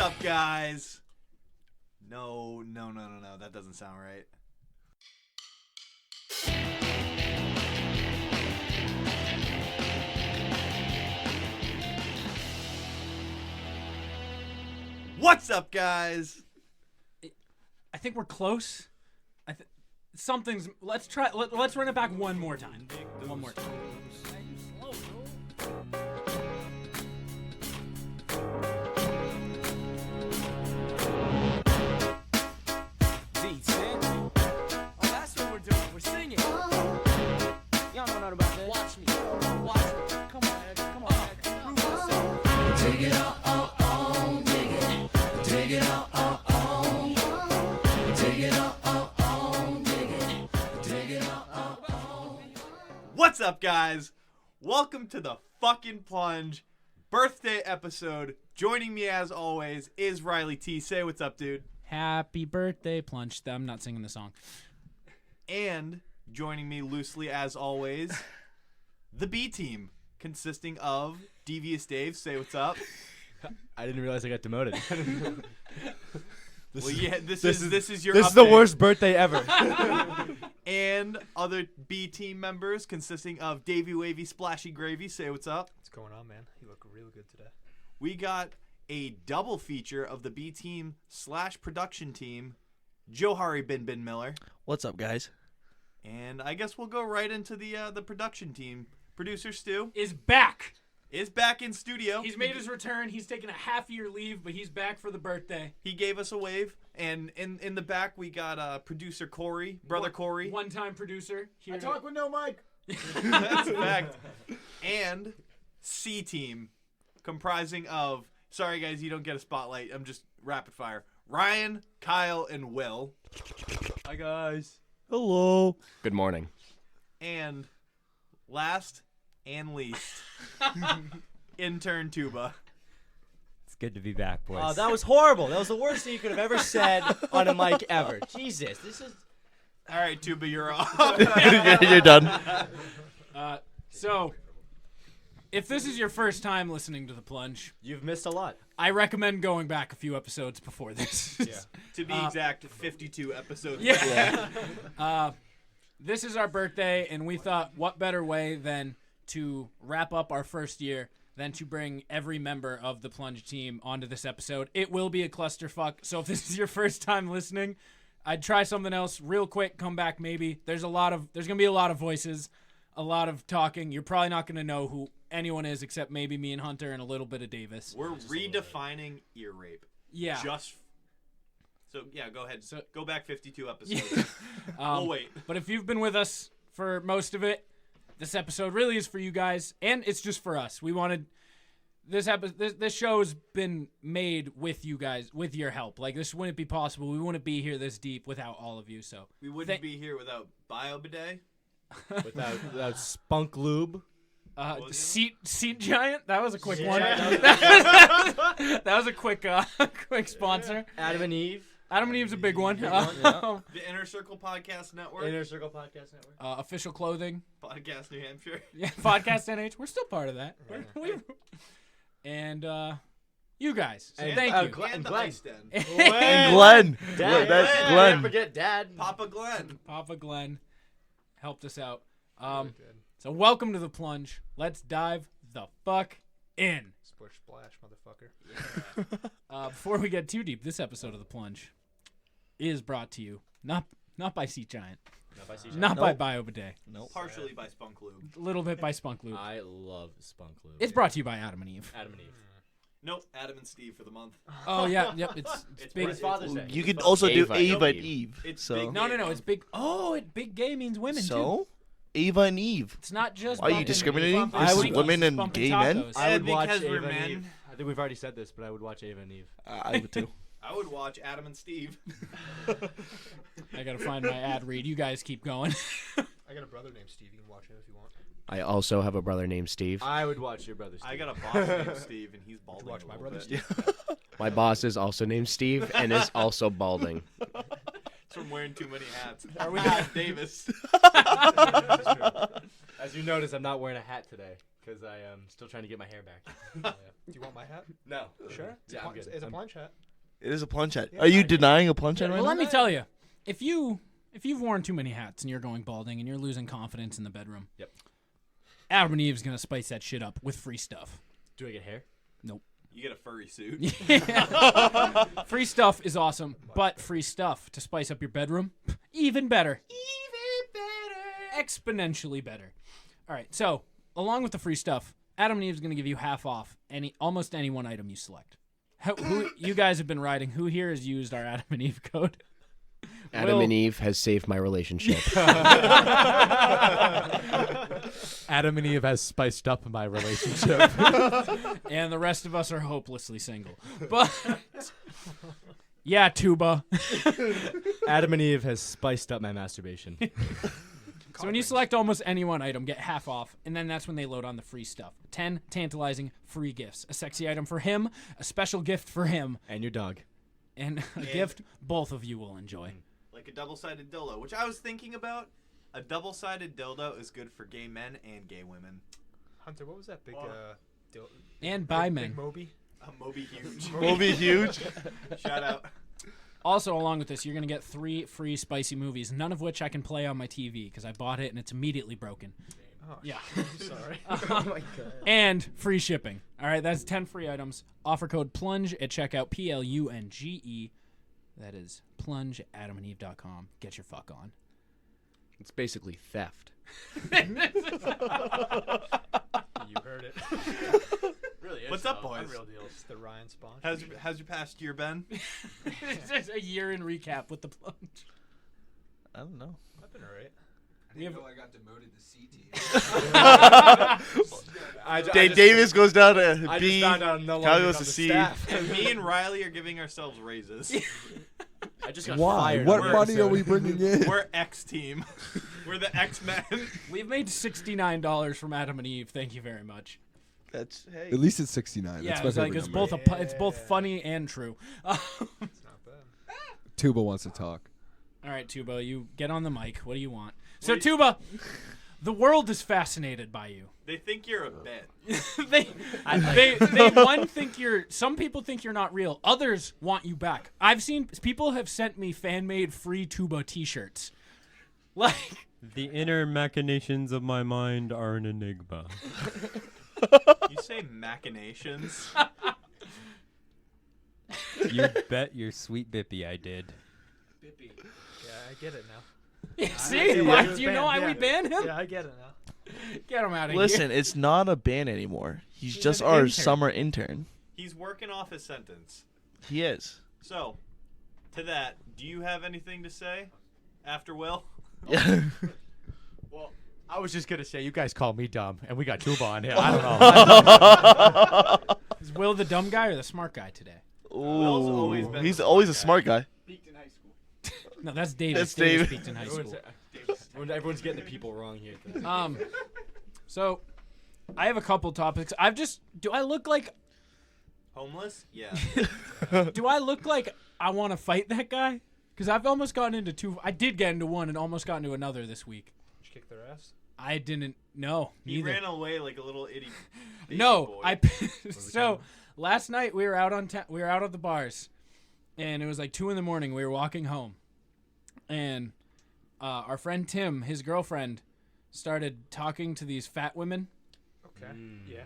What's up, guys? No. That doesn't sound right. What's up, guys? I think we're close. Something's. Let's try. Let's run it back one more time. One more time. That's what we're doing. We're singing. Y'all know nothing about that. Watch me. Come on, Ed. Come on, Ed. Prove yourself. Take it on, dig it. Take it on, take it on, dig it. Take it on. What's up, guys? Welcome to the fucking Plunge birthday episode. Joining me, as always, is Riley T. Say what's up, dude. Happy birthday, Plunge. I'm not singing the song. And joining me loosely, as always, the B team, consisting of Devious Dave. Say what's up. I didn't realize I got demoted. This is your This update. is the worst birthday ever. And other B team members, consisting of Davy Wavy Splashy Gravy. Say what's up. What's going on, man? You look real good today. We got a double feature of the B team / production team, Johari Bin Miller. What's up, guys? And I guess we'll go right into the production team. Producer Stu Is back. is back in studio. He's made his return. He's taken a half-year leave, but he's back for the birthday. He gave us a wave. And in the back, we got producer Corey, brother Corey. One-time producer. Here with no mic. That's a fact. And C team, comprising of, sorry guys, you don't get a spotlight. I'm just rapid fire. Ryan, Kyle, and Will. Hi, guys. Hello. Good morning. And last and least, intern Tuba. It's good to be back, boys. Oh, that was horrible. That was the worst thing you could have ever said on a mic ever. Jesus, this is. All right, Tuba, you're off. You're done. So, if this is your first time listening to The Plunge, You've missed a lot. I recommend going back a few episodes before this. To be exact, 52 episodes. Yeah. This is our birthday, and we thought, what better way than to wrap up our first year than to bring every member of the Plunge team onto this episode. It will be a clusterfuck, so if this is your first time listening, I'd try something else real quick, come back maybe. There's going to be a lot of voices, a lot of talking. You're probably not going to know who anyone is except maybe me and Hunter and a little bit of Davis. We're redefining ear rape. Yeah. So, yeah, go ahead. So- Go back 52 episodes. We'll wait. But if you've been with us for most of it, this episode really is for you guys, and it's just for us. We wanted this show's been made with you guys, with your help. Like, this wouldn't be possible. We wouldn't be here this deep without all of you. So We wouldn't be here without Bio Bidet. Without Spunk Lube. seat giant. That was a quick one. That was a quick sponsor. Adam and Eve. Adam and Eve's a big one. The Inner Circle Podcast Network. Inner Circle Podcast Network. Official clothing. Podcast New Hampshire. Yeah, Podcast NH. We're still part of that. And you guys. So And, thank you. And the Glenn. Ice Den. And Glenn. Dad. That's Can't Glenn. forget Dad. Papa Glenn. Papa Glenn helped us out. So welcome to the Plunge. Let's dive the fuck in. Splish splash, motherfucker. Before we get too deep, this episode of the Plunge is brought to you not by Seat Giant, not by Bio Bidet, Nope. Partially by Spunk Lube. a little bit by Spunk Lube. I love Spunk Lube. It's brought to you by Adam and Eve. Adam and Eve. Nope, Adam and Steve for the month. Oh yeah, yep. It's big. It's Father's Day. You could also do Ava. Ava and Nope. Eve. It's so big. No, it's big. Oh, big gay means women too. so Ava and Eve. It's not just. Are you bumping- discriminating bumping versus sweeties, women and bumping gay men? tacos. I would watch because we're Ava and men. Eve. I think we've already said this, but I would watch Ava and Eve. I would too. I would watch Adam and Steve. I gotta find my ad read. You guys keep going. I got a brother named Steve. You can watch him if you want. I also have a brother named Steve. I would watch your brother. I got a boss named Steve, and he's balding. Watch a my little brother bit. Steve. My boss is also named Steve and is also balding. It's from wearing too many hats. Are we? Davis. As As you notice, I'm not wearing a hat today because I am still trying to get my hair back. Do you want my hat? No. Sure. Yeah, I'm good. It's a plunge hat. It is a plunge hat. Yeah, Are you fine. denying a plunge hat right Well, now? let me tell you, if you've worn too many hats and you're going balding and you're losing confidence in the bedroom, Yep. Adam and Eve's gonna spice that shit up with free stuff. Do I get hair? You get a furry suit. Yeah. Free stuff is awesome, but free stuff to spice up your bedroom, even better. Exponentially better. All right, so along with the free stuff, Adam and Eve's going to give you half off almost any one item you select. Who you guys have been riding? Who here has used our Adam and Eve code? Adam Will- and Eve has saved my relationship. Adam and Eve has spiced up my relationship. And the rest of us are hopelessly single. But yeah, Tuba. Adam and Eve has spiced up my masturbation. So when you select almost any one item, get half off, and then that's when they load on the free stuff. 10 tantalizing free gifts. A sexy item for him, a special gift for him, And your dog. and a gift both of you will enjoy. Like a double-sided dildo, which I was thinking about. A double-sided dildo is good for gay men and gay women. Hunter, what was that big And by big men. Moby? A Moby huge. Moby huge. Shout out. Also, along with this, you're going to get 3 free spicy movies, none of which I can play on my TV because I bought it and it's immediately broken. Oh, Yeah. sorry. Oh my god. And free shipping. All right, that's 10 free items. Offer code PLUNGE at checkout, PLUNGE. That is plunge at adamandeve.com. Get your fuck on. It's basically theft. You heard it. Really is. What's up, boys? Unreal deals. It's the Ryan spawn. How's your past year been? It's just a year in recap with the plunge. I don't know. I've been alright. I didn't know I got demoted to C team. Dave Davis goes down to I B. just found out I'm no Kyle longer goes on to the C. staff. And me and Riley are giving ourselves raises. I just got Why? fired. What on money work, are we bringing in? We're X team. We're the X-Men. We've made $69 from Adam and Eve. Thank you very much. That's hey. At least it's 69. Yeah, That's it's my like favorite it's number. both it's both funny and true. All It's not bad. Tuba wants to talk. right, Tuba, you get on the mic. What do you want? So, Tuba, the world is fascinated by you. They think you're a bit. they think you're. Some people think you're not real. Others want you back. I've seen people have sent me fan-made free Tuba T-shirts. Like The inner machinations of my mind are an enigma. You say machinations? You bet your sweet bippy I did. Yeah, I get it now. see, why do you know why we banned him? Yeah, I get it now. Get him out of here. Listen, it's not a ban anymore. He's just an our intern. summer intern. He's working off his sentence. He is. So, to that, do you have anything to say after Will? Yeah. Well, I was just gonna say you guys call me dumb, and we got Tuba on here. I don't know. Is Will the dumb guy or the smart guy today? Will's always been He's the always a smart smart guy. No, that's David. That's David David. speaks in high school. Everyone's getting the people wrong here today. So I have a couple topics. Do I look like Homeless? Yeah. I want to fight that guy? Because I've almost gotten into 2. I did get into 1 and almost got into another this week. Did you kick their ass? I didn't. No, He neither. ran away like a little itty baby No, boy. So last night we were out on we were out at the bars, and it was like 2 a.m. We were walking home, and our friend Tim, his girlfriend, started talking to these fat women. Okay. Yeah.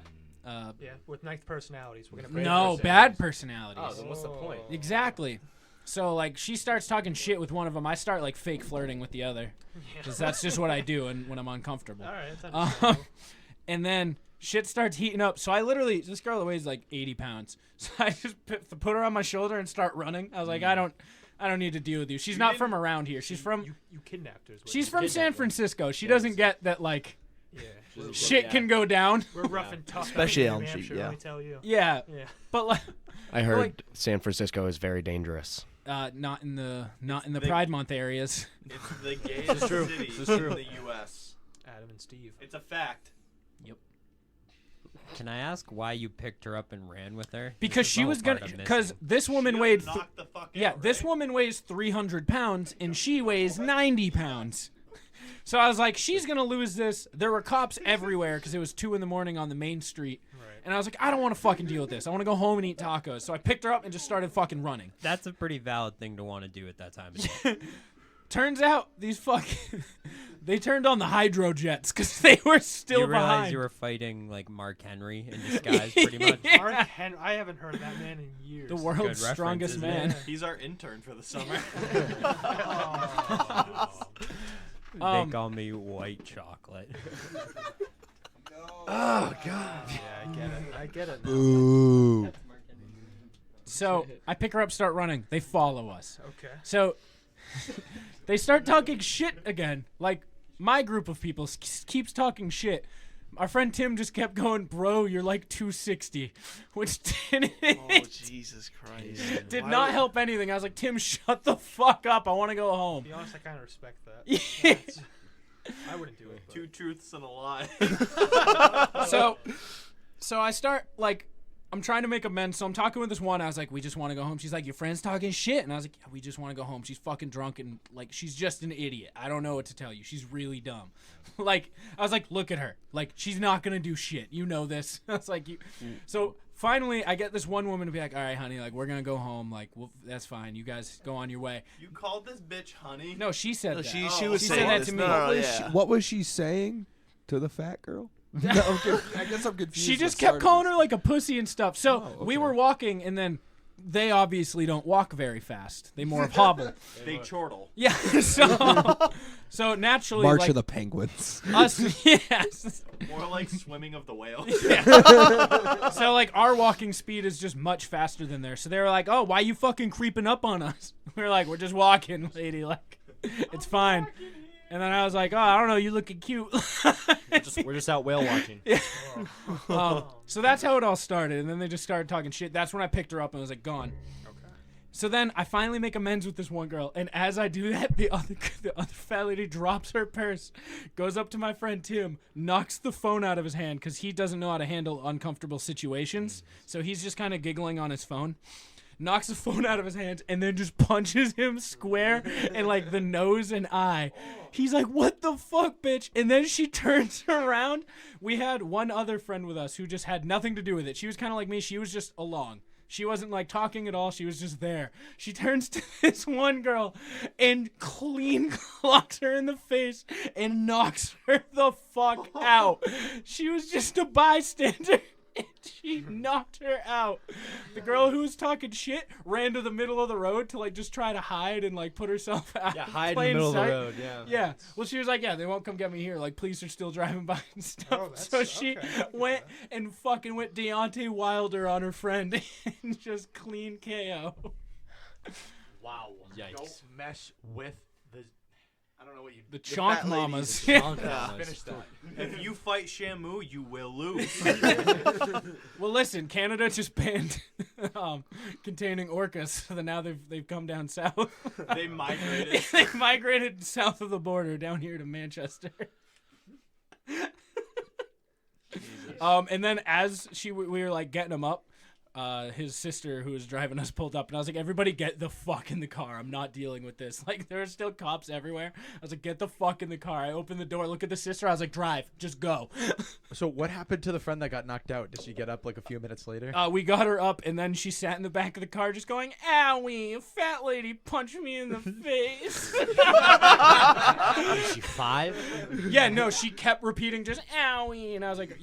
Yeah. With nice personalities. We're gonna. No, bad personalities. Oh, then what's the point? Exactly. So like she starts talking shit with one of them. I start like fake flirting with the other, because that's just what I do and when I'm uncomfortable. All right. That's understandable. And then shit starts heating up. So I literally, this girl weighs like 80 pounds. So I just put her on my shoulder and start running. I was like, I don't need to deal with you. She's not from around here. She's from. You kidnapped her. is what She's you from did. San Francisco. She doesn't get that like Yeah. shit can go down. We're rough and tough. Especially out Elm here in New Street, Hampshire, yeah. Let me tell you. Yeah. Yeah. But like, I heard like- San Francisco is very dangerous. not in the the- Pride Month areas. It's the gayest city in the U.S. Adam and Steve. It's a fact. Can I ask why you picked her up and ran with her? Because There's she no was part gonna. I'm Because missing. this woman She weighed. knocked the fuck Yeah, out, this right? woman weighs 300 pounds and she weighs 90 pounds. So I was like, she's going to lose this. There were cops everywhere because it was 2 a.m. on the main street. And I was like, I don't want to fucking deal with this. I want to go home and eat tacos. So I picked her up and just started fucking running. That's a pretty valid thing to want to do at that time of day. Turns out these fucking they turned on the hydro jets because they were still You realize behind. you were fighting like Mark Henry in disguise, pretty much. Mark Henry, I haven't heard of that man in years. The world's Good strongest reference, man. He's our intern for the summer. They call me white chocolate. Oh God. Yeah, I get it. Now. Ooh. So I pick her up, start running. They follow us. Okay. So they start talking shit again. Like my group of people keeps talking shit. Our friend Tim just kept going, bro, you're like 260, which didn't Oh, Jesus Christ. did not help anything. I was like, Tim, shut the fuck up. I want to go home. To be honest, I kind of respect that. Yeah. That's- I wouldn't do it. But. 2 truths and a lie. So I start, like, I'm trying to make amends. So I'm talking with this one. I was like, we just want to go home. She's like, your friend's talking shit. And I was like, yeah, we just want to go home. She's fucking drunk and, like, she's just an idiot. I don't know what to tell you. She's really dumb. Like, I was like, look at her. Like, she's not going to do shit. You know this. I was like, So finally, I get this one woman to be like, all right, honey, like, we're going to go home. Like, well, that's fine. You guys go on your way. You called this bitch honey? No, she said No, that. she was She saying said that this. to me. No, yeah. What was she saying to the fat girl? No, I guess I'm confused. She just what kept started calling this. her like a pussy and stuff. So Oh, we okay. were walking, and then they obviously don't walk very fast. They more hobble. They chortle. Yeah. So naturally, March like, of the Penguins. us, yes. More like swimming of the whales. So like our walking speed is just much faster than theirs. So they were like, "Oh, why you fucking creeping up on us?" We were like, "We're just walking, lady. Like, it's fine." And then I was like, "Oh, I don't know. You looking cute." We're just out whale watching. So that's how it all started. And then they just started talking shit. That's when I picked her up and was like, gone. Okay. So then I finally make amends with this one girl. And as I do that, the other fat lady drops her purse, goes up to my friend Tim, knocks the phone out of his hand because he doesn't know how to handle uncomfortable situations. So he's just kind of giggling on his phone. Knocks the phone out of his hands and then just punches him square in like the nose and eye. He's like, what the fuck, bitch? And then she turns around. We had one other friend with us who just had nothing to do with it. She was kind of like me. She was just along. She wasn't like talking at all. She was just there. She turns to this one girl and clean clocks her in the face and knocks her the fuck out. She was just a bystander. And she knocked her out. The girl who was talking shit ran to the middle of the road to like just try to hide and like put herself out. Yeah, hide in the plain middle sight. of the road. Yeah. Yeah. Well, she was like, yeah, they won't come get me here. Like, police are still driving by and stuff. Oh, that's- So she okay. went and fucking went Deontay Wilder on her friend and just clean KO. Wow. Yikes. Don't mesh with the. I don't know what you. The fat chonk ladies. mamas. Chonk Yeah, mamas. finish that. If you fight Shamu, you will lose. Well, listen, Canada just banned containing orcas, so that now they've come down south. They migrated. They migrated south of the border down here to Manchester. And then as we were like getting him up, his sister who was driving us pulled up, and I was like, everybody get the fuck in the car. I'm not dealing with this. Like, there are still cops everywhere. I was like, get the fuck in the car. I opened the door, look at the sister. I was like, drive, just go. So what happened to the friend that got knocked out? Did she get up like a few minutes later? We got her up, and then she sat in the back of the car just going, owie, a fat lady punched me in the face. Is she 5? Yeah, no, she kept repeating just, owie, and I was like,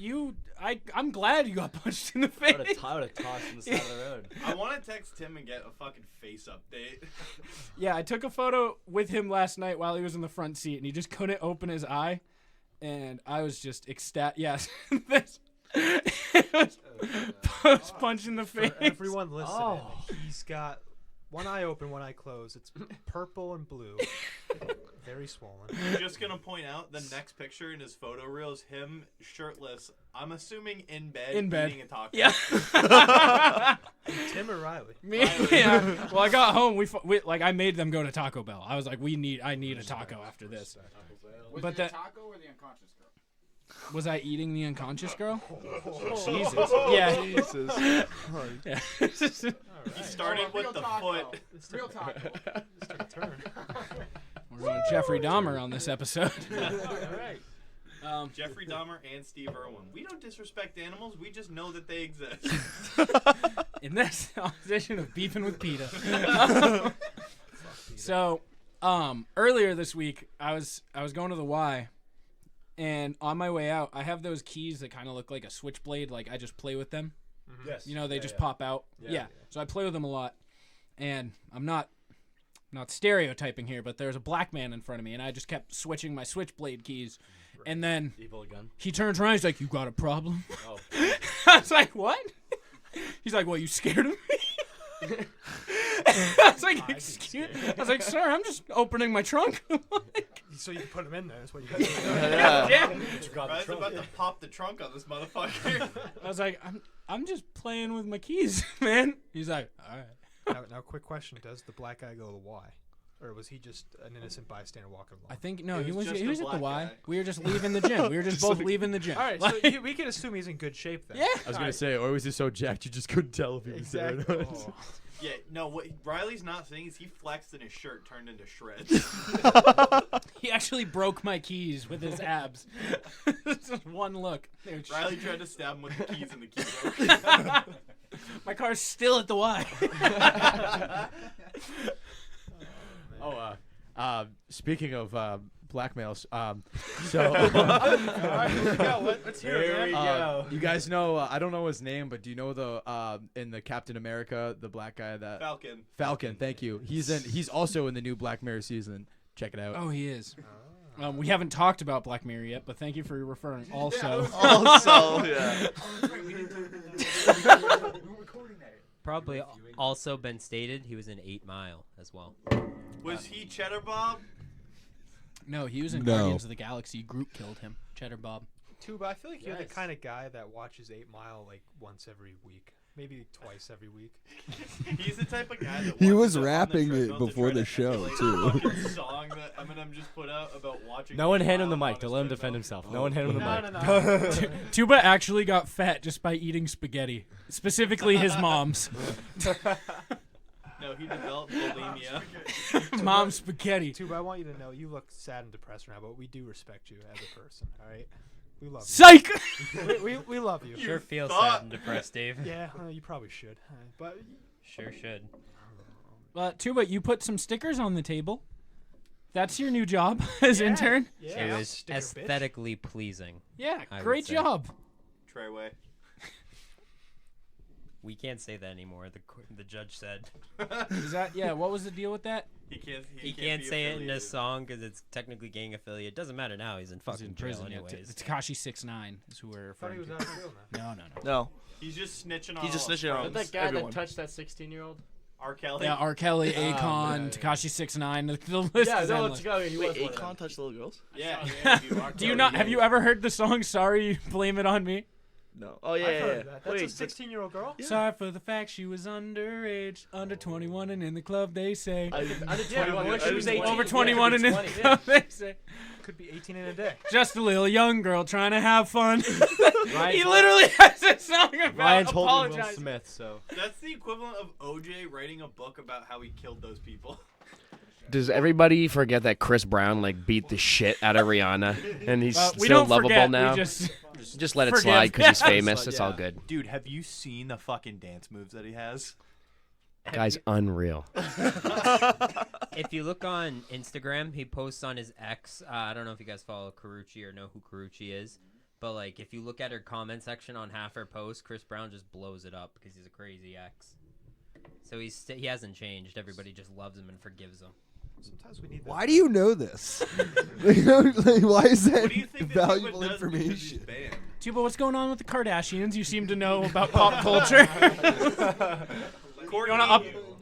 I'm glad you got punched in the face. I would have tossed on the side of the road. I want to text Tim and get a fucking face update. Yeah, I took a photo with him last night while he was in the front seat, and he just couldn't open his eye, and I was just ecstatic. Yes, it was punch in the face. For everyone listening, Oh. he's got one eye open, one eye closed. It's purple and blue. Very swollen. I'm just gonna point out the next picture in his photo reel is him shirtless. I'm assuming in bed, eating a taco. Yeah. Tim or Riley? Me, yeah. Well, I got home. We like I made them go to Taco Bell. I was like, I need a taco after this. Was But it that a taco or the unconscious girl? was I eating the unconscious girl? Jesus. Yeah. Jesus. Yeah. He started with the foot. Real taco. This took a turn. We're going Jeffrey Dahmer on this episode. All right. Jeffrey Dahmer and Steve Irwin. We don't disrespect animals. We just know that they exist. In this edition of Beefing with PETA. So, earlier this week, I was going to the Y, and on my way out, I have those keys that kind of look like a switchblade. Like I just play with them. Yes. You know, they just pop out. Yeah. So I play with them a lot, and I'm not stereotyping here, but there's a black man in front of me, and I just kept switching my switchblade keys. And then he turns around, he's like, "You got a problem?" Oh. I was like, "What?" He's like, "Well, you scared of me?" I was like, "Excuse?" I was like, "Sir, I'm just opening my trunk." So you can put them in there. That's what you got to do. Yeah. Ryan's about to pop the trunk on this motherfucker. I was like, I'm just playing with my keys, man. He's like, "All right." Now, quick question: does the black guy go to the Y, or was he just an innocent bystander walking along? I think no, he was just at a the black Y. guy. We were just leaving the gym. We were just both leaving the gym. All right, Like- so we can assume he's in good shape then. Yeah. I was gonna say, or was he so jacked you just couldn't tell if he was there or not? Oh. Yeah, no, what Riley's not saying is he flexed and his shirt turned into shreds. He actually broke my keys with his abs. Just one look. Riley tried to stab him with the keys and the key broke. My car's still at the Y. Speaking of blackmails, so Let's hear it. Here we go. you guys know I don't know his name, but do you know the in the Captain America, the black guy that Falcon? Thank you. He's also in the new Black Mirror season. Check it out. Oh, he is. We haven't talked about Black Mirror yet, but thank you for referring. Also, yeah. Probably also been stated he was in 8 Mile as well. Was he Cheddar Bob? no, he was in No. Guardians of the Galaxy. Groot killed him. Cheddar Bob. Tuba, I feel like you're the kind of guy that watches 8 Mile like once every week, maybe twice every week. He's the type of guy that He watches was on the rapping treadmill it to before try the to show, emulate too. the fucking song that Eminem just put out about watching. No one hand him the 8 Mile mic to on let him his defend treadmill. himself. No one hand him the mic. No. Tuba actually got fat just by eating spaghetti, specifically his mom's. No, he developed bulimia. Mom's spaghetti. Tuba, I want you to know you look sad and depressed right now, but we do respect you as a person. All right, we love you. Psych! we love you. Sure feels thought- sad and depressed, Dave. Yeah, you probably should. But Sure should. Tuba, you put some stickers on the table. That's your new job as intern. yeah, It was sticker bitch. aesthetically pleasing. Yeah, I would great say. job. Treyway. We can't say that anymore. The judge said Is that what was the deal with that? He can't. he can't be say it in a affiliated. song because it's technically gang affiliate. Doesn't matter now. He's in He's fucking in jail prison. anyways. Takashi 6ix9ine is who we're I thought he referring was to. out of jail now. No. No. He's just snitching on. He's just all snitching on his friends. That guy everyone. that touched that 16-year-old. R. Kelly. Yeah, R. Kelly, Akon, Takashi 6ix9ine. The list Yeah, is no, endless. let's go. He was Wait, one of them. Akon touched little girls? Yeah. Do you not? Have you ever heard the song "Sorry You Blame It on Me"? No. Oh, yeah, I've yeah, heard yeah. of that. That's Wait, a 16-year-old girl. Yeah. Sorry for the fact she was underage, under 21 and in the club they say. Under Yeah, 21. boy, She was 18. Over Yeah, 21 could and be in 20, the yeah. club they say. Could be 18 in a day. Just a little young girl trying to have fun. Ryan's He literally has a song about Ryan's holding Will apologize. Smith, so. That's the equivalent of OJ writing a book about how he killed those people. Does everybody forget that Chris Brown beat the shit out of Rihanna and he's We still don't lovable forget, now? We just let it forgive. slide because he's Yeah. famous. It's all good. Dude, have you seen the fucking dance moves that he has? Guy's unreal. If you look on Instagram, he posts on his ex. I don't know if you guys follow Karuchi or know who Karuchi is, but if you look at her comment section on half her posts, Chris Brown just blows it up because he's a crazy ex. So he hasn't changed. Everybody just loves him and forgives him. Sometimes we need that. Why do you know this? Why is that What do you think that valuable Tuba does because he's information? banned? Tuba, what's going on with the Kardashians? You seem to know about pop culture. Courtney,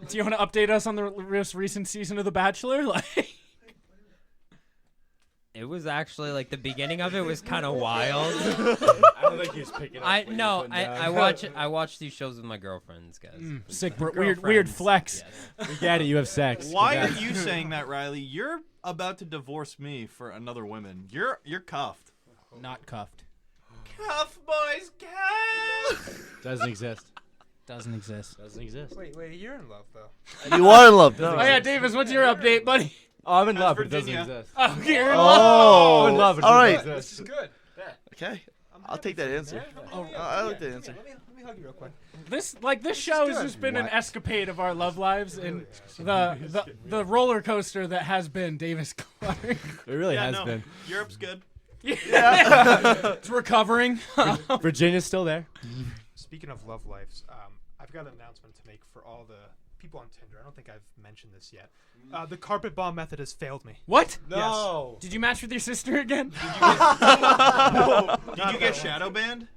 Do you want to update us on the most recent season of The Bachelor? It was actually the beginning of it was kind of wild. I don't think he's picking up. what you're putting down. I watch these shows with my girlfriends, guys. Sick, weird Girlfriends, flex. yes. We get it. You have sex. why are Congrats. you saying that, Riley? You're about to divorce me for another woman. You're cuffed. Not cuffed. Cuff boys, cuff. Doesn't exist. Doesn't exist. Doesn't exist. Wait, you're in love though. You are in love. Oh yeah, Davis, what's your update, buddy? Oh, I'm in That's love. It doesn't Virginia. exist. Oh, you're in Oh. love. I'm in love. It All doesn't right. exist. This is good. Okay. I'll take that answer. Oh, I like that answer. Let me hug you real quick. This show has good. just been an What? escapade of our love lives and the roller coaster that has been Davis Clark. It really Yeah, has no. been. Europe's good. It's recovering. Virginia's still there. Speaking of love lives, I've got an announcement to make for all the people on Tinder. I don't think I've mentioned this yet. The carpet bomb method has failed me. What? No. Did you match with your sister again? Did you get shadow banned?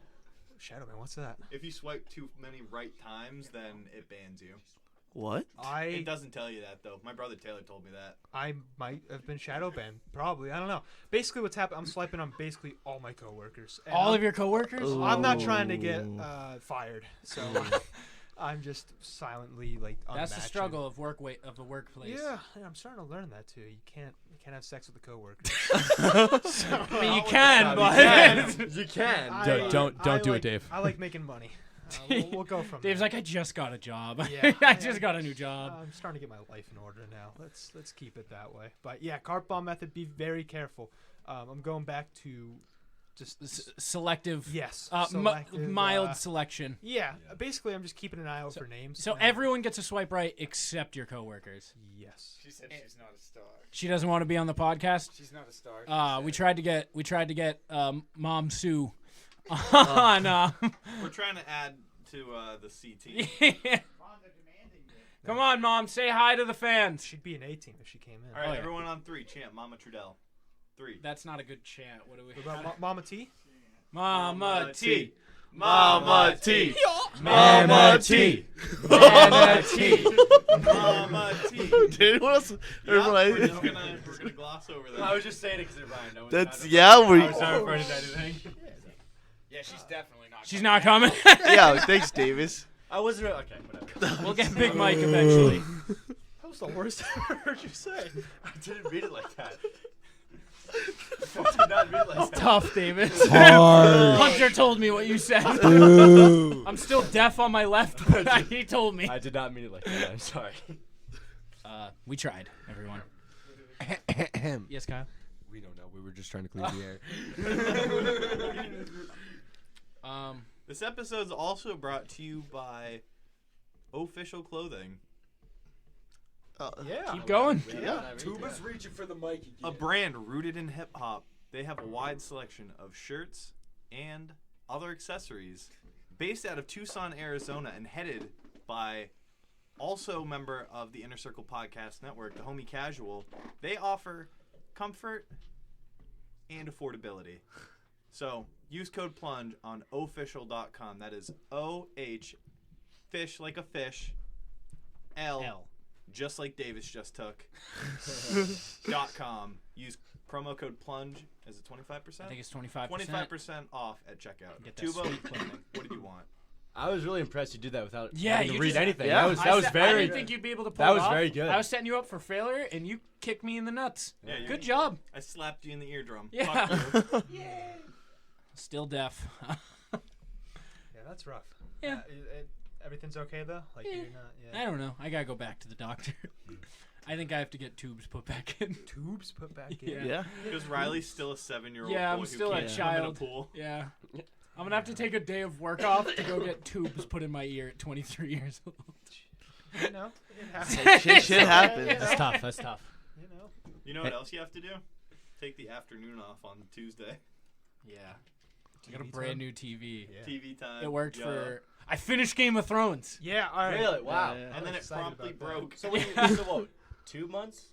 Shadow man, what's that? If you swipe too many right times, then it bans you. What? It doesn't tell you that though. My brother Taylor told me that. I might have been shadow banned. Probably. I don't know. Basically, what's happened? I'm swiping on basically all my coworkers. And All I'm- of your coworkers? I'm not trying to get fired, so I'm just silently like. That's the unmatching. struggle of the workplace. Yeah, I'm starting to learn that too. You can't have sex with a coworker. I mean, you can, but You can. Don't do like, it, Dave. I like making money. We'll go from Dave's there. like, I just got a job. Yeah, I just got a new job. I'm starting to get my life in order now. Let's keep it that way. But yeah, carpet bomb method. Be very careful. I'm going back to just Selective. yes, Selective, mild uh, selection. Yeah, basically, I'm just keeping an eye out for names. So and- everyone gets a swipe right except your coworkers. Yes. She said she's not a star. She doesn't want to be on the podcast. She's not a star. We tried to get Mom Sue on. We're trying to add to the C team. Come on, Mom. Say hi to the fans. She'd be an A team if she came in. All right, Oh, yeah. everyone on 3. Chant Mama Trudell. 3. That's not a good chant. What do we? What about Mama T? Mama T. Mama T. Mama T. Mama T. Mama T. Dude, what else? We're gonna gloss over that. I was just saying it because it rhymed. I was That's not- yeah. I We. was not referring to anything. Yeah, she's definitely not. She's not coming. Yeah. Thanks, Davis. I wasn't. Okay, whatever. We'll get Big Mike eventually. That was the worst I ever heard you say. I didn't read it like that. I did not read it like that. Tough, Davis. Hard. Hunter told me what you said. Ooh. I'm still deaf on my left, but he told me. I did not mean it like that. I'm sorry. We tried, everyone. Yes, Kyle. We don't know. We were just trying to clear the air. This episode is also brought to you by Official Clothing, Yeah. Keep going. Yeah. Tuba's reaching for the mic again. a brand rooted in hip hop. They have a wide selection of shirts and other accessories, based out of Tucson, Arizona, and headed by also member of the Inner Circle Podcast Network, the Homie Casual. They offer comfort and affordability. So use code PLUNGE on official.com. That is OH, fish like a fish, L, just like Davis just took, .com. Use promo code PLUNGE. Is it 25%? I think it's 25%. 25% off at checkout. Get that Tuba, sweet clothing. what did you want? I was really impressed you did that without Yeah, having to you read just- anything. Yeah. That was I very. didn't think you'd be able to pull That it was off. very good. I was setting you up for failure, and you kicked me in the nuts. Yeah, you- Good job. I slapped you in the eardrum. Yeah. Fuck you. Still deaf. Yeah, that's rough. Yeah. Everything's okay though. Like Yeah. you're not. Yeah. I don't know. I gotta go back to the doctor. I think I have to get tubes put back in. Tubes put back in. Yeah. Yeah. Because Riley's still a 7-year-old Yeah, boy I'm still who a can't swim in a child. pool. Yeah. I'm gonna have to take a day of work off to go get tubes put in my ear at 23 years old. You know, it happens. Shit happens. Yeah. That's tough. That's tough. You know. You know what else you have to do? Take the afternoon off on Tuesday. Yeah. I got a TV brand time? new TV. Yeah. TV time. It worked Yeah. for. I finished Game of Thrones. Yeah. All right. Really? Wow. Yeah. And then it excited promply about that. broke. So, when Yeah. you, so what? 2 months?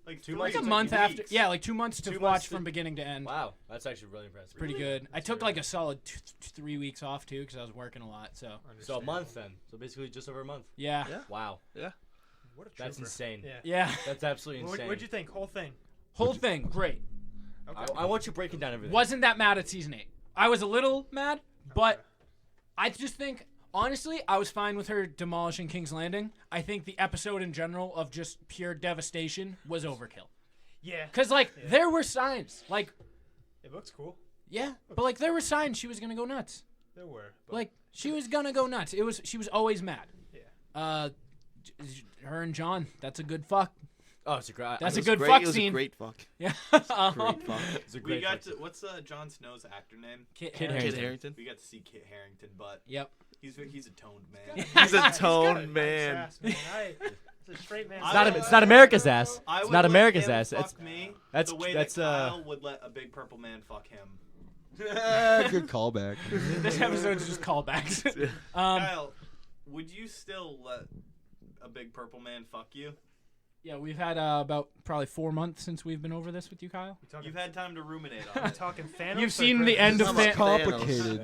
Like 2 3 months? Like a It's month after. weeks. Yeah, like 2 months to 2 watch months from to- beginning to end. Wow, that's actually really impressive. Pretty good. I took very like a solid 3 weeks off too because I was working a lot. So So a month then. So basically just over a month. yeah. Yeah. Wow. What a That's trooper. insane. Yeah. Yeah. That's absolutely What, insane. what'd you think? Whole thing. Whole thing great. Okay. I want you breaking down everything. Wasn't that mad at season 8. I was a little mad, but I just think honestly I was fine with her demolishing King's Landing. I think the episode in general of just pure devastation was overkill. Yeah. Cause like there were signs, like It looks cool. yeah, but like there were signs she was gonna go nuts. There were. But Like she was gonna go nuts. She was always mad. Yeah. Her and John, that's a good fuck. Oh, it's a great. That's a It was good great. fuck It was scene. a great fuck. Yeah. Great fuck. It's a We great. got to, what's Jon Snow's actor name? Kit Kit Harington. Harington. We got to see Kit Harington, but Yep. he's a toned man. He's a He's got toned nice man. ass, man. It's a straight man. It's not America's ass. I It's would not let America's him ass. Fuck It's me that's- the way that's, that Kyle would let a big purple man fuck him. Good callback. This episode's just callbacks. Kyle, would you still let a big purple man fuck you? Yeah, we've had about probably 4 months since we've been over this with you, Kyle. You've had time to ruminate on it. Talking Thanos. You've seen the end of It's Thanos. complicated.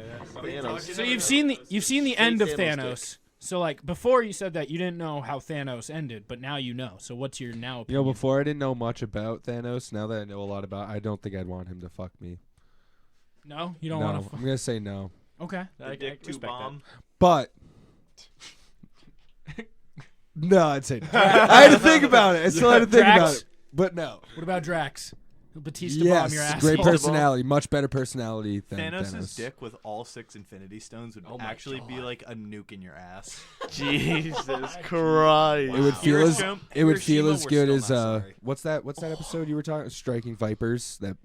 So you've seen the end of Thanos Thanos. So like before you said that you didn't know how Thanos ended, but now you know. So what's your now You opinion? know, before I didn't know much about Thanos. Now that I know a lot about, I don't think I'd want him to fuck me. No, you don't no, want to. I'm gonna say no. Okay. The dick to bomb. But no, I'd say no. I had to think about it. I still had to think about Drax? it. But no. What about Drax? Batista Yes, bomb your ass. great personality, much better personality than Thanos' Thanos. dick with all 6 Infinity Stones would actually be like a nuke in your ass. Jesus Christ. It would feel as Hiroshima- it would feel Hiroshima, as we're good still as not sorry. what's that episode you were talking? Striking Vipers, that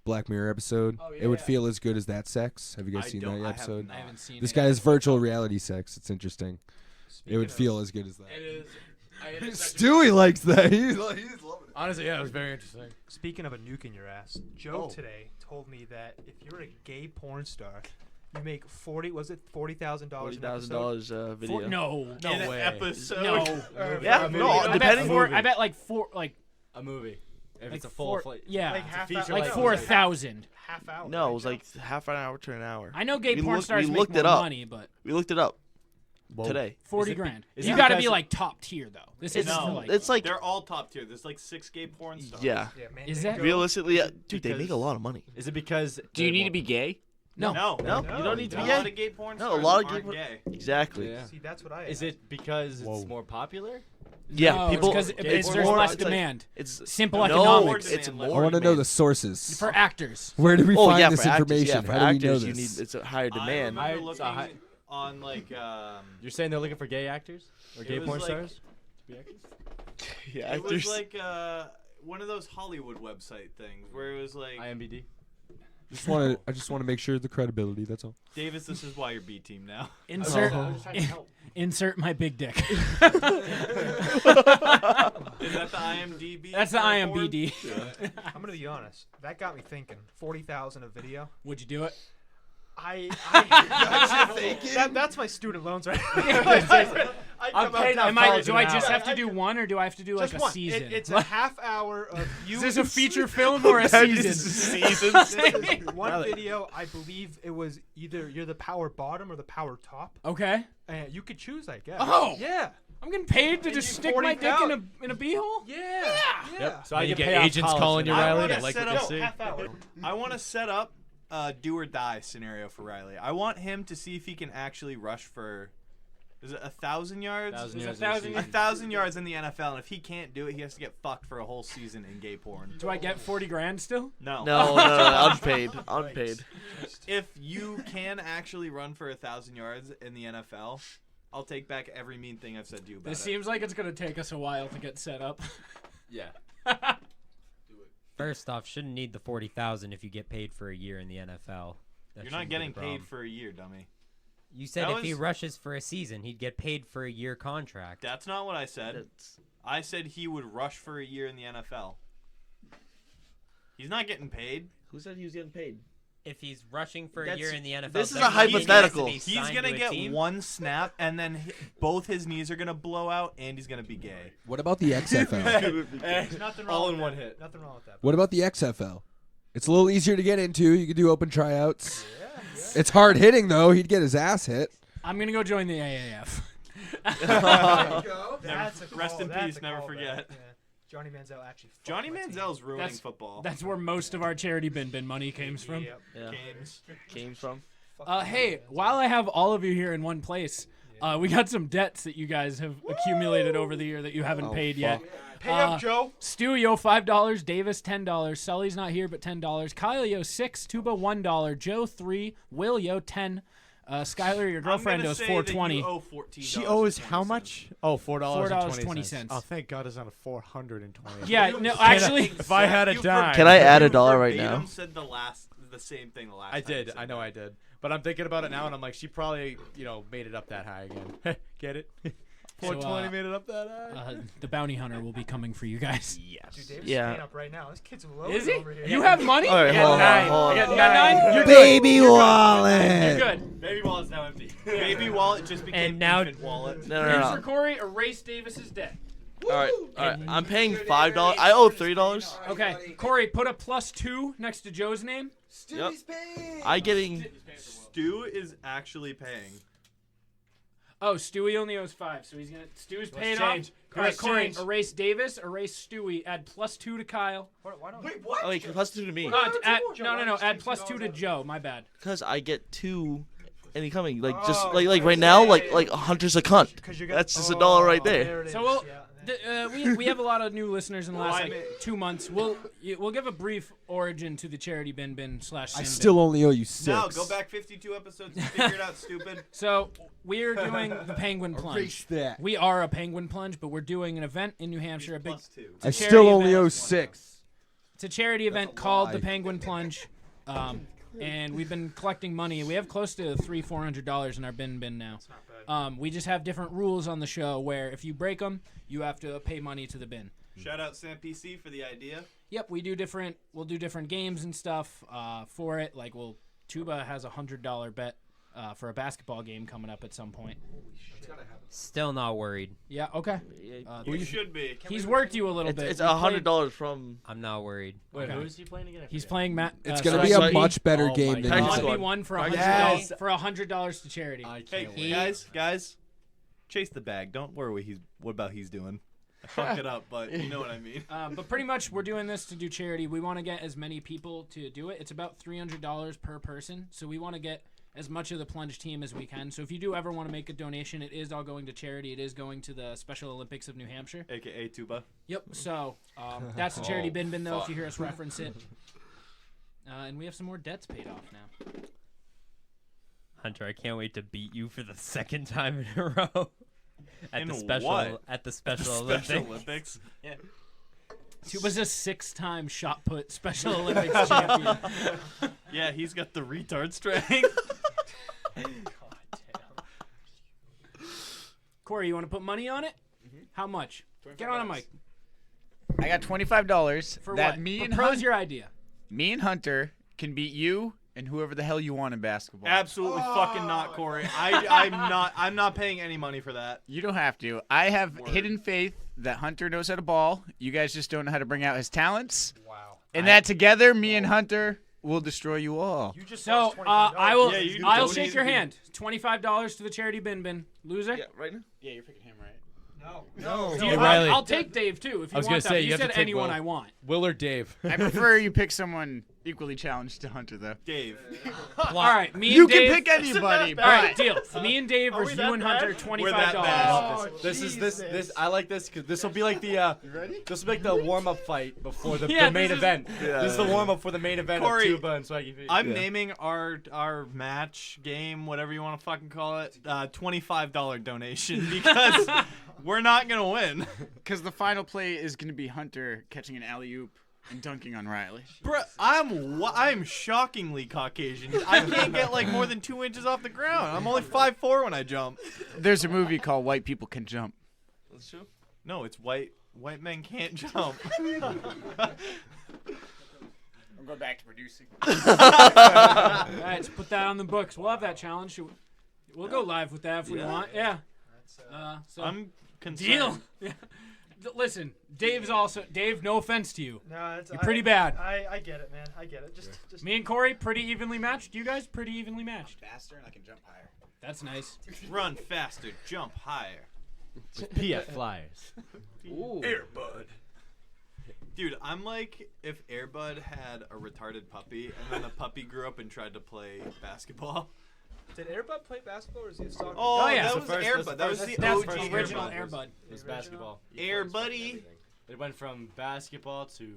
Black Mirror episode. It would feel as good as that sex. Have you guys seen that episode? I haven't seen This it. guy has virtual reality sex. It's interesting. It would feel as good as that. It is. Stewie likes that. He's loving it. Honestly, yeah, it was very interesting. Speaking of a nuke in your ass, Joe today told me that if you're a gay porn star, you make $40,000 $40,000 video. No In an way. episode. No. Yeah, no, depending. I bet like four, like A movie. If like it's a full four, flight. yeah, Like half feature hour, like length. 4,000. half hour. No, it was like half an hour to an hour. I know gay We porn looked- stars we make looked more it up. money, but We looked it up Whoa. today. 40 grand. is You it got to because- be like top tier though. This is No, like It's like They're all top tier. There's like 6 gay porn stars. yeah. Yeah, man, Is they that- go- Realistically, dude, they Because- make a lot of money. Is it because? Do you need to be gay? no. No, No, No, you don't need to A be lot gay. of gay porn No, a stars lot of aren't gay gay. Exactly. Yeah. See, that's what I. Is it because Whoa. it's more popular? Yeah, No, people. because it's there's more. less it's like- demand. it's Simple no, economics. It's I I more. want to know the demand. sources. For actors. Where did we Oh find yeah, this for actors, information? yeah, for How do we know actors, you this? need it's a higher I demand. remember It's looking a high- on like You're saying they're looking for gay actors or It gay was porn like- stars? To be actors? Yeah, it was actors. like one of those Hollywood website things where it was like IMBD. I just want to make sure the credibility. That's all. Davis, this is why you're B team now. Insert insert my big dick. Is that the IMDb? That's the report? IMBD. I'm gonna be honest. That got me thinking. 40,000 a video. Would you do it? That's my student loans, right? I'm paying off Am I, college do I now. just have to do one, or do I have to do like Just a one. season? It's a half hour of you. Is this a feature film or a season? Seasons. This is one video. I believe it was either you're the power bottom or the power top. Okay. And you could choose, I guess. Oh! Yeah. I'm getting paid to And just you stick my dick in 40,000. a beehole? Yeah. Yep. So I Then you can get pay off agents college calling you, now. Riley. wanna They like set what up- they see. Half hour. I want to set up a do or die scenario for Riley. I want him to see if he can actually rush for. Is it 1,000 yards? 1,000 Is it yards 1,000 a yards? 1,000 yards in the NFL, and if he can't do it, he has to get fucked for a whole season in gay porn. Do I get 40 grand still? No. No, unpaid. Unpaid. If you can actually run for 1,000 yards in the NFL, I'll take back every mean thing I've said to you about This it. seems like it's gonna take us a while to get set up. Yeah. First off, shouldn't need the 40,000 if you get paid for a year in the NFL. That You're shouldn't not be getting the paid problem. for a year, dummy. You said That if he was- rushes for a season, he'd get paid for a year contract. That's not what I said. That's- I said he would rush for a year in the NFL. He's not getting paid. Who said he was getting paid? If he's rushing for a That's- year in the NFL, this is a doesn't mean he has to hypothetical. be He's signed gonna to a get team. one snap, and then both his knees are gonna blow out, and he's gonna be gay. What about the XFL? There's nothing wrong All with in one that. hit. Nothing wrong with that. What about the XFL? It's a little easier to get into. You can do open tryouts. It's hard hitting though. He'd get his ass hit. I'm gonna go join the AAF. That's a Rest in that's peace, a never callback. forget. Yeah. Johnny Manziel actually. fucked Johnny my team. Manziel's ruining That's- football. That's where most of our charity bin money comes from. Yep. Yeah. Games. Came from. Hey, while I have all of you here in one place, we got some debts that you guys have accumulated over the year that you haven't paid yet. Pay up, Joe. Stu, yo, $5. Davis, $10. Sully's not here, but $10. Kyle, yo, $6. Tuba, $1. Joe, $3. Will, yo, $10. Skylar, your girlfriend owes $420. She owes how much? Oh, $4.20. $4.20. Oh, thank God it's not a 420. Yeah, no, actually, if I had a dime. Can I add $1 right now? You said the same thing the last I time did. you said I know that. I did. But I'm thinking about it now, and I'm like, she probably, made it up that high again. Get it? 420 made it up that high. The bounty hunter will be coming for you guys. Yes. Dude, Dave's Yeah. paying up right now. This kid's loaded Is he? over here. You have money? All right, You got hold on, nine. hold on. You got nine? You're Baby good. wallet. You're good. Baby wallet's now empty. Baby wallet just became And now- infant wallet. No, Here's no, for no. Corey. Erase Davis's debt. All right. I'm paying $5. I owe $3. Okay, Corey, put a +2 next to Joe's name. Yep. I getting. Stu is actually paying. Oh, Stewie only owes 5, so Stew's paid change. off. All right, Let's Corey, change. erase Davis, erase Stewie, add +2 to Kyle. Why don't Wait, what? Oh, wait, +2 to me. No, add +2 to Joe. My bad. Because I get 2 incoming. Like just like right now, like Hunter's a cunt. That's just $1 right there. So we have a lot of new listeners in the last 2 months. We'll give a brief origin to the charity bin / I sin still bin. only owe you 6. Now go back 52 episodes and figure it out, stupid. So we're doing the Penguin Plunge. Erase that. We are a Penguin Plunge, but we're doing an event in New Hampshire. +2. I charity still only event. owe 6. It's a charity event called the Penguin Plunge, and we've been collecting money. We have close to $400 in our bin now. We just have different rules on the show where if you break them, you have to pay money to the bin. Shout out Sam PC for the idea. Yep, we'll do different games and stuff for it. Like Tuba has a $100 bet for a basketball game coming up at some point. Still not worried. Yeah, okay. You should be. He's worked you a little bit. It's $100 from. I'm not worried. Wait, Okay. who is he playing again? He's playing Matt. It's going to be a Sorry. much better game than God. you 1v1 for $100 Yes. for $100 to charity. Hey, guys, chase the bag. Don't worry what about he's doing. I fucked it up, but you know what I mean. But pretty much, we're doing this to do charity. We want to get as many people to do it. It's about $300 per person, so we want to get as much of the Plunge team as we can. So if you do ever want to make a donation, it is all going to charity. It is going to the Special Olympics of New Hampshire. AKA Tuba. Yep. So that's the charity bin though. If you hear us reference it, and we have some more debts paid off now. Hunter, I can't wait to beat you for the second time in a row. In At the what? Special Olympics. Yeah. Tuba's a 6-time shot put Special Olympics champion. Yeah, he's got the retard strength. Corey, you want to put money on it? How much? Get on a mic. I got $25 For that what? me and Propose Hunter, your idea. me and Hunter can beat you and whoever the hell you want in basketball. Absolutely fucking not, Corey. I'm not paying any money for that. You don't have to. I have hidden faith that Hunter knows how to ball. You guys just don't know how to bring out his talents. Wow. And that together, me and Hunter will destroy you all. You just So lost $25. I will. Yeah, you I'll donated shake your to- hand. $25 to the charity bin. Loser. Yeah, right now. Yeah, you're picking him, right? No. Do you- Riley. I'll take Dave too if you I was want gonna that. say, but you you have to said take anyone Will. I want. Will or Dave? I prefer you pick someone equally challenged to Hunter, though. Dave. All right, me You and can Dave. pick anybody, All right, but deal. Me and Dave versus you and Hunter. $25. This I like this because this will be like the this will be like the warm up fight before the Yeah, main this is- event. This is the warm up for the main event Corey, of Tuba and Swaggy Feet. I'm naming our match game, whatever you want to fucking call it, $25 donation because we're not gonna win. because the final play is going to be Hunter catching an alley-oop and dunking on Riley. Bro, I'm shockingly Caucasian. I can't get like more than 2 inches off the ground. I'm only 5'4" when I jump. There's a movie called White People Can Jump. That's true. No, it's white men can't jump. I'm going back to producing. All right, let's put that on the books. We'll have that challenge. We'll go live with that if we want. Yeah. So I'm concerned. deal. Yeah. Listen, Dave. No offense to you. No, it's You're pretty bad. I get it, man. I get it. Just Me and Corey, pretty evenly matched. You guys, pretty evenly matched. Faster and I can jump higher. That's nice. Run faster, jump higher. PF Flyers. Airbud. Dude, I'm like if Airbud had a retarded puppy and then the puppy grew up and tried to play basketball. Did Airbud play basketball or is he a soccer? Oh, yeah. that was Airbud. That was the That's OG the original Airbud. Airbud. It was basketball. Air Buddy. It went from basketball to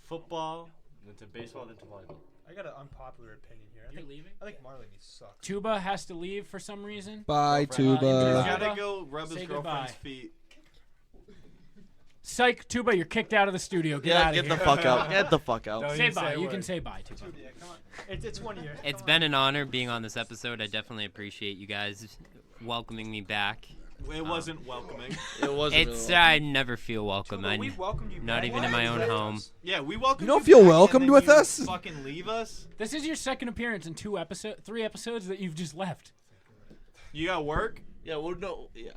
football, then to baseball, then to volleyball. I got an unpopular opinion here. You're leaving? I think Marley sucks. Tuba has to leave for some reason. Bye, Girlfriend. Tuba. He's gotta go rub his Say girlfriend's goodbye. feet. Psych, Tuba, you're kicked out of the studio. Get out of get here. the fuck out. Get the fuck out. Say bye. You can say bye, Tuba. Yeah, come on. It's 1 year. It's been an honor being on this episode. I definitely appreciate you guys welcoming me back. It wasn't welcoming. It wasn't. It's really I never feel welcome. Tuba, we welcomed you Not back. even in my own home. Yeah, we welcome You don't you feel back, welcomed and then with you us? Fucking leave us. This is your second appearance in 3 episodes that you've just left. You got work? Yeah, well, no, yeah.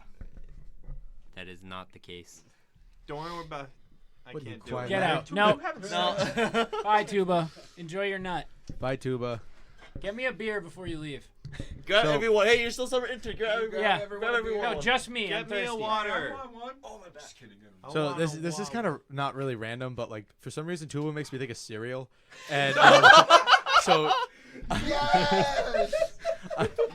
That is not the case. Don't worry about. I What are you, can't do it. Get out. Tuba, No. you haven't No. Bye, Tuba. Enjoy your nut. Bye, Tuba. Get me a beer before you leave. Grab So- everyone. Hey, you're still summer intern. Grab Yeah. everyone. No, just me. I'm Get me a thirsty. water. Oh, my bad. Just kidding. I So want this a this is water. kind of not really random, but like for some reason Tuba makes me think of cereal, and so Yes!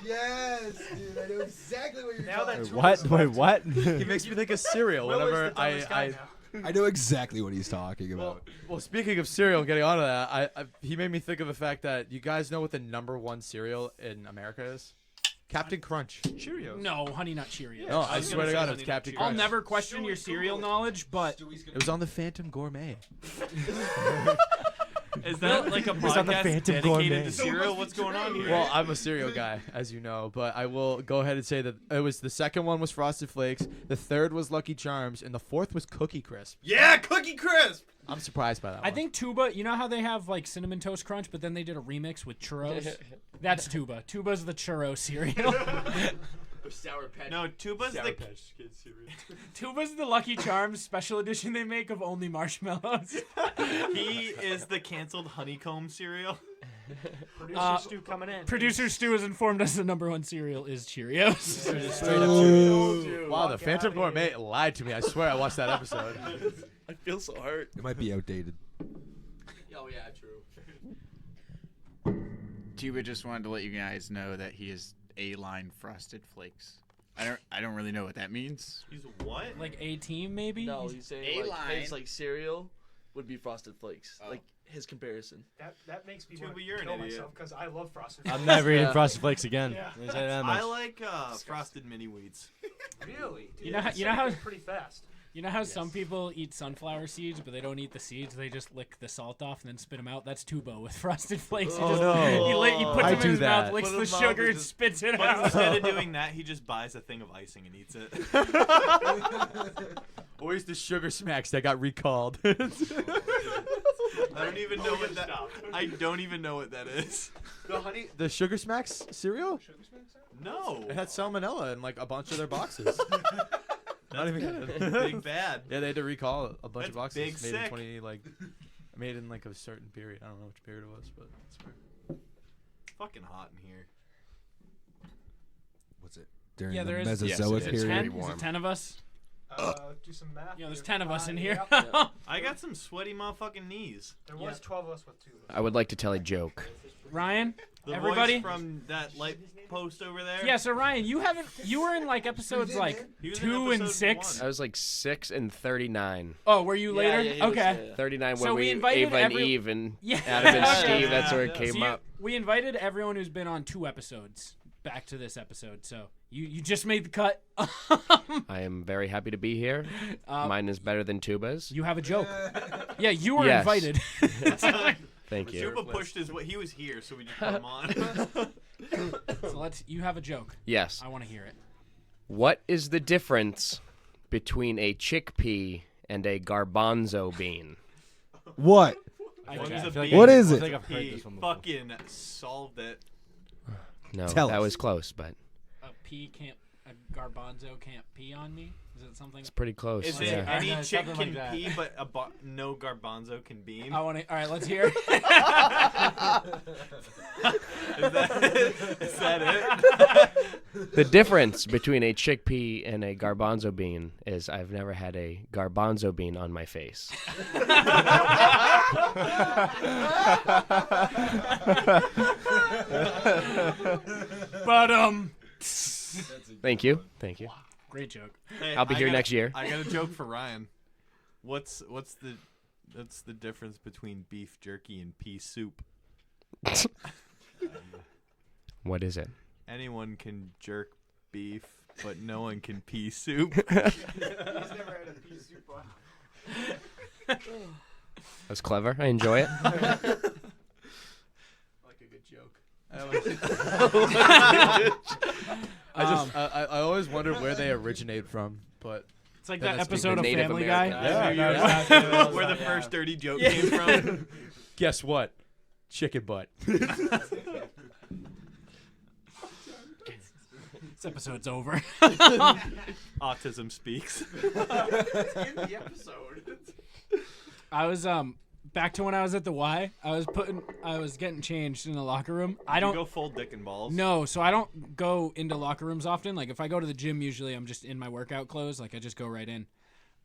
Yes, dude. I know exactly what you're Now that talking Tuba's what? Wait, left, what? He makes me think of cereal Will is whenever the dumbest guy I now. I know exactly what he's talking about. well, speaking of cereal, getting onto that, he made me think of the fact that you guys know what the #1 cereal in America is? Captain Crunch. Cheerios. No, Honey Nut Cheerios. No, I was swear gonna to say God, Honey it's Nut Captain Cheerios. I'll Crunch. never question your cereal knowledge, but It was on the Phantom Gourmet. Is that like a on the podcast Phantom dedicated Gourmet. to cereal? What's going on here? Well, I'm a cereal guy, as you know, but I will go ahead and say that it was the second one was Frosted Flakes, the third was Lucky Charms, and the fourth was Cookie Crisp. yeah, Cookie Crisp. I'm surprised by that I one. think Tuba, you know how they have like Cinnamon Toast Crunch, but then they did a remix with churros? That's Tuba. Tuba's the churro cereal. Sour Patch. No, Tuba's Sour the. Patch Kids cereal. Tuba's the Lucky Charms special edition they make of only marshmallows. He is the canceled honeycomb cereal. Producer Stu coming in. Producer Stu has informed us the #1 cereal is Cheerios. Straight up Cheerios. Wow, the Phantom Gourmet lied to me. I swear I watched that episode. I feel so hurt. It might be outdated. Oh, yeah, true. Tuba just wanted to let you guys know that he is A-line Frosted Flakes. I don't really know what that means. He's what? Like A-Team, maybe? No, he's saying like A-line. his like cereal would be Frosted Flakes. Like his comparison. That makes me Tuba, want to you're an kill idiot. myself because I love Frosted. I'm never eating Yeah. Frosted Flakes again. Yeah. Let me say that I much. like frosted mini wheats. Really? Dude, You know how- that's you know how- pretty fast. You know how some people eat sunflower seeds, but they don't eat the seeds? They just lick the salt off and then spit them out? That's Tuba with Frosted Flakes. He Oh, just, no. He puts I them in do his mouth, that. licks Put the it in his mouth sugar, and and just- spits it But out. instead of doing that, he just buys a thing of icing and eats it. Where's the Sugar Smacks that got recalled? I don't even know what that. I don't even know what that is. The Sugar Smacks cereal? No. It had salmonella in like a bunch of their boxes. Not even kidding. Big bad. Yeah, they had to recall a bunch of That's boxes big made in sick. 20 made in like a certain period. I don't know which period it was, but it's weird. Fucking hot in here. What's it? During Yeah, the there is- Mesozoic Yes, it is. period. 10? Is warm. it 10 of us? Do some math. Yeah, there's here. 10 of us in here. Yeah. I got some sweaty motherfucking knees. There was 12 of us with 2 of us. I would like to tell a joke. Ryan? The Everybody? voice from that light post over there. Yeah, so Ryan, you were in like episodes like He was in 2 and episode 6. I was like 6 and 39. Oh, were you later? yeah, he was, Okay. yeah. 39 So when we we invited Ava and every- Eve and Yeah. Adam and Yeah. Steve. That's where it Yeah. came So up. we invited everyone who's been on 2 episodes back to this episode. So you just made the cut. I am very happy to be here. Mine is better than Tuba's. You have a joke. Yeah, you were Yes. invited. Thank you. Tuba pushed his way. He was here, so we just put him on. So you have a joke. Yes. I want to hear it. What is the difference between a chickpea and a garbanzo bean? What? One's Okay. a feel like bee, What is I it? think I've heard He this one before. fucking solved it. No, Tell that us. was close, but A garbanzo can't pee on me? Is it something? it's pretty close. Is yeah. it any Yeah, chick something can like that. pee, but no garbanzo can beam? I want to. All right, let's hear it. Is that it? The difference between a chickpea and a garbanzo bean is I've never had a garbanzo bean on my face. But Thank you. Thank you. great joke. Hey, I'll be I here got a- next year. I got a joke for Ryan. What's the difference between beef jerky and pea soup? What is it? Anyone can jerk beef, but no one can pea soup. He's never had a pea soup on. That's clever. I enjoy it. I like a good joke. I always wondered where they originate from, but It's like Then that that's episode of Native Family American. Guy. Yeah. Where the first dirty joke came from. guess what? Chicken butt. This episode's over. Autism speaks. It's in the episode. I was back to when I was at the Y. I was getting changed in the locker room. I don't go full dick and balls. No, so I don't go into locker rooms often. Like if I go to the gym, usually I'm just in my workout clothes. Like I just go right in.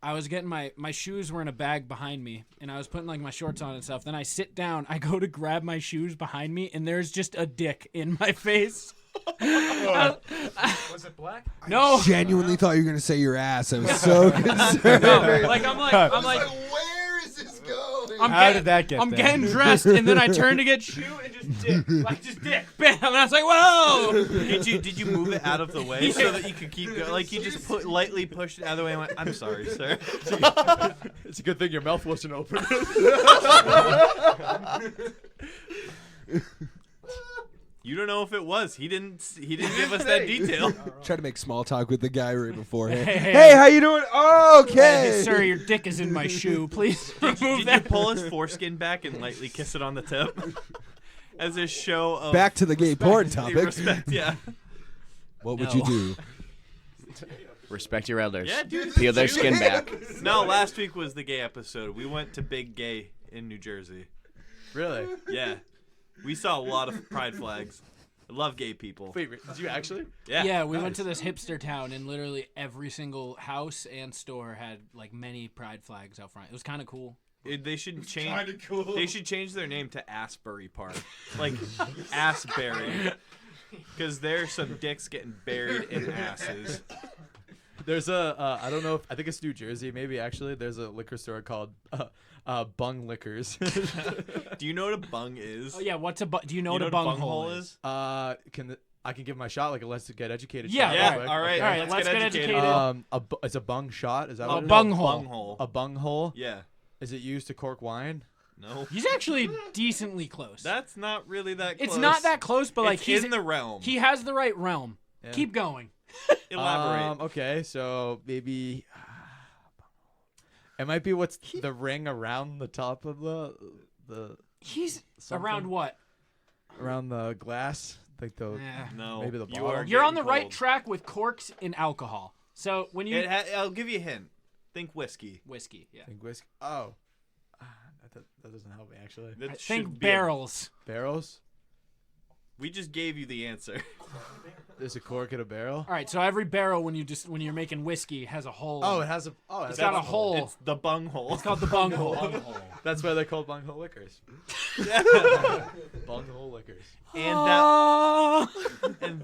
I was getting my shoes were in a bag behind me, and I was putting like my shorts on and stuff. Then I sit down. I go to grab my shoes behind me, and there's just a dick in my face. Was it black? No. I genuinely thought you were gonna say your ass. I was so concerned. No, like I'm like where is this going? How did that get I'm there? getting dressed, and then I turn to get shoe and just dick, like just dick, bam, and I was like, whoa! Did you move it out of the way so that you could keep going? Like you just lightly pushed it out of the way and went, I'm sorry, sir. It's a good thing your mouth wasn't open. You don't know if it was. He didn't give us that detail. Try to make small talk with the guy right beforehand. Hey, Hey, how you doing? Oh, okay. Hey, sir, your dick is in my shoe. Please remove Did you that. pull his foreskin back and lightly kiss it on the tip? As a show of Back to the gay porn respect. topic. Respect, yeah. What would you do? Respect your elders. Yeah, dude. Peel their skin back. No, last week was the gay episode. We went to Big Gay in New Jersey. Really? Yeah. We saw a lot of pride flags. I love gay people. Wait, did you actually? Yeah. Yeah, we went to this hipster town, and literally every single house and store had like many pride flags out front. It was kind of cool. They should change. Kinda cool. They should change their name to Asbury Park, like Assbury, because there's some dicks getting buried in asses. There's a I don't know if I think it's New Jersey maybe actually. There's a liquor store called Bung Liquors. Do you know what a bung is? Oh yeah, what's a do you know You what a bung hole is? I can give my shot like a let's get educated. Yeah, shot Yeah. real quick. All right. Okay. Let's get educated. It's a bung shot. Is that what A it is? bung No, hole. bunghole. A bung hole. Yeah. Is it used to cork wine? No. He's actually decently close. That's not really that close. It's not that close, but like It's he's in the realm. He has the right realm. Yeah. Keep going. Elaborate. Okay, so maybe it might be what's the ring around the top of the He's something? around what? around the glass, like the Yeah. No. maybe the you bottle. are You're on the getting right cold. track with corks and alcohol. So when you I'll give you a hint. Think whiskey. whiskey, yeah. think whiskey. Oh, that doesn't help me actually. That I should think be a- barrels. Barrels. We just gave you the answer. There's a cork in a barrel. All right, so every barrel when you're making whiskey has a hole. Oh, in it has a. Oh, It's it's got a hole. It's the bung hole. It's called the bung hole. That's why they're called bunghole liquors. Bunghole liquors. And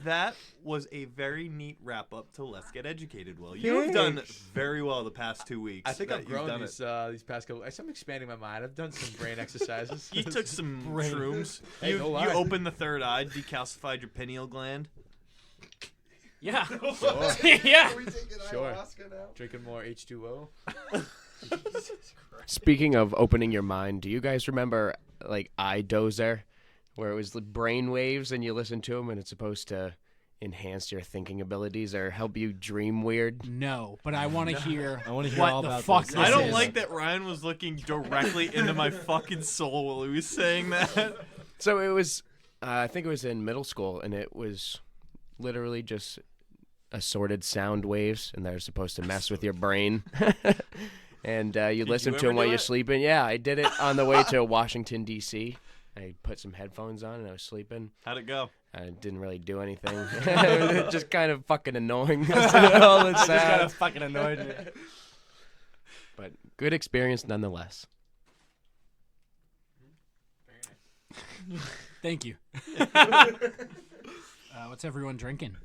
that was a very neat wrap up to Let's Get Educated, Will. You've done very well the past 2 weeks. I think that I've grown you've done these past couple. I'm expanding my mind. I've done some brain exercises. You took some shrooms. Hey, you no lie. opened the third eye, decalcified your pineal gland. Yeah. Sure. Yeah. Are we taking Sure. ayahuasca now? Drinking more H2O. Speaking of opening your mind, do you guys remember like iDozer, where it was the brain waves and you listen to them and it's supposed to enhance your thinking abilities or help you dream weird? No, but I want to hear. I wanna hear what all the about fuck this. this I don't is. like that Ryan was looking directly into my fucking soul while he was saying that. So it was, I think it was in middle school, and it was literally just assorted sound waves, and they're supposed to mess with your brain. And you listen you to ever them while do you're it? sleeping. Yeah, I did it on the way to Washington, D.C. I put some headphones on, and I was sleeping. How'd it go? I didn't really do anything. It was just kind of fucking annoying. All the Just kind sounds. of fucking annoyed me. But good experience nonetheless. Thank you. What's everyone drinking?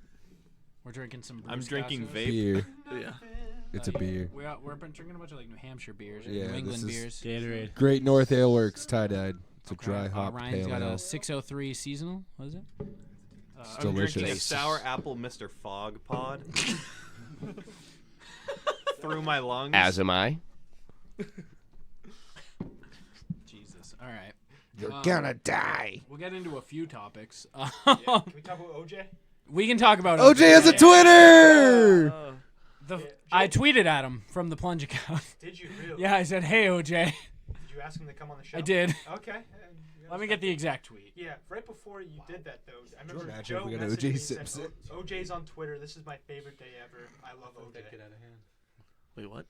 We're drinking some. I'm drinking Brewscassos. vape. Beer. Yeah. It's a beer. We've been drinking a bunch of like New Hampshire beers, Yeah, New England this is beers. Gatorade. Great North Ale Works tie-dyed. It's a dry hop Ryan's pale got ale. a 603 seasonal. What is it? It's I'm drinking a delicious. sour apple Mr. Fog pod through my lungs. As am I. Jesus. All right. You're gonna die. We'll get into a few topics. Can we talk about OJ? We can talk about OJ has a Twitter. I tweeted at him from the Plunge account. Did you really? Yeah, I said, "Hey, OJ." Did you ask him to come on the show? I did. Okay. Let me get the exact tweet. Yeah, right before you did that, though, I remember Imagine Joe if we got messaged OJ me and said, Simpson. OJ's on Twitter. This is my favorite day ever. I love OJ. Wait, what?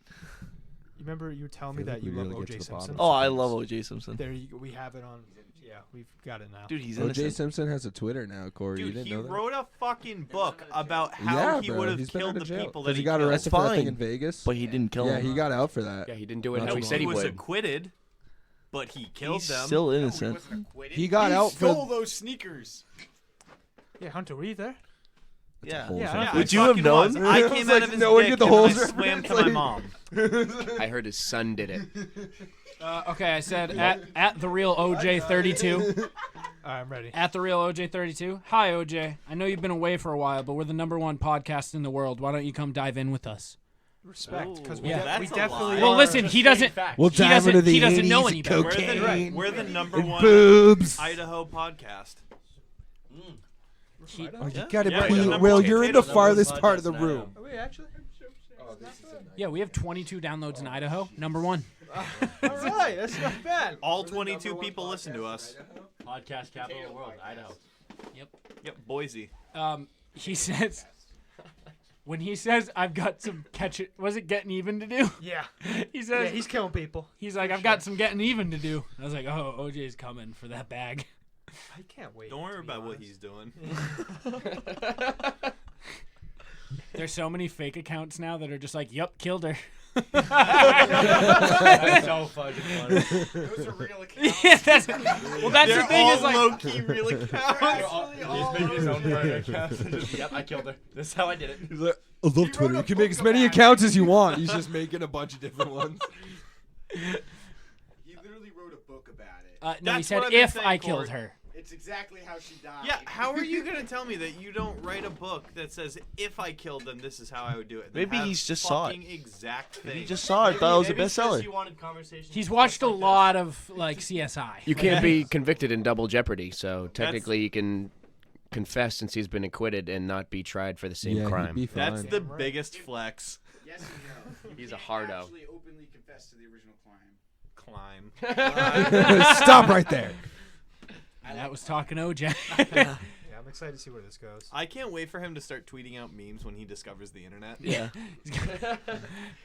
You remember you were telling me feel that like you we love really get to OJ the bottom Simpson? of Oh, I love O.J. Simpson. There you go. We have it on. Yeah, we've got it now. Dude, he's OJ innocent. Simpson has a Twitter now, Corey. you Dude, didn't he know that? wrote a fucking book about how Yeah, he bro. would have He's been killed out the of jail. people 'Cause that he got killed. arrested for that thing in Vegas. But he didn't kill Yeah, him. he got out for that. Yeah, he didn't do it No, how he said he was would. acquitted, but he killed He's them. still innocent. He got out Stole for. those sneakers. Yeah, Hunter, were you there? Yeah. Yeah, Would I you have fucking known? was. I It's came like out of his no one dick get the and then I holes swam to reference, my like- mom. I heard his son did it. Okay, I said at the real OJ32. I'm ready. At the real OJ32. Hi, OJ. I know you've been away for a while, but we're the #1 podcast in the world. Why don't you come dive in with us? Respect, because Yeah. we That's a definitely. lie. Well, are- listen, he doesn't. We'll he dive doesn't, into the he doesn't know 80s any better. cocaine. We're the and #1 boobs. Idaho podcast. Oh, you gotta Yeah, be. we're the Will, #1 you're in the potato farthest podcast part of the now. room. Are we actually? Yeah, we have 22 downloads in Idaho. #1. All right, that's not bad. All 22 people listen to us. Podcast capital of the world, Idaho. Yep, Boise. He says, when he says, I've got some was it getting even to do? Yeah. He says, Yeah, he's killing people. he's like, I've got some getting even to do. I was like, oh, OJ's coming for that bag. I can't wait. Don't worry to be about what honest. he's doing. There's so many fake accounts now that are just like, yup, killed her. That's so fucking funny. Those are real accounts. Yeah, that's the thing is like, low-key real accounts. He's making his own Twitter account. Yep, I killed her. This is how I did it. He's like, I love Twitter. You can make as many accounts as you want. He's just making a bunch of different ones. He literally wrote a book about it. no, he That's said, what I've been if saying, I killed Corey. her. It's exactly how she died. Yeah, how are you gonna tell me that you don't write a book that says if I killed them, this is how I would do it? Then Maybe have he's just saw it. fucking exact thing. He just saw it. Thought it was a Maybe it's 'cause bestseller. he wanted conversations He's with watched a stuff like lot of like CSI. You can't be convicted in double jeopardy, so technically you can confess since he's been acquitted and not be tried for the same Yeah, he'd crime. be fine. That's the biggest flex. Yes and no. He's a You hardo. can't actually openly confess to the original crime. Stop right there. And that was talking OJ. Yeah, I'm excited to see where this goes. I can't wait for him to start tweeting out memes when he discovers the internet. Yeah.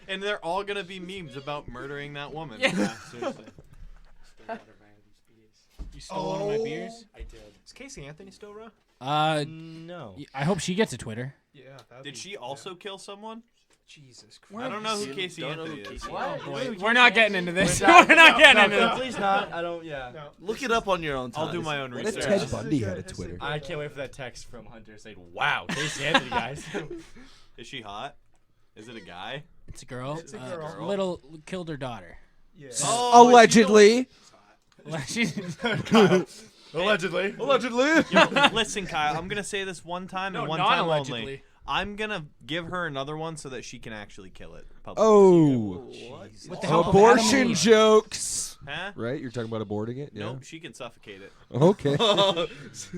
And they're all gonna be memes about murdering that woman. Yeah. Seriously. You stole one of my beers? I did. Is Casey Anthony still around? No. I hope she gets a Twitter. Yeah. that'd Did be- she also kill someone? Jesus Christ. I don't know who Casey Don't know Anthony who is. Casey What? Boy, we're not getting into this. We're not- We're not getting no, into no, this. please not. I don't. Yeah. No. Look it up on your own time. I'll do my own What if research. Ted Bundy had a Twitter? I can't wait for that text from Hunter saying, "Wow, Casey Anthony, guys." Is she hot? Is it a guy? It's a girl. It's a girl. Little killed her daughter. Yeah. Oh, Allegedly. She's Allegedly. Yo, listen, Kyle. I'm gonna say this one time No, and one not time allegedly. only. I'm gonna give her another one so that she can actually kill it. publicly. Oh. with the help of Adam Abortion and Eve. jokes. Huh? Right? You're talking about aborting it? Yeah. Nope, she can suffocate it. Okay.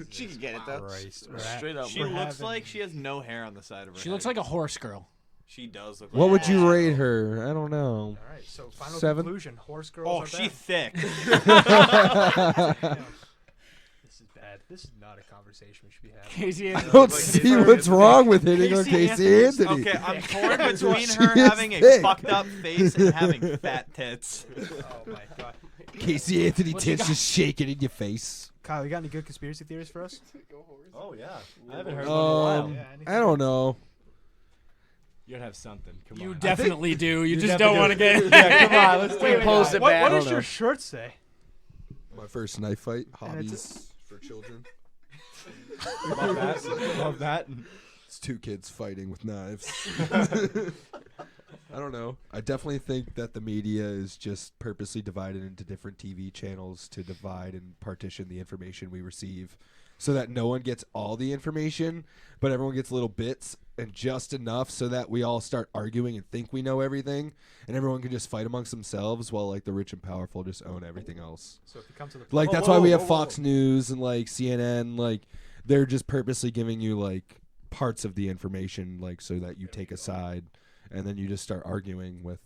She can get it though. Christ. Straight up. She We're looks having- like she has no hair on the side of her She head. looks like a horse girl. She does look. What like would you rate her? I don't know. All right, so final 7? conclusion. Horse girls Oh, are she bad. thick. This is bad. This is not a conversation we should be having. Casey I Anthony. don't see what's wrong with hitting on Casey Casey Anthony. Okay, I'm torn between She her is having a thick. fucked up face and having fat tits. Oh my god. Casey Anthony What you tits got? just shaking in your face. Kyle, you got any good conspiracy theories for us? Oh yeah. I haven't heard one in a while. Yeah, anything? I don't know. You'd have something. Come You on. definitely do. You just definitely don't do. want to get. Yeah, come on. Let's do it. Post it What back. does your shirt say? My first knife fight. And it's Hobbies for children. Love that. Love that. It's 2 kids fighting with knives. I don't know. I definitely think that the media is just purposely divided into different TV channels to divide and partition the information we receive so that no one gets all the information, but everyone gets little bits and just enough so that we all start arguing and think we know everything, and everyone can just fight amongst themselves while like the rich and powerful just own everything else. So if it comes to the like that's why we have Fox News and like CNN, like they're just purposely giving you like parts of the information like so that you take a side. And then you just start arguing with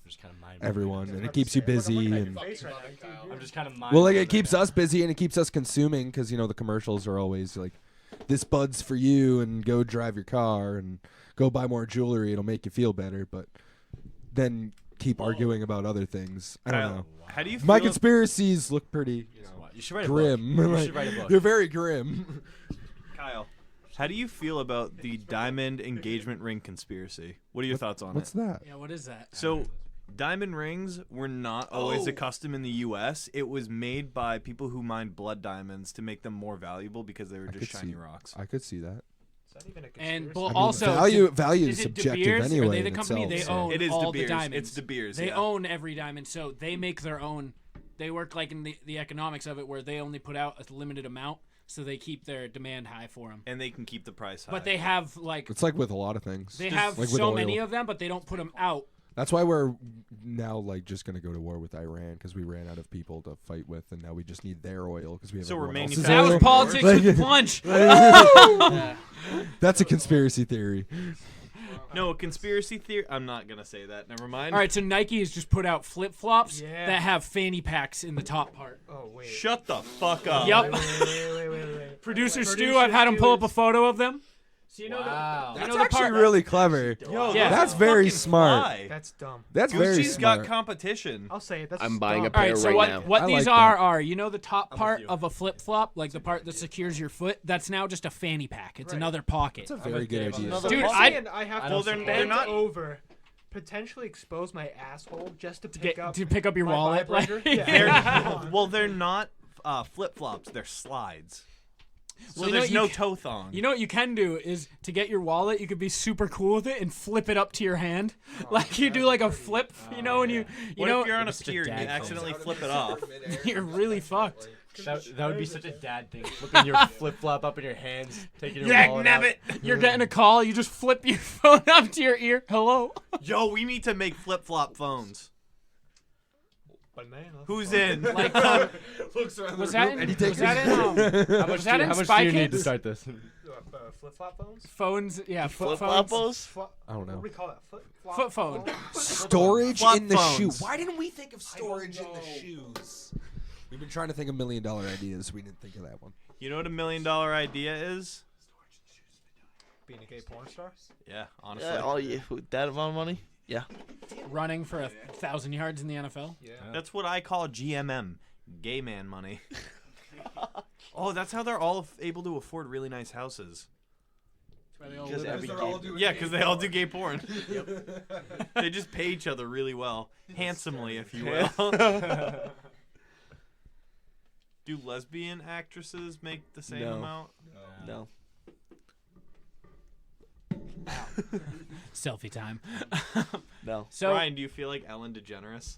everyone, and it keeps you busy. And I'm just kind of well, like it keeps us busy, and it keeps us consuming because you know the commercials are always like, "This bud's for you," and go drive your car and go buy more jewelry. It'll make you feel better, but then keep arguing about other things. I don't know. How do you? My conspiracies look pretty, you should write grim. a book. You should write a book. They're very grim. Kyle, how do you feel about the diamond engagement ring conspiracy? What are your thoughts on what's it? that? Yeah, what is that? So, diamond rings were not always a custom in the U.S. It was made by people who mined blood diamonds to make them more valuable because they were just shiny rocks. I could see that. And I mean, also value is it subjective De Beers? anyway. Are they the in company? itself, They so. own It is all De Beers. the diamonds. It's De Beers, They yeah. own every diamond, so they make their own. They work like in the economics of it, where they only put out a limited amount, so they keep their demand high for them. And they can keep the price high. But they have like It's like with a lot of things. they have like with so oil. many of them, but they don't put them out. That's why we're now like just gonna go to war with Iran because we ran out of people to fight with, and now we just need their oil because we have. So we're everyone else's That was oil. politics with the plunge. That's a conspiracy theory. No, a conspiracy theory. I'm not gonna say that. Never mind. All right, so Nike has just put out flip flops Yeah. that have fanny packs in the top part. Oh wait. Shut the fuck up. Yep. Wait. Producer Stu, I've had him pull up a photo of them. So you know Wow. the, That's you know the actually part. really clever. Yo, Yeah. That's those very fucking smart. fly. That's dumb. That's very Gucci's smart. got competition. I'll say it. That's I'm buying a dumb. All pair right, so right what now. what I these like that. are you know the top with part you. of a flip flop, like the part that secures your foot. That's now just a fanny pack. It's another pocket. That's a very good idea. Dude, I'm I saying I have I to don't support bend it. They're not- over, potentially expose my asshole just to pick up to pick up your my wallet. vibrator. Like- Yeah. Well, they're not flip flops. They're slides. So Well, you know there's what no you toe thong. You know what you can do is to get your wallet, you could be super cool with it and flip it up to your hand, like you do like a flip. You know when you what know if you're on a It's just a pier and you dad accidentally flip it off? you're really fucked. That would be such a dad thing. Flipping your flip flop up in your hands, taking your Yeah, wallet out. nabbit. You're getting a call, you just flip your phone up to your ear. Hello. Yo, we need to make flip flop phones. Banana. Who's in? Like Looks around was the that room in and he takes was that in How much, was that in how much Spy do you need to Kids? start this? Flip flop phones. Phones? Yeah, foot Flip phones. floppos? I don't know. What do we call that? Flip Foot phone. Storage Flop in the shoe. phones. Why didn't we think of storage in the shoes? We've been trying to think of $1 million ideas. We didn't think of that one. You know what $1 million idea is? Being a gay porn star. Yeah, honestly. Yeah, all you that amount of money? Yeah. Running for 1,000 yards in the NFL. Yeah. That's what I call GMM, gay man money. Oh, that's how they're all able to afford really nice houses. Because every game. Yeah, because they all do gay porn. They just pay each other really well, handsomely, if you will. Do lesbian actresses make the same No. amount? No. Selfie time. No. So Ryan, do you feel like Ellen DeGeneres?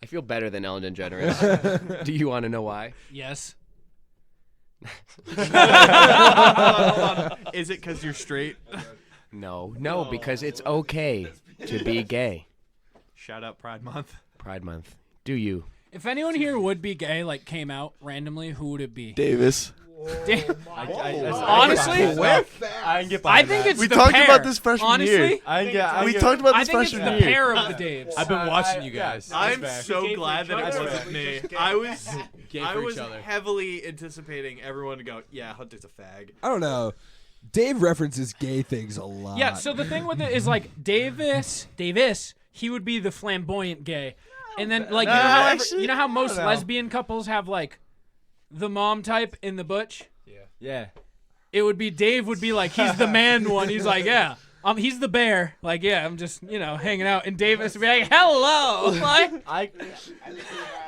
I feel better than Ellen DeGeneres. Do you want to know why? yes. Hold on. Is it because you're straight? No, because it's okay to be gay. Shout out Pride Month. Pride Month. Do you? If anyone here would be gay, like came out randomly, who would it be? Davis. Honestly, I can get I behind think that. it's We the talked pair. about this freshman Honestly, year. I can get. We talked about I this think it's freshman the year. pair of the Daves. I've been watching you guys. I'm That's so Gay for glad that each it other, wasn't or me. just gay? I was Gay I for was each other. heavily anticipating everyone to go, yeah, Hunter's a fag. I don't know. Dave references gay things a lot. Yeah, so the thing with it is like Davis, he would be the flamboyant gay. And then like No, actually, you know how I most don't know. lesbian couples have like the mom type in the butch? Yeah. It would be Dave would be like he's the man one. He's like, yeah. He's the bear. Like, yeah, I'm just, hanging out. And Davis would be like, hello. Like,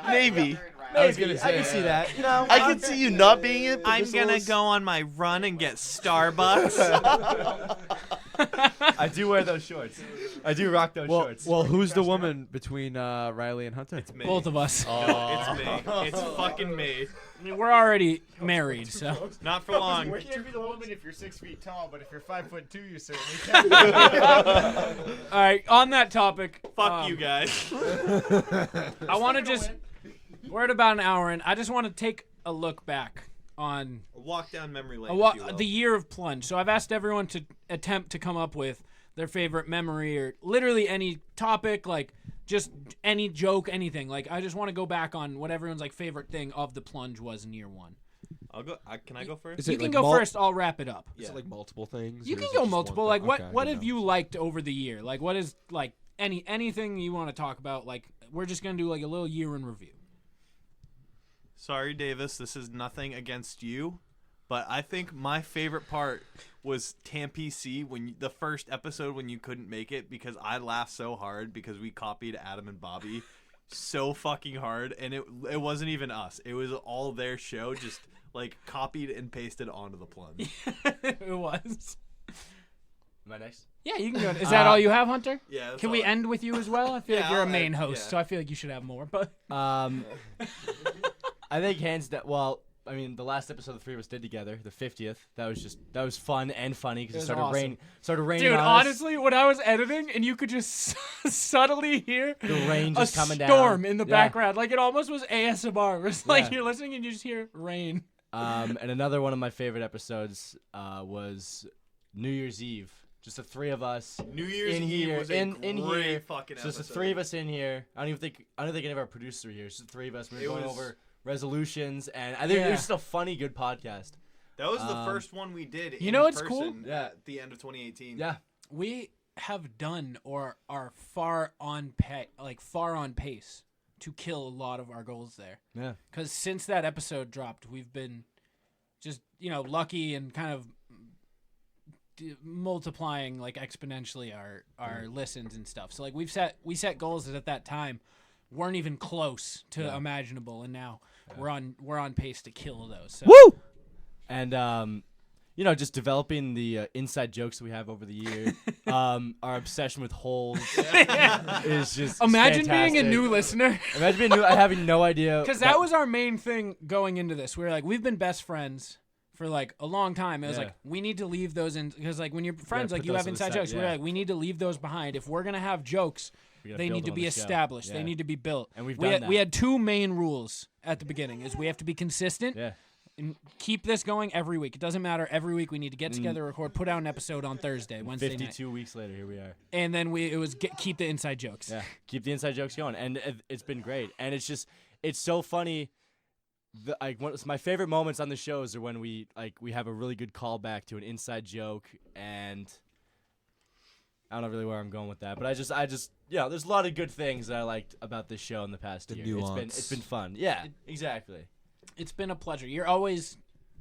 Maybe. I was gonna say. I can see that. You know, I can see you not being it. But I'm just a gonna little- go on my run and get Starbucks. I do wear those shorts. I do rock those shorts. Well, who's the woman between Riley and Hunter? It's me. Both of us. It's me. It's fucking me. I mean, we're already married, so. Not for long. You can't be the woman if you're 6 feet tall, but if you're 5'2", you certainly can. All right, on that topic. Fuck you guys. I want to just. We're at about an hour, and I just want to take a look back on A walk down memory lane. If you will. the year of Plunge. So I've asked everyone to attempt to come up with their favorite memory or literally any topic, like just any joke, anything. Like I just want to go back on what everyone's like favorite thing of the Plunge was in year one. I'll go. Can I go first? Is You it can like go first. I'll wrap it up. Is it like multiple things? You or can is it go just one multiple. thing? Like Okay, what I have know. you liked over the year? Like what is like anything you want to talk about? Like we're just gonna do like a little year in review. Sorry, Davis. This is nothing against you, but I think my favorite part was TAMPC the first episode when you couldn't make it because I laughed so hard because we copied Adam and Bobby so fucking hard, and it wasn't even us. It was all their show, just like copied and pasted onto the Plunge. It was. Am I next? Yeah, you can go. Is that all you have, Hunter? Yeah. That's Can all we I- end with you as well? I feel like Yeah, you're a I'll main end, host, yeah. so I feel like you should have more. But I think hands down. Well, I mean, the last episode the three of us did together, the 50th. That was fun and funny because It it was started awesome. raining. dude, on us. honestly, when I was editing and you could just subtly hear The rain just a coming down. storm in the Yeah. background, like it almost was ASMR. It was like Yeah. you're listening and you just hear rain. And another one of my favorite episodes was New Year's Eve. Just the three of us. New Year's in Eve here, was a in great here. fucking Just the episode. three of us in here. I don't think any of our producers were here. Just the three of us. We were It going was- over resolutions, and I think it Yeah. was just a funny, good podcast. That was the first one we did. You in know what's person cool? At the end of 2018. Yeah. We have done or are far on pace to kill a lot of our goals there. Yeah. Because since that episode dropped, we've been just lucky and kind of multiplying like exponentially our listens and stuff. So like we set goals that at that time weren't even close to imaginable, and now we're on pace to kill those. So. Woo! And just developing the inside jokes that we have over the year. Our obsession with holes is just Imagine being a fantastic. new listener. Imagine being new. Having no idea. Because that was our main thing going into this. We were like, we've been best friends for like a long time. It was like, we need to leave those in, because like when you're friends, like put you those have to the inside side, jokes. We're yeah. like, we need to leave those behind. If we're gonna have jokes, We gotta they build need to them on be the show. established. Yeah. They need to be built. And we've we done had, that. We had two main rules at the beginning: is we have to be consistent. Yeah. And keep this going every week. It doesn't matter. Every week we need to get together, record, put out an episode on Thursday, Wednesday night. 52 weeks later, here we are. And then keep the inside jokes. Yeah, keep the inside jokes going, and it's been great. And it's so funny. My favorite moments on the shows are when we have a really good callback to an inside joke, and I don't know really where I'm going with that, but I just there's a lot of good things that I liked about this show in the past year. It's been fun. Yeah, exactly. It's been a pleasure. You're always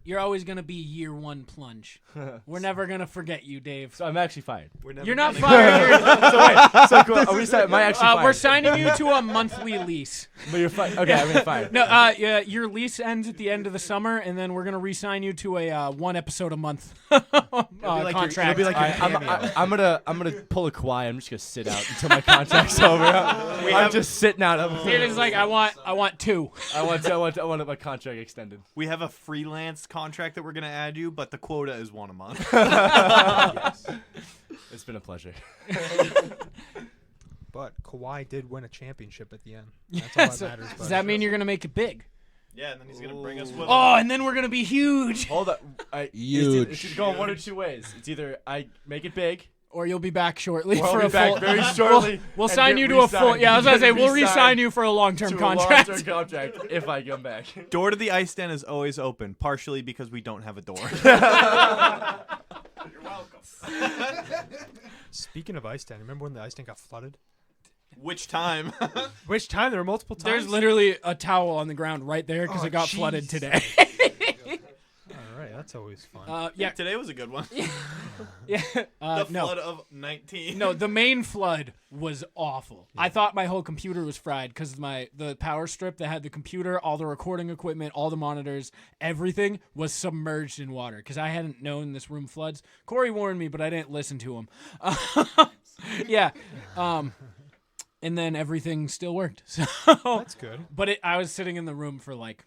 gonna be year one Plunge. We're never gonna forget you, Dave. So I'm actually fired. You're not fired. So cool. Are we am I actually fired? We're signing you to a monthly lease. But you're fired. Okay, I'm gonna fire. No, yeah, your lease ends at the end of the summer, and then we're gonna re-sign you to a one episode a month contract. It'll be like your cameo. I'm gonna pull a Kawhi. I'm just gonna sit out until my contract's over. I'm just sitting out. It is like I want two. I want my contract extended. We have a freelance contract that we're gonna add you, but the quota is one a month. Yes. It's been a pleasure. But Kawhi did win a championship at the end. That's all that matters. Does that mean you're gonna make it big? Yeah, and then he's gonna bring us with him. Oh, and then we're gonna be huge. Hold up. Huge. It's going one of two ways. It's either I make it big, or you'll be back shortly or I'll for be a back full. very shortly. We'll and sign get you to a full. re-signed. Yeah, I was gonna say Get we'll re-signed re-sign you for a long-term to contract. A long-term contract if I come back. Door to the ice den is always open, partially because we don't have a door. You're welcome. Speaking of ice den, remember when the ice den got flooded? Which time? Which time? There were multiple times. There's literally a towel on the ground right there because Oh, it got jeez. flooded today. All right, that's always fun. Yeah, today was a good one. Yeah. The No. flood of 19. No, the main flood was awful. I thought my whole computer was fried because the power strip that had the computer, all the recording equipment, all the monitors, everything was submerged in water because I hadn't known this room floods. Corey warned me, but I didn't listen to him. Yeah. And then everything still worked. So That's good. But I was sitting in the room for like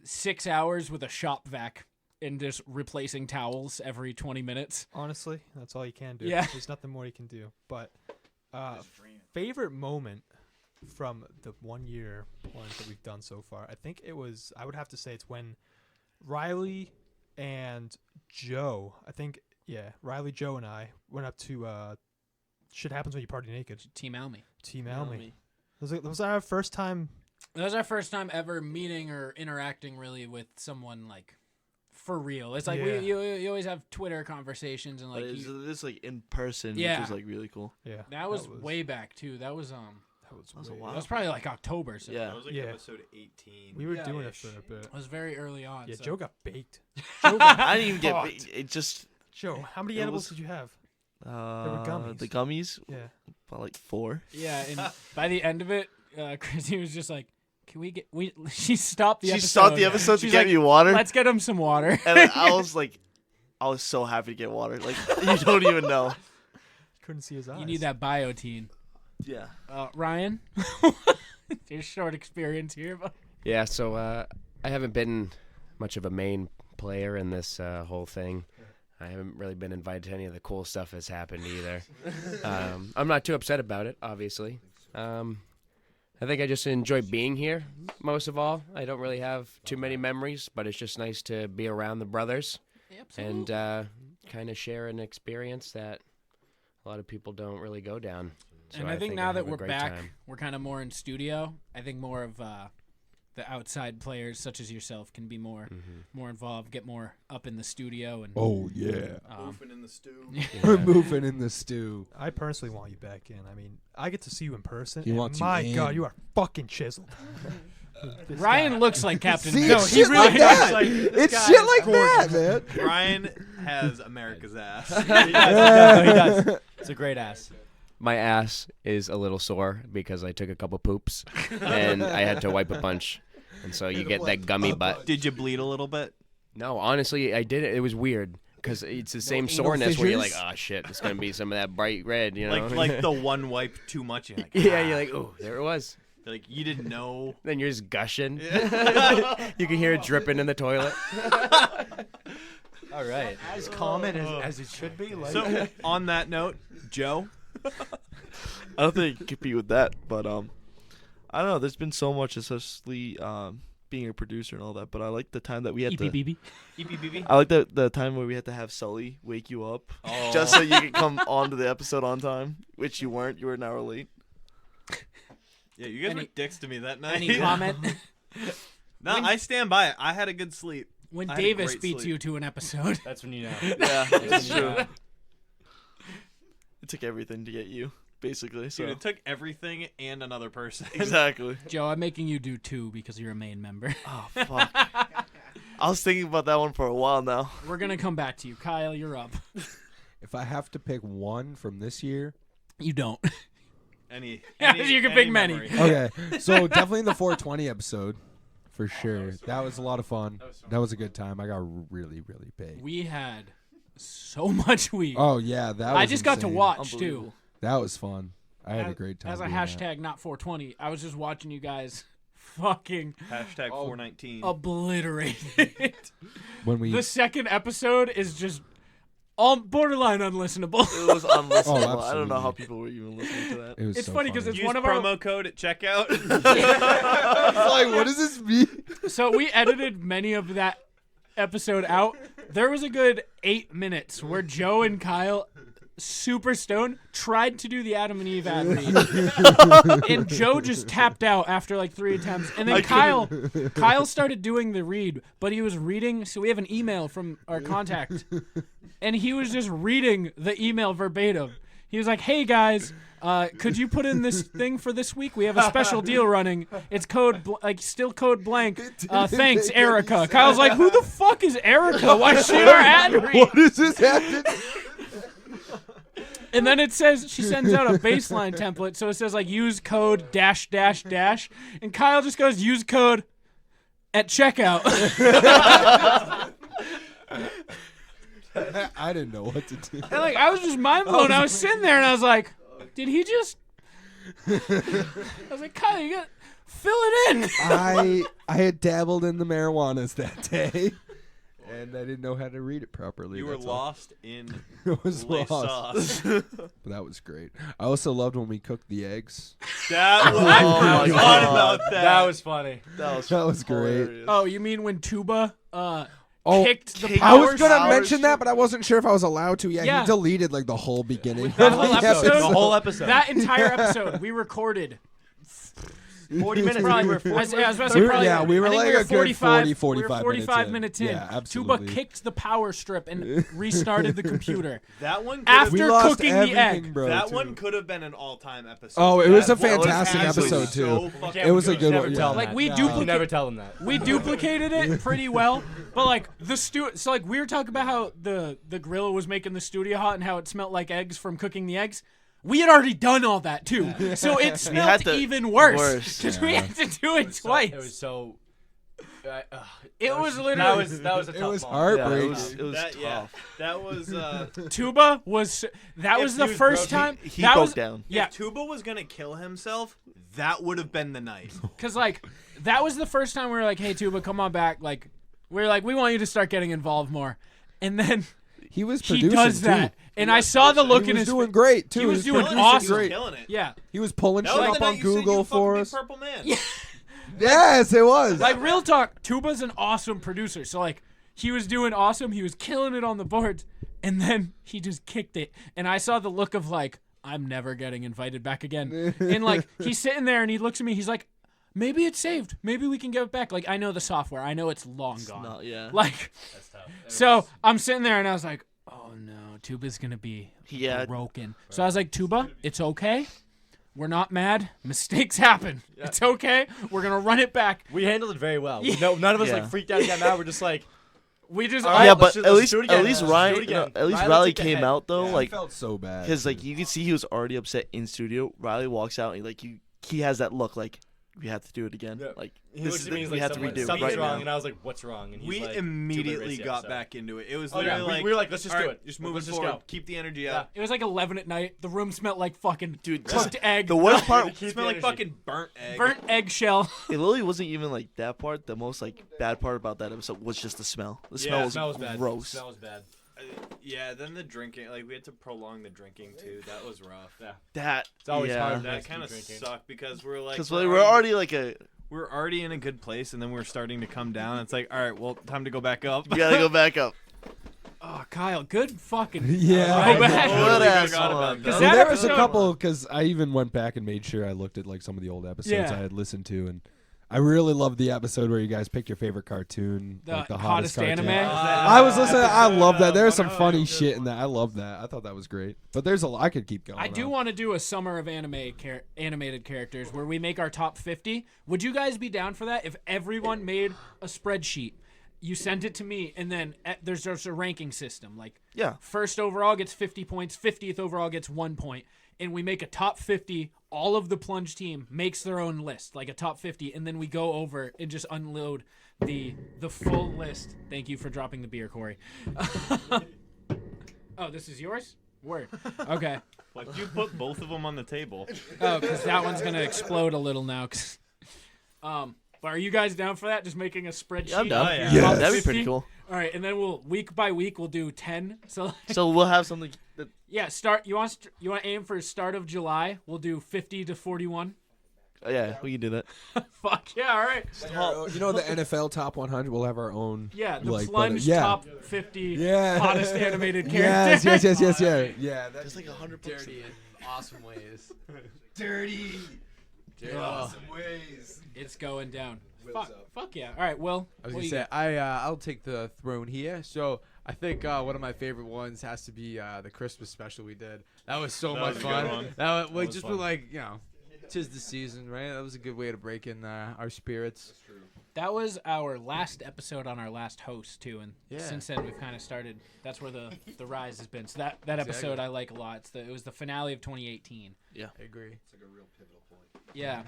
6 hours with a shop vac and just replacing towels every 20 minutes. Honestly, that's all you can do. Yeah. There's nothing more you can do. But favorite moment from the 1 year plunge that we've done so far, I would have to say it's when Riley and Joe, Riley, Joe, and I went up to Shit Happens When You Party Naked. Team Almy. Was that our first time? That was our first time ever meeting or interacting really with someone like for real. It's like you always have Twitter conversations and like it's like in person, which is like really cool. Yeah, that was way back too. That was a while. That was probably like October. So. That was like episode 18. We were doing it for a bit. It was very early on. Yeah, so. Joe got baked. I didn't even get baked. It just. Joe, how many edibles did you have? They were gummies. The gummies. Yeah. About like 4. Yeah, and by the end of it, Chrissy was just like, "Can we get?" She stopped the episode. She stopped the episode to She's get like, you water. Let's get him some water. And I was so happy to get water. Like you don't even know. Couldn't see his eyes. You need that biotin. Yeah. Ryan, your short experience here. But... Yeah, so I haven't been much of a main player in this whole thing. I haven't really been invited to any of the cool stuff that's happened either. I'm not too upset about it, obviously. I think I just enjoy being here most of all. I don't really have too many memories, but it's just nice to be around the brothers and kind of share an experience that a lot of people don't really go down. So and I think now that have a we're great back, time. we're kind of more in studio. I think more of the outside players, such as yourself, can be more involved, get more up in the studio. And Moving in the stew. We're moving in the stew. I personally want you back in. I mean, I get to see you in person. He wants you my in. God, you are fucking chiseled. Ryan looks like Captain See, America. it's shit like that. It's shit like that, man. Ryan has America's ass. He does. It's a great ass. My ass is a little sore because I took a couple poops and I had to wipe a bunch. And so you get that gummy butt. Did you bleed a little bit? No, honestly, I didn't. It was weird because it's the same anal soreness where you're like, fissures? oh, shit, it's going to be some of that bright red, you know? Like the one wipe too much. You're like, Yeah, you're like, oh, there it was. Like, you didn't know. Then you're just gushing. You can hear it dripping in the toilet. All right. As common as it should be. Like, So, on that note, Joe? I don't think I can compete with that, but I don't know. There's been so much, especially being a producer and all that. But I like the time that we had to. EPBB? I like the time where we had to have Sully wake you up just so you could come onto the episode on time, which you weren't. You were an hour late. Yeah, you guys were dicks to me that night. Any comment? No, I stand by it. I had a good sleep. When I had a Davis great beats sleep. you to an episode. That's when you know. Yeah, that's true. It took everything to get you, basically. So Dude, it took everything and another person. exactly. Joe, I'm making you do 2 because you're a main member. Oh fuck. I was thinking about that one for a while now. We're going to come back to you. Kyle, you're up. If I have to pick one from this year, You don't. Any You can pick many. memory. okay. So definitely the 420 episode, for sure. That was a lot of fun. That was a good time. I got really, really big. We had so much weed. Oh yeah, that was I just got to insane. watch, too. That was fun. I had a great time. As a doing that. hashtag not 420, I was just watching you guys fucking Hashtag 419. obliterate it. When we The second episode is just borderline unlistenable. It was unlistenable. Oh, I don't know how absolutely. people were even listening to that. it was It's so funny 'cause it's Use one of our- promo code at checkout. It's like, what does this mean? So we edited many of that episode out. There was a good 8 minutes where Joe and Kyle, super stoned, tried to do the Adam and Eve ad read. And Joe just tapped out after like 3 attempts. And then Kyle started doing the read, but he was reading. So we have an email from our contact. And he was just reading the email verbatim. He was like, "Hey guys, could you put in this thing for this week? We have a special deal running. It's code still code blank. Thanks, Erica." Kyle's like, "Who the fuck is Erica? Why is she in our ad read?" What is this happening? And then it says she sends out a baseline template, so it says like use code dash dash dash, and Kyle just goes use code at checkout. I didn't know what to do. And like I was just mind blown. I was sitting there and I was like, did he just? I was like, Kyle, you got fill it in. I had dabbled in the marijuanas that day, and I didn't know how to read it properly. You were that's all. lost in It was Lay lost. sauce. But that was great. I also loved when we cooked the eggs. That was, I forgot about that. That was funny. That was great. hilarious. Oh, you mean when Tuba kicked the I power was gonna strip? mention that, but I wasn't sure if I was allowed to. Yeah, Yeah. he deleted like the whole beginning. That whole of the episode, The whole episode. That entire episode, we recorded 40 minutes. Probably, we were I was 40 about to say We were- probably, yeah, we were I think like we were a good 45, 40, 45 we were 45 minutes minutes in. Yeah, Tuba absolutely. kicked the power strip and restarted the computer. That one could After We lost cooking the everything, egg. bro, that too. one could have been an all-time episode. Oh, it was a That one fantastic actually episode, so too. fucking It was a good Never one. tell Yeah. them Like that. we You can duplicate. never tell them that. We duplicated it pretty well, but like so like we were talking about how the gorilla was making the studio hot and how it smelled like eggs from cooking the eggs. We had already done all that too, so it smelled even worse because we had to do it twice. It was so. It was literally. That was a It tough was moment. heartbreaking. It was that, tough. yeah, that was. Tuba was. That was the first time. He that broke was, down. Yeah, If Tuba was gonna kill himself, that would have been the night. because like that was the first time we were like, "Hey Tuba, come on back." Like we were like, "We want you to start getting involved more," and then. He was He producing does that, too. and I saw the look He in was his. doing great too. He was doing producing awesome. Great. Killing it. Yeah, He was pulling That shit was up the night on you said you Google fucking for be us. Purple Man. Yeah. Yes, it was. Like real talk, Tuba's an awesome producer. So like he was doing awesome, he was killing it on the boards, and then he just kicked it. And I saw the look of like, I'm never getting invited back again. And like he's sitting there and he looks at me, he's like, maybe it's saved. Maybe we can get it back. Like I know the software. I know it's long gone. Not, yeah. Like so I'm sitting there and I was like, oh no, Tuba's gonna be broken. So I was like, Tuba, it's okay. We're not mad. Mistakes happen. Yeah. It's okay. We're gonna run it back. We handled it very well. Yeah. No, none of us Yeah. like freaked out and got mad. We're just like, We just all right, Yeah, let's but just- at let's least do it again. at least Let's do it Ryan again. at least Riley Riley took the came head. out though I like felt so bad. because like you could see he was already upset in studio. Riley walks out and like he has that look like we have to do it again. Yeah. Like he this looks is at me, he's we like, have to "Someone- redo it something's right wrong," now. and I was like, "What's wrong?" And he's We like, "Tuba immediately erased the got episode." back into it. It was Oh, yeah. literally like We were like, let's just all do right, it. Just Let's moving just forward. go. Keep the energy Yeah. up. It was like 11 at night. The room smelled like fucking Dude, cooked egg. the worst part It smelled like fucking burnt egg. burnt eggshell. it literally wasn't even like that part. The most like bad part about that episode was just the smell. The smell was, smell was bad. gross. Smell was bad. Yeah, then the drinking, like we had to prolong the drinking too. That was rough. Yeah. That It's always yeah. hard. That Keep kind of drinking. sucked because we're like Because we're already like we're already in a good place, and then we're starting to come down. It's like, all right, well, time to go back up. we gotta go back up. Oh, Kyle, good fucking. Yeah. Go back. What ass forgot on. about that. Because Well, that there was a episode- couple because I even went back and made sure I looked at like some of the old episodes Yeah. I had listened to, and I really loved the episode where you guys picked your favorite cartoon, The like the hottest cartoon. anime? I was listening. I love that. There's some funny shit in that. I love that. I thought that was great. But there's a lot. I could keep going. I do on. want to do a summer of animated characters where we make our top 50. Would you guys be down for that? If everyone made a spreadsheet, you sent it to me, and then there's just a ranking system. Like, Yeah. first overall gets 50 points, 50th overall gets 1 point, and we make a top 50. All of the Plunge team makes their own list, like a top 50, and then we go over and just unload the full list. Thank you for dropping the beer, Corey. Oh, this is yours? Word. Okay. Why'd you put both of them on the table? Oh, because that one's gonna explode a little now. But are you guys down for that? Just making a spreadsheet. Yeah, I'm down. of your Yeah, top that'd be 50? pretty cool. All right, and then we'll week by week we'll do 10. So So we'll have something. That, yeah, start. You want to aim for start of July? We'll do 50 to 41. yeah, we can do that. Fuck yeah! All right. You know the NFL top 100. We'll have our own. Yeah, the like, Plunge yeah. top 50 Yeah. hottest animated characters. Yes. Yeah. There's like 100 books. Dirty in awesome ways. Dirty. Oh, Awesome ways. it's going down. Fuck yeah! All right, Will. I was what gonna you say got? I'll take the throne here. So I think one of my favorite ones has to be the Christmas special we did. That was so much was a good fun. one. That was was just fun. for like, you know, 'tis the season, right? That was a good way to break in our spirits. That's true. That was our last episode on our last host too, and Yeah. since then we've kind of started. That's where the rise has been. So that episode Exactly. I like a lot. It was the finale of 2018. Yeah, I agree. It's like a real pivotal point. Yeah.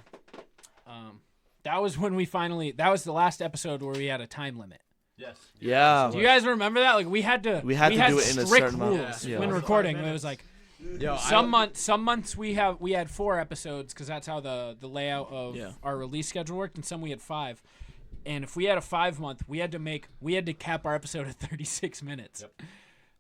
That was when we finally. That was the last episode where we had a time limit. Yes. Yeah. Do you guys remember that? Like we had to. We had to do it in a strict certain amount. rules Yeah. when Yeah. recording. It was like. Yo, Some months we had 4 episodes because that's how the layout of Yeah. our release schedule worked, and some we had 5. And if we had a 5-month, we had to cap our episode at 36 minutes. Yep.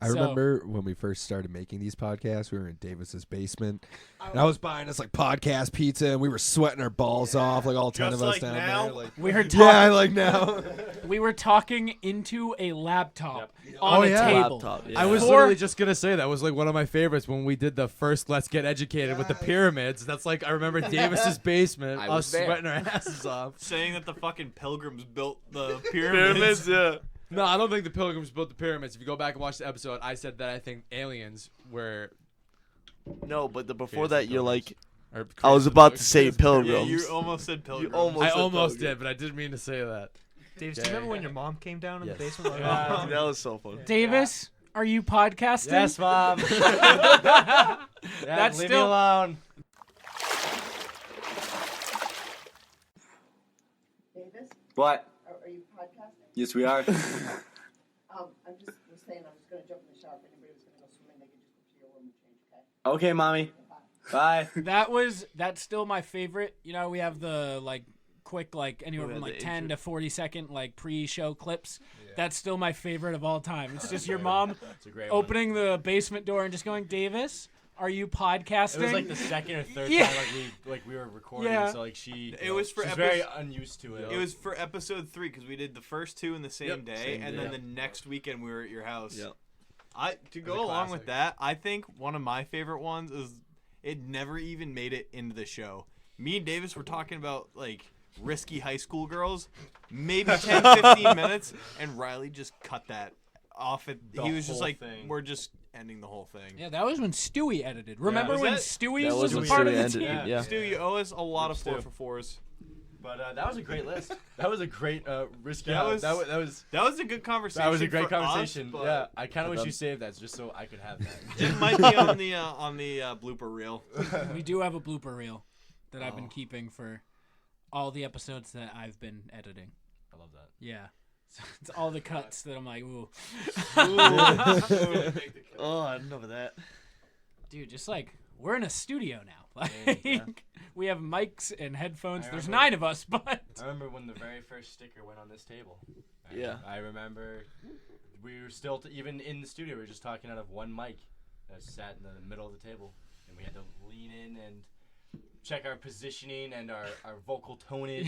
I remember when we first started making these podcasts, we were in Davis's basement, and I was buying us like podcast pizza, and we were sweating our balls off, like all 10 Just of us like down now? there. Like, We were yeah, like now. We were talking into a laptop on Oh, a yeah. table. Laptop, yeah. I was Four- literally just gonna say that was like one of my favorites when we did the first Let's Get Educated with the pyramids. That's like I remember Davis's basement, I us was there. sweating our asses off. Saying that the fucking pilgrims built the Pyramids, pyramids. yeah. No, I don't think the pilgrims built the pyramids. If you go back and watch the episode, I said that I think aliens were. No, but before Created that, the you're pilgrims. like, Or I was created the about to pilgrims. say Yeah, pilgrims. you almost said pilgrims. almost I said almost pilgrim. did, but I didn't mean to say that. Davis, do Okay. you remember when your mom came down in Yes. the basement? Like, Yeah. That was so fun. Davis, are you podcasting? Yes, Mom. That's leave still- me alone. Davis, What? are you podcasting? Yes, we are. I'm just was saying I was going to jump in the shower. If anybody was going to go swimming, they could just go to your room and change, okay? Okay, mommy. Bye. Bye. That's still my favorite. You know, we have the like quick like anywhere Oh, yeah, from the like 10 intro. to 40 second like pre-show clips. That's still my favorite of all time. It's just your mom It's a great one. opening the basement door and just going, "Davis, are you podcasting?" It was like the second or third Yeah. time we were recording, Yeah. so like she. It was for she's episode- very unused to it. It was for episode 3 because we did the first 2 in the same Yep, day, same and day. then the next weekend we were at your house. Yep. To a go along with classic. that, I think one of my favorite ones is it never even made it into the show. Me and Davis were talking about like risky high school girls, maybe 10, 15 minutes, and Riley just cut that off. He was just whole like, thing. "We're just ending the whole thing." Yeah, that was when Stewie edited. Remember Was when that- Stewie That was was a when part of Stewie the ended team? it, yeah. Stu, you owe us a lot of Stu. 4-for-4s. But that was a great list. That was a great risky. That was- that was That was a good conversation. that was a great for us, conversation. but Yeah, I kind of wish them- you saved that just so I could have that. It might be on the blooper reel. We do have a blooper reel that I've Oh. been keeping for all the episodes that I've been editing. I love that. Yeah. So it's all the cuts that I'm like, ooh. Oh, I didn't know about that. Dude, just like, we're in a studio now. Like, Yeah. we have mics and headphones. I There's remember- 9 of us, but I remember when the very first sticker went on this table. Yeah. I remember we were still even in the studio. We were just talking out of one mic that sat in the middle of the table, and we had to lean in and check our positioning and our vocal tonage.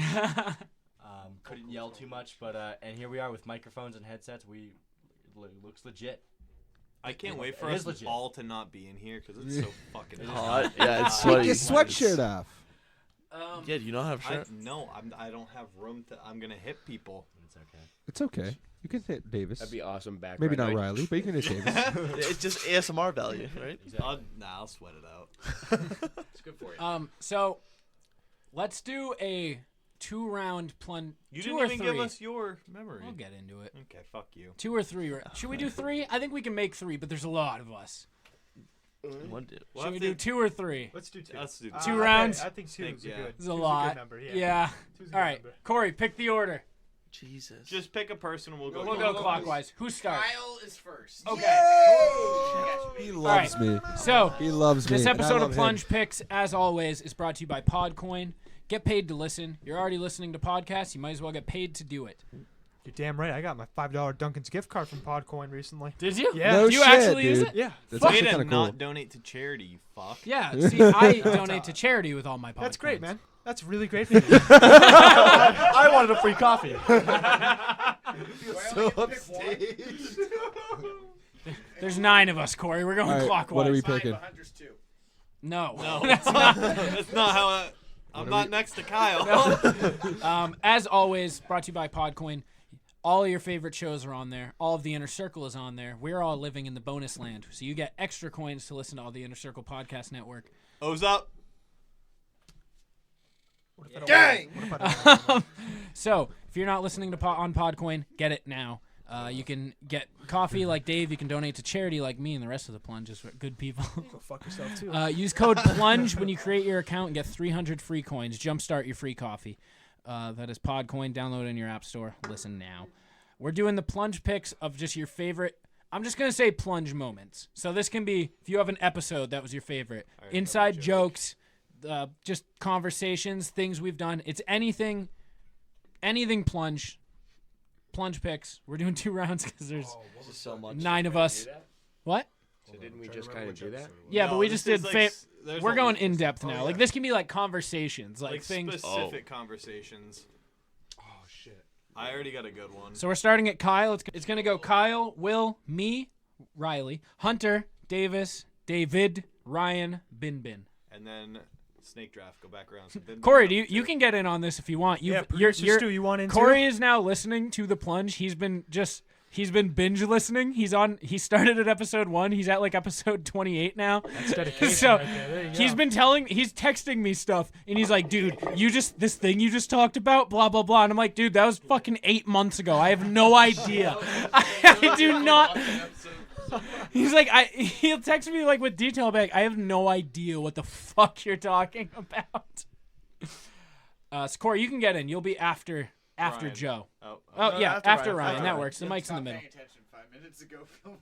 Couldn't yell too much, but and here we are with microphones and headsets. It looks legit. I can't wait for It us is legit. all to not be in here because it's so fucking It is hot. hot. Yeah, it's Take sweaty. your sweatshirt off. Yeah, do you not have shirt? I don't have room to. I'm gonna hit people. It's okay. It's okay. You can hit Davis. That'd be awesome background. Maybe not noise. Riley, but you can hit Davis. It's just ASMR value, right? I'll sweat it out. It's good for you. so let's do a 2-round plunge. You 2 didn't or even 3. give us your memory. We'll get into it. Okay, fuck you. 2 or 3. Should we do 3? I think we can make 3, but there's a lot of us. One dude. We'll Should we have do to- 2 or 3? Let's do 2. Let's do 2 rounds? I think 2 is Yeah. good. This is a 2's good lot. number, Yeah. 2's a good All right, number. Corey, pick the order. Jesus. Just pick a person and we'll go. We'll go clockwise. Who starts? Kyle is first. Okay. He loves me. So, He loves me. this and I episode love of him. Plunge Picks, as always, is brought to you by Podcoin. Get paid to listen. You're already listening to podcasts. You might as well get paid to do it. You're damn right. I got my $5 Dunkin's gift card from Podcoin recently. Did you? Yeah. No Do you shit, actually use dude. it? Yeah. That's Way actually to kind of not cool. donate to charity, you fuck. Yeah. See, I donate to charity with all my Podcoins. That's great, man. That's really great for you. I wanted a free coffee. So upstaged. There's 9 of us, Corey. We're going All right, clockwise. what are we 5, picking? but Hunter's 2. No. No, That's not. that's not how. I'm not next to Kyle. As always, brought to you by Podcoin. All of your favorite shows are on there. All of the Inner Circle is on there. We're all living in the bonus land. So you get extra coins to listen to all the Inner Circle Podcast Network. O's up. Gang! So if you're not listening to on Podcoin, get it now. You can get coffee like Dave. You can donate to charity like me and the rest of the plunges. Good people. Go fuck yourself too. Use code PLUNGE when you create your account and get 300 free coins. Jumpstart your free coffee. That is Podcoin. Download it in your app store. Listen now. We're doing the plunge picks of just your favorite. I'm just going to say plunge moments. So this can be, if you have an episode that was your favorite. Inside jokes, just conversations, things we've done. It's anything plunge. Plunge picks. We're doing 2 rounds because there's so much 9 of us. What? So didn't we just kind of do that? Yeah, No, but we this just did. is like We're going in depth Oh, now. yeah. Like this can be like conversations, like things. Specific conversations. Oh shit! I already got a good one. So we're starting at Kyle. It's going to go Kyle, Will, me, Riley, Hunter, Davis, David, Ryan, Bin. And then snake draft. Go back around. So then Corey, you can get in on this if you want. Yeah, producer Stu, you want in too? Corey is now listening to the plunge. He's been binge listening. He started at episode 1. He's at like episode 28 now. That's dedication. So right there. You he's go. been he's texting me stuff, and he's like, dude, this thing you just talked about, blah blah blah. And I'm like, dude, that was fucking 8 months ago. I have no idea. I do not. He's like, he'll text me like with detail back. I have no idea what the fuck you're talking about. So Corey, you can get in. You'll be after Ryan. Joe. Oh, yeah, after Ryan. After That Ryan. works. The mic's in the middle. Paying attention 5 minutes ago, Phil.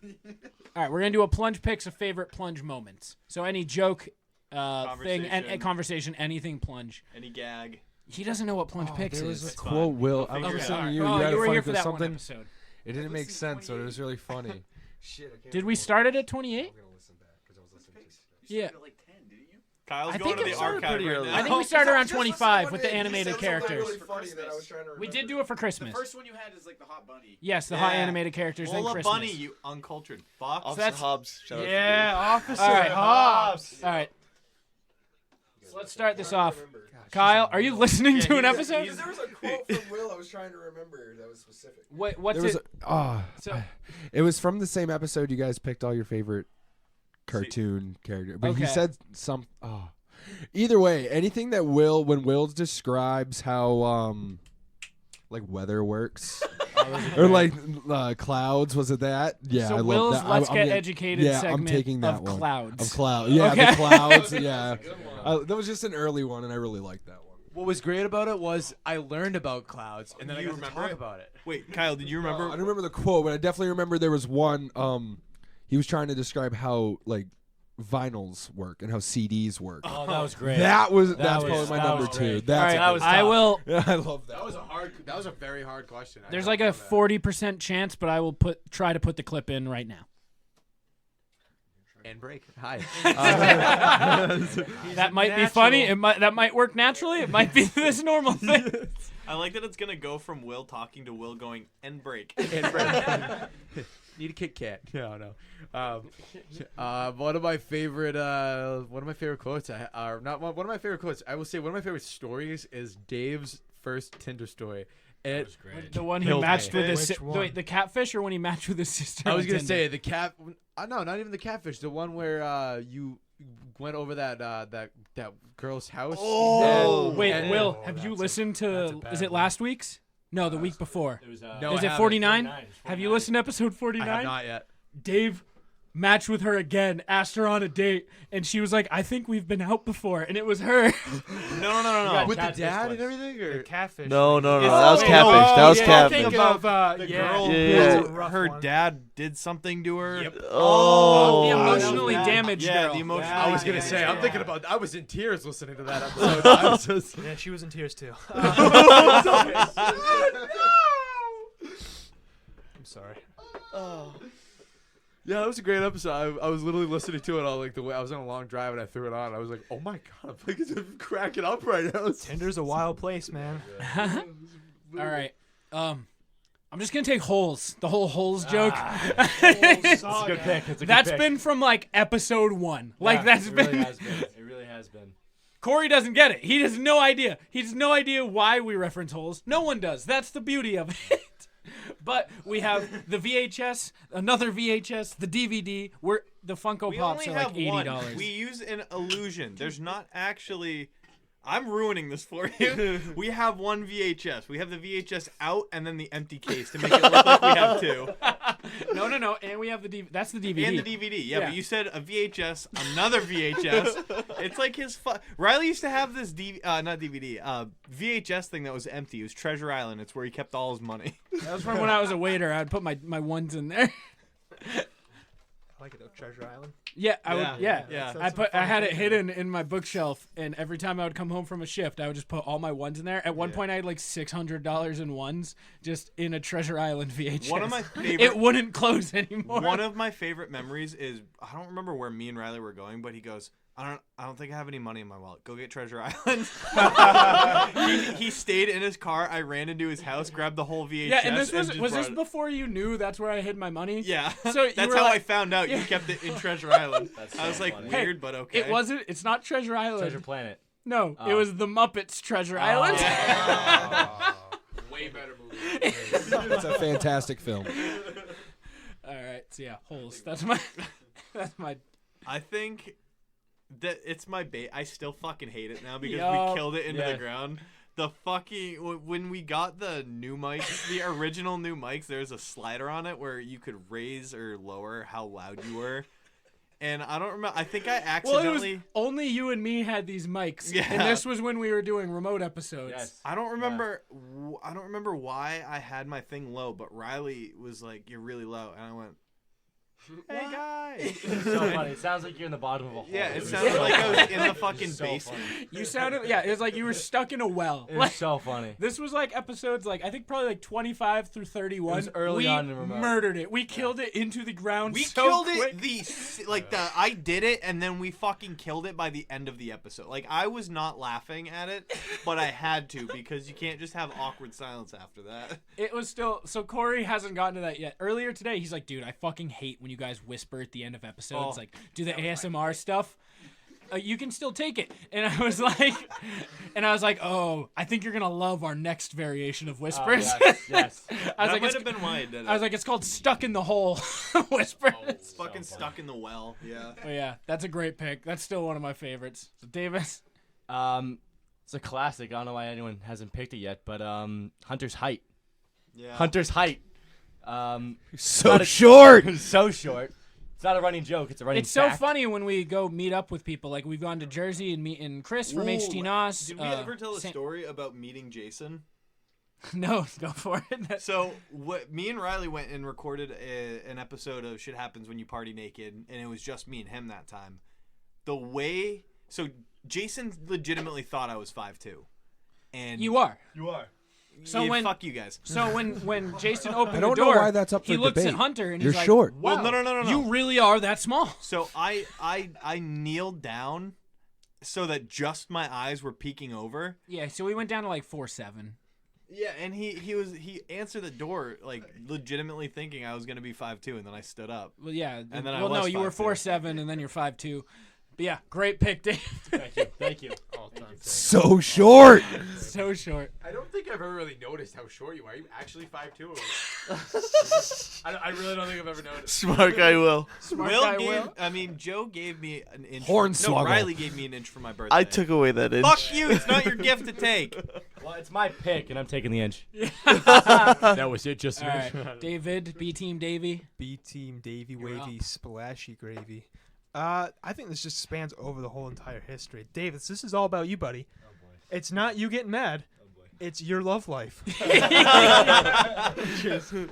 All right, we're gonna do a plunge picks of favorite plunge moments. So any joke, thing, and conversation, anything plunge. Any gag. He doesn't know what plunge picks There is. was a quote, Will. I was Okay. listening to Alright. you. Oh, You had you a were funny here for because that one something. episode. It didn't make sense, so it was really funny. Shit, Did we start it at 28? Yeah. Kyle's I going think to it the started archive pretty right early. now. I think we started around 25 with the animated characters. We did do it for Christmas. The first one you had is like the hot bunny. Yes, the hot animated characters. Then Lola Christmas. Bunny, you uncultured fuck. Officer Hobbs. Shout out to Yeah, you. Officer All right. Hobbs. All right. So let's start this off. Kyle, are you listening to an episode? There was a quote from Will I was trying to remember that was specific. What's There was it? it was from the same episode. You guys picked all your favorite cartoon character, but he Okay. said some. Either way, anything that when Will describes how like weather works. Or like clouds, was it that? Yeah, So I love Will's that. Let's I'm Get getting- Educated yeah, I'm segment taking that of one. clouds. Of cloud, yeah, Okay. the clouds, yeah. That was just an early one, and I really liked that one. What was great about it was I learned about clouds, and then I You got to remember talk it? about it. Wait, Kyle, did you remember? I don't remember the quote, but I definitely remember there was one. He was trying to describe how like vinyls work and how CDs work. Oh, that was great. That's was- probably my that number was 2. great. That's All right, that was I tough. will. Yeah, I love that. That was a very hard question. There's like a 40% chance, but I will try to put the clip in right now. and break. Hi. That might be funny. That might work naturally. It might be this normal thing. I like that it's gonna go from Will talking to Will going and break. Need a Kit Kat. No. One of my favorite quotes. One of my favorite quotes. I will say one of my favorite stories is Dave's first Tinder story. It The one who killed matched me. with his Which one? wait, the catfish, or when he matched with his sister. I was on gonna Tinder? say the cat. No, not even the catfish. The one where you went over that girl's house. Oh, Wait, and- Will, have you listened to? Is it last week's? No, the week before. It was, No, Is I it haven't. 49? Have you listened to episode 49? I have not yet. Dave matched with her again, asked her on a date, and she was like, "I think we've been out before," and it was her. No. With the catfish dad twice. and everything, or Catfish. No. That Oh, was wait, catfish. That was yeah, catfish. thinking Of, of, the yeah. girl. Yeah. That was a rough Her one. dad did something to her. Yep. Oh, the that was emotionally bad. damaged Yeah, girl. the emotionally. I was gonna damaged say, I'm girl. thinking about. I was in tears listening to that episode. I was just, Yeah, she was in tears too. I'm sorry. yeah, that was a great episode. I was literally listening to it all like the way I was on a long drive and I threw it on. I was like, oh my god, I'm cracking up right now. Tinder's a wild place, man. All right. I'm just gonna take holes. The whole holes joke. It's a good pick. It's a good That's pick. been from like episode 1. Like Yeah, that's it been. Really has been. It really has been. Corey doesn't get it. He has no idea. He has no idea why we reference holes. No one does. That's the beauty of it. But we have the VHS, another VHS, the DVD. The Funko We Pops only are have like $80. one. We use an illusion. There's not actually. I'm ruining this for you. We have one VHS. We have the VHS out and then the empty case to make it look like we have two. No. And we have the DVD. That's the DVD. And the DVD. Yeah, but you said a VHS, another VHS. It's like his. Riley used to have this not DVD, VHS thing that was empty. It was Treasure Island. It's where he kept all his money. That was from when I was a waiter. I'd put my ones in there. I like it though, Treasure Island. Yeah, I would. Yeah. That's I had it hidden in my bookshelf, and every time I would come home from a shift, I would just put all my ones in there. At one point, I had like $600 in ones just in a Treasure Island VHS. One of my favorite. It wouldn't close anymore. One of my favorite memories is I don't remember where me and Riley were going, but he goes, I don't think I have any money in my wallet. Go get Treasure Island. he stayed in his car. I ran into his house, grabbed the whole VHS. Yeah, and this just was this brought it. before you knew that's where I hid my money? Yeah. So that's how I found out you kept it in Treasure Island. I was like, Hey, weird, but okay. It wasn't. It's not Treasure Island. Treasure Planet. No, it was the Muppets Treasure Island. Way better movie. It's a fantastic film. All right, so yeah, holes. That's my. I think that it's my bait. I still fucking hate it now because Yup. we killed it into the ground. The fucking when we got the new mics, the original new mics, there's a slider on it where you could raise or lower how loud you were. And I don't remember. I think I accidentally. Well, it was only you and me had these mics, Yeah. and this was when we were doing remote episodes. Yes. I don't remember. I don't remember why I had my thing low, but Riley was like, "You're really low," and I went, "Hey guys." It's so funny. It sounds like you're in the bottom of a hole. Yeah, it sounded like I was in the fucking So basement. funny. You sounded, yeah, it was like you were stuck in a well. It was so funny. This was like episodes, like I think probably like 25 through 31. It was early we on in remote. murdered it. We killed it into the ground. We so killed quick. it. I did it, and then we fucking killed it by the end of the episode. Like I was not laughing at it, but I had to because you can't just have awkward silence after that. It was still so. Corey hasn't gotten to that yet. Earlier today, he's like, "Dude, I fucking hate when you guys whisper at the end of episodes. Oh, like, do the ASMR stuff. You can still take it." And I was like, "Oh, I think you're gonna love our next variation of whispers." Yes. That I was like, might have been why I did it. I was like, "It's called Stuck in the Hole Whispers." Fucking stuck in the well. Yeah. Oh yeah, that's a great pick. That's still one of my favorites. So Davis. It's a classic. I don't know why anyone hasn't picked it yet, but Hunter's Height. Yeah. Hunter's Height. So short. So short. It's not a running joke. It's a running It's so fact. funny when we go meet up with people. Like we've gone to Jersey and meeting Chris from HT Nos. Did we ever tell a story about meeting Jason? No, go for it. So me and Riley went and recorded an episode of Shit Happens When You Party Naked, and it was just me and him that time. So Jason legitimately thought I was 5'2", and You are. You are. So Yeah, when fuck you guys. So when Jason opened I don't the door, know why that's up he for looks debate. at Hunter and You're he's like, short. Wow, Well, no. You really are that small. So I kneeled down so that just my eyes were peeking over. Yeah, so we went down to like 4'7". Yeah, and he answered the door like legitimately thinking I was gonna be 5'2", and then I stood up. Well, yeah. And then well, I was no, you were 5'2". 4'7", and then you're 5'2". But yeah, great pick, Dave. Thank you. So short. So short. I don't think I've ever really noticed how short you are. Are you actually 5'2"? I really don't think I've ever noticed. Smart guy Will. Joe gave me an inch. Hornswoggle. No, Riley gave me an inch for my birthday. I took away that inch. Fuck you! It's not your gift to take. Well, it's my pick, and I'm taking the inch. That was it, just All right, David, B Team Davy. B Team Davy You're Wavy up. Splashy Gravy. I think this just spans over the whole entire history. Davis, this is all about you, buddy. Oh boy. It's not you getting mad. Oh boy. It's your love life.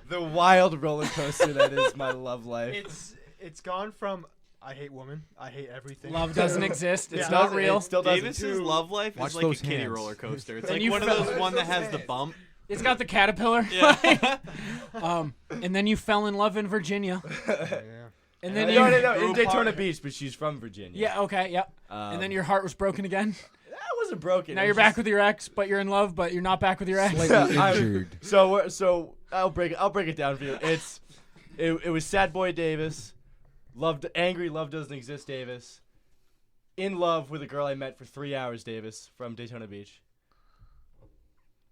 The wild roller coaster that is my love life. It's gone from I hate women, I hate everything. Love doesn't exist. It's Yeah. not real. It still doesn't. Davis's love life Watch is like those a kiddie hands. roller coaster. It's And like you one of fell- those one that has the bump. It's got the caterpillar. Yeah. And then you fell in love in Virginia. Yeah. And then No, you. in Daytona Beach, but she's from Virginia. Yeah. Okay. Yep. And then your heart was broken again. That wasn't broken. Now It you're was back just- with your ex, but you're in love, but you're not back with your ex. Slightly injured. So I'll break it down for you. It was Sad Boy Davis, love doesn't exist Davis, in love with a girl I met for 3 hours Davis from Daytona Beach.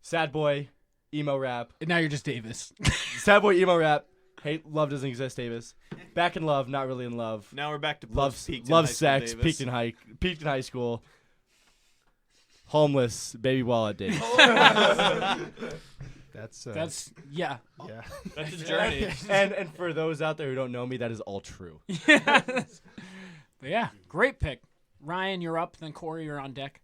Sad Boy, emo rap. And now you're just Davis. Sad boy emo rap. Hate love doesn't exist, Davis. Back in love, not really in love. Now we're back to love, peaked in love high school, sex, Davis. peaked in high school. Homeless, baby wallet, Davis. That's yeah. Yeah. That's a journey. and for those out there who don't know me, that is all true. But yeah, great pick. Ryan, you're up. Then Corey, you're on deck.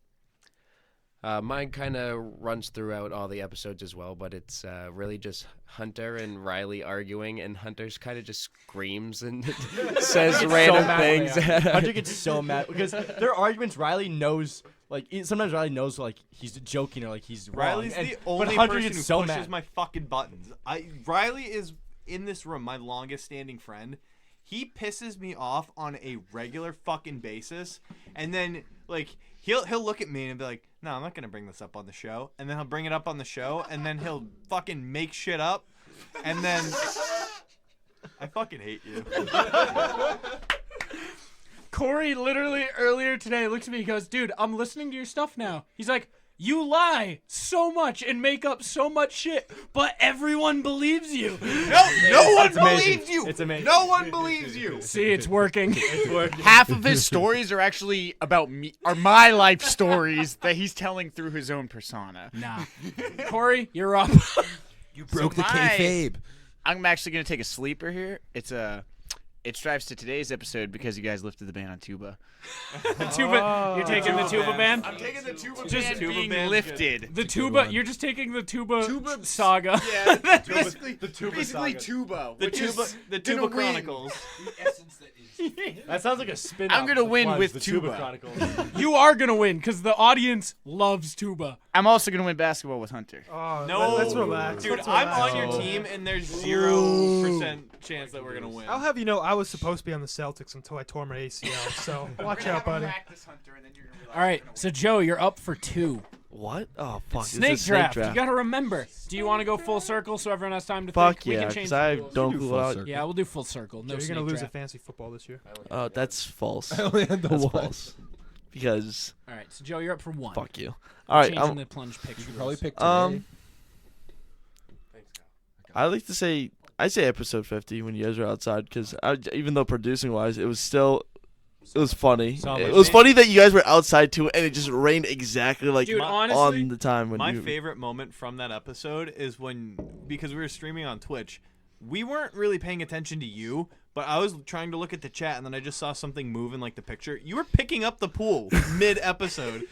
Mine kind of runs throughout all the episodes as well, but it's really just Hunter and Riley arguing, and Hunter's kind of just screams and says random things. Hunter gets so mad because their arguments. Riley knows, like sometimes Riley knows, like he's joking or like he's wrong. Riley's the only but Hunter person gets who so pushes mad. my fucking buttons. Riley is in this room, my longest standing friend. He pisses me off on a regular fucking basis, and then like he'll look at me and be like, "No, I'm not gonna bring this up on the show," and then he'll bring it up on the show, and then he'll fucking make shit up, and then I fucking hate you. Corey literally earlier today looks at me and goes, "Dude, I'm listening to your stuff now." He's like, "You lie so much and make up so much shit, but everyone believes you." No one believes you. It's amazing. No one believes you. See, it's working. It's working. Half of his stories are actually about me, are my life stories that he's telling through his own persona. Nah. Corey, you're up. You broke the kayfabe. I'm actually gonna take a sleeper here. It strives to today's episode because you guys lifted the ban on tuba. The tuba. You're taking the tuba band? I'm taking the tuba Just band tuba being band's lifted. The tuba. You're just taking the tuba saga. Yeah, basically tuba basically saga. tuba. The which is Tuba gonna win. Chronicles. The essence that is. That sounds like a spin. I'm gonna win with the tuba. Chronicles. You are gonna win because the audience loves tuba. I'm also gonna win basketball with Hunter. Oh, No, let's relax. dude. Let's I'm relax. on your team, and there's 0% chance that we're gonna win. I'll have you know, I was supposed to be on the Celtics until I tore my ACL. So watch out, buddy. All right, so Joe, you're up for 2. What? Oh fuck! Snake This is draft. You gotta remember. Do you want to go full circle so everyone has time to think? Fuck We yeah, can change because the I rules. don't do go full out. circle. Yeah, we'll do full circle. No Joe, you're snake gonna lose draft. at fantasy football this year. Oh, that's false. I only had the That's one. false. Because All right, so Joe, you're up for 1. fuck you. All right, Changing the plunge pick. You could probably pick Um, today. I like to say I say episode 50 when you guys were outside because even though producing wise it was funny. So It much was fun. funny that you guys were outside too, and it just rained exactly like Dude, honestly, on the time when My you. favorite moment from that episode is when, because we were streaming on Twitch, we weren't really paying attention to you, but I was trying to look at the chat, and then I just saw something move in like the picture. You were picking up the pool mid-episode.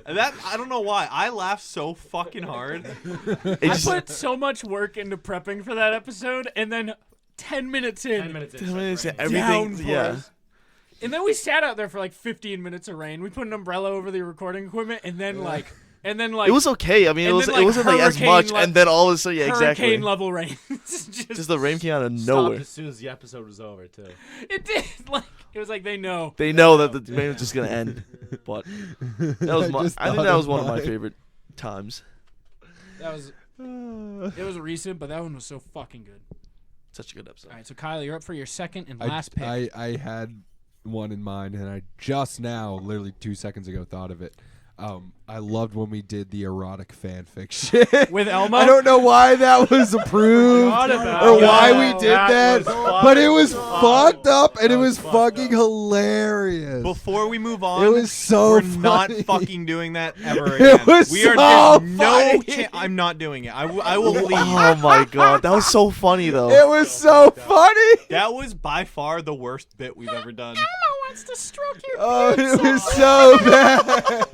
And that, I don't know why. I laughed so fucking hard. I put so much work into prepping for that episode, and then 10 minutes in, 10 minutes in. 10 minutes in, downpours. everything, yeah. And then we sat out there for like 15 minutes of rain. We put an umbrella over the recording equipment, and then like, It was okay. I mean, it and was then, it wasn't like as much, and then all of a sudden, yeah, exactly. hurricane level rain. Just the rain came out of Stopped nowhere. as soon as the episode was over, too. It did. Like it was like they know. They know that the rain was just gonna end, but that was my. just I think thought that of was one of my mine. favorite times. That was. It was recent, but that one was so fucking good. Such a good episode. All right, so Kyle, you're up for your second and last pick. I had one in mind, and I just now, literally 2 seconds ago, thought of it. I loved when we did the erotic fan fiction With Elmo? I don't know why that was approved or why we did that, but it was fucked up and it was fucking hilarious. Before we move on, it was so we're funny. not fucking doing that ever again. It was we are so there's no funny. I'm not doing it. I will leave. Oh my god, that was so funny though. It was so funny. That was by far the worst bit we've ever done. Elmo wants to stroke your Oh, it was so bad.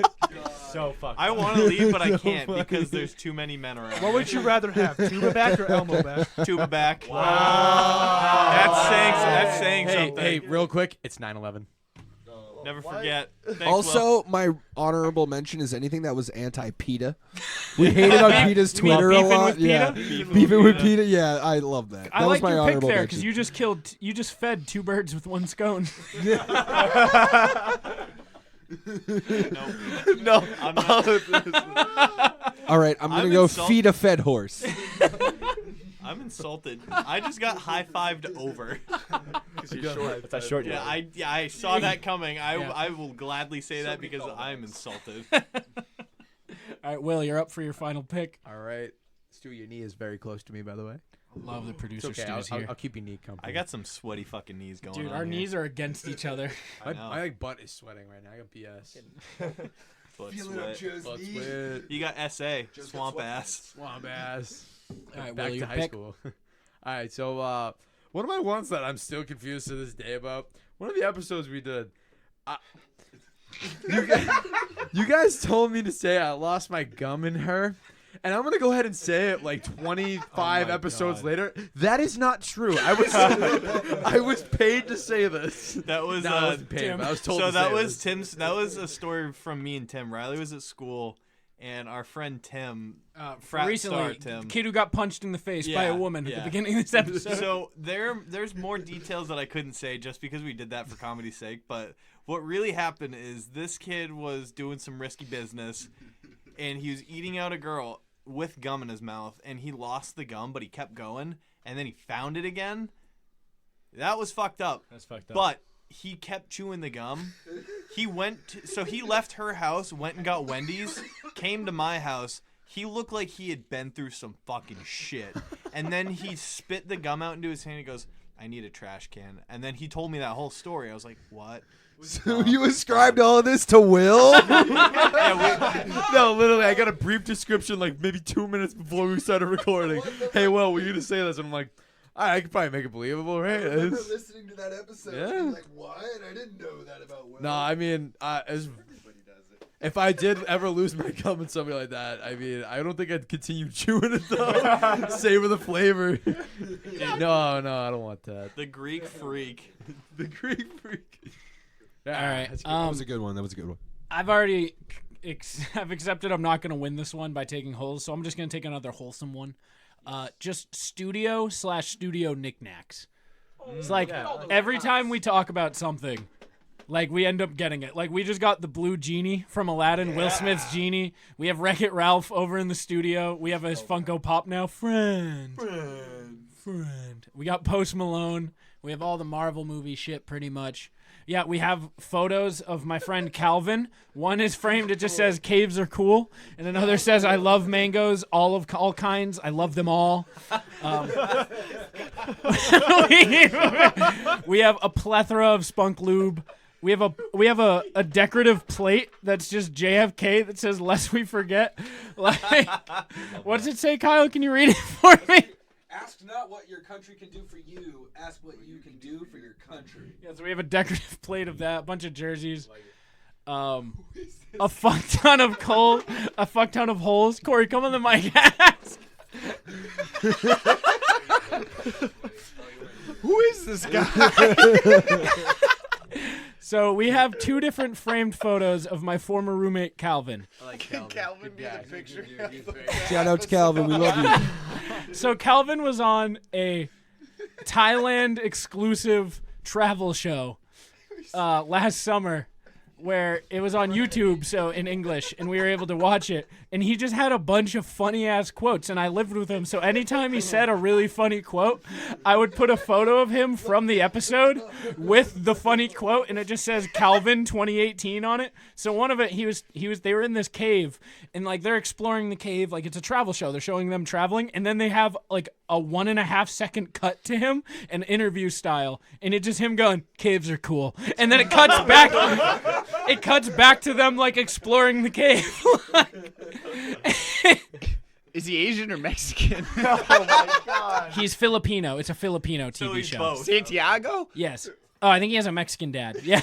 So fucking. I want to leave, but I So can't funny. because there's too many men around. What would you rather have, tuba back or Elmo back? Tuba back. Wow. That's saying Hey, something. hey, real quick, it's 9/11. Never forget. Thanks, Will. Also, my honorable mention is anything that was anti-PETA. We hated on PETA's You mean Twitter a beefing lot. with Yeah, PETA? beefing with PETA. Yeah, I love that. I That was like my your pick honorable there mention. because you just fed 2 birds with 1 scone. No, I'm not. All right, I'm gonna go feed a fed horse. I'm insulted. I just got high-fived over. That's that short. Yeah, I saw that coming. I will gladly say that because I'm insulted. All right, Will, you're up for your final pick. All right. Stu, your knee is very close to me, by the way. Love the producer It's okay. Stu's here. I'll keep your knee company. I got some sweaty fucking knees going Dude, on. our here. knees are against each other. My like, butt is sweating right now. I got BS. Butt Feeling sweat. up Joe's Butt knee. sweat. You got SA, Just swamp got ass. Swamp ass. All right, Back Will, to your high pick. school. All right, so one of my ones that I'm still confused to this day about, one of the episodes we did, you guys told me to say I lost my gum in her. And I'm gonna go ahead and say it like 25 episodes later. That is not true. I was paid to say this. That was No, I wasn't paid, Tim. but I was told So to that say was this. Tim's. That was a story from me and Tim. Riley was at school, and our friend Tim, frat Recently, star Tim, kid who got punched in the face by a woman at the beginning of this episode. So there's more details that I couldn't say just because we did that for comedy's sake. But what really happened is this kid was doing some risky business, and he was eating out a girl with gum in his mouth, and he lost the gum, but he kept going, and then he found it again. That was fucked up. That's fucked up. But he kept chewing the gum. He he left her house, went and got Wendy's, came to my house. He looked like he had been through some fucking shit. And then he spit the gum out into his hand. He goes, I need a trash can. And then he told me that whole story. I was like, what? So you ascribed all of this to Will? No, literally, I got a brief description like maybe 2 minutes before we started recording. Hey, Will, were you gonna say this? And I'm like, all right, I could probably make it believable, right? I remember listening to that episode. Yeah. And like, what? I didn't know that about Will. No, I mean, if I did ever lose my gum and something like that, I mean, I don't think I'd continue chewing it though. Savor the flavor. No, I don't want that. The Greek freak. The Greek freak. All right. That was a good one. That was a good one. I've already I've accepted I'm not going to win this one by taking holes, so I'm just going to take another wholesome one. Just studio/studio knickknacks. It's like every time we talk about something, like we end up getting it. Like we just got the blue genie from Aladdin, Will Smith's genie. We have Wreck-It Ralph over in the studio. We have his Funko Pop now. Friend. We got Post Malone. We have all the Marvel movie shit pretty much. Yeah, we have photos of my friend Calvin. One is framed, it just says caves are cool. And another says I love mangoes, all kinds. I love them all. We have a plethora of Spunk Lube. We have a decorative plate that's just JFK that says lest we forget. Like, what does it say, Kyle? Can you read it for me? Ask not what your country can do for you. Ask what you can do for your country. Yeah, so we have a decorative plate of that, a bunch of jerseys, a fuck ton of coal, a fuck ton of holes. Corey, come on the mic. Ask. Who is this guy? So we have two different framed photos of my former roommate Calvin. I like Calvin. Calvin be the picture. Shout out to Calvin. We love you. So Calvin was on a Thailand exclusive travel show last summer where it was on YouTube, so in English, and we were able to watch it. And he just had a bunch of funny-ass quotes, and I lived with him. So anytime he said a really funny quote, I would put a photo of him from the episode with the funny quote, and it just says Calvin 2018 on it. So one of it, they were in this cave, and like they're exploring the cave, like it's a travel show. They're showing them traveling, and then they have like a 1.5 second cut to him, an interview style, and it's just him going, "Caves are cool," and then it cuts back. It cuts back to them like exploring the cave. Is he Asian or Mexican? Oh my god. He's Filipino. It's a Filipino So TV he's show. both. Santiago? Yes. Oh, I think he has a Mexican dad. Yeah.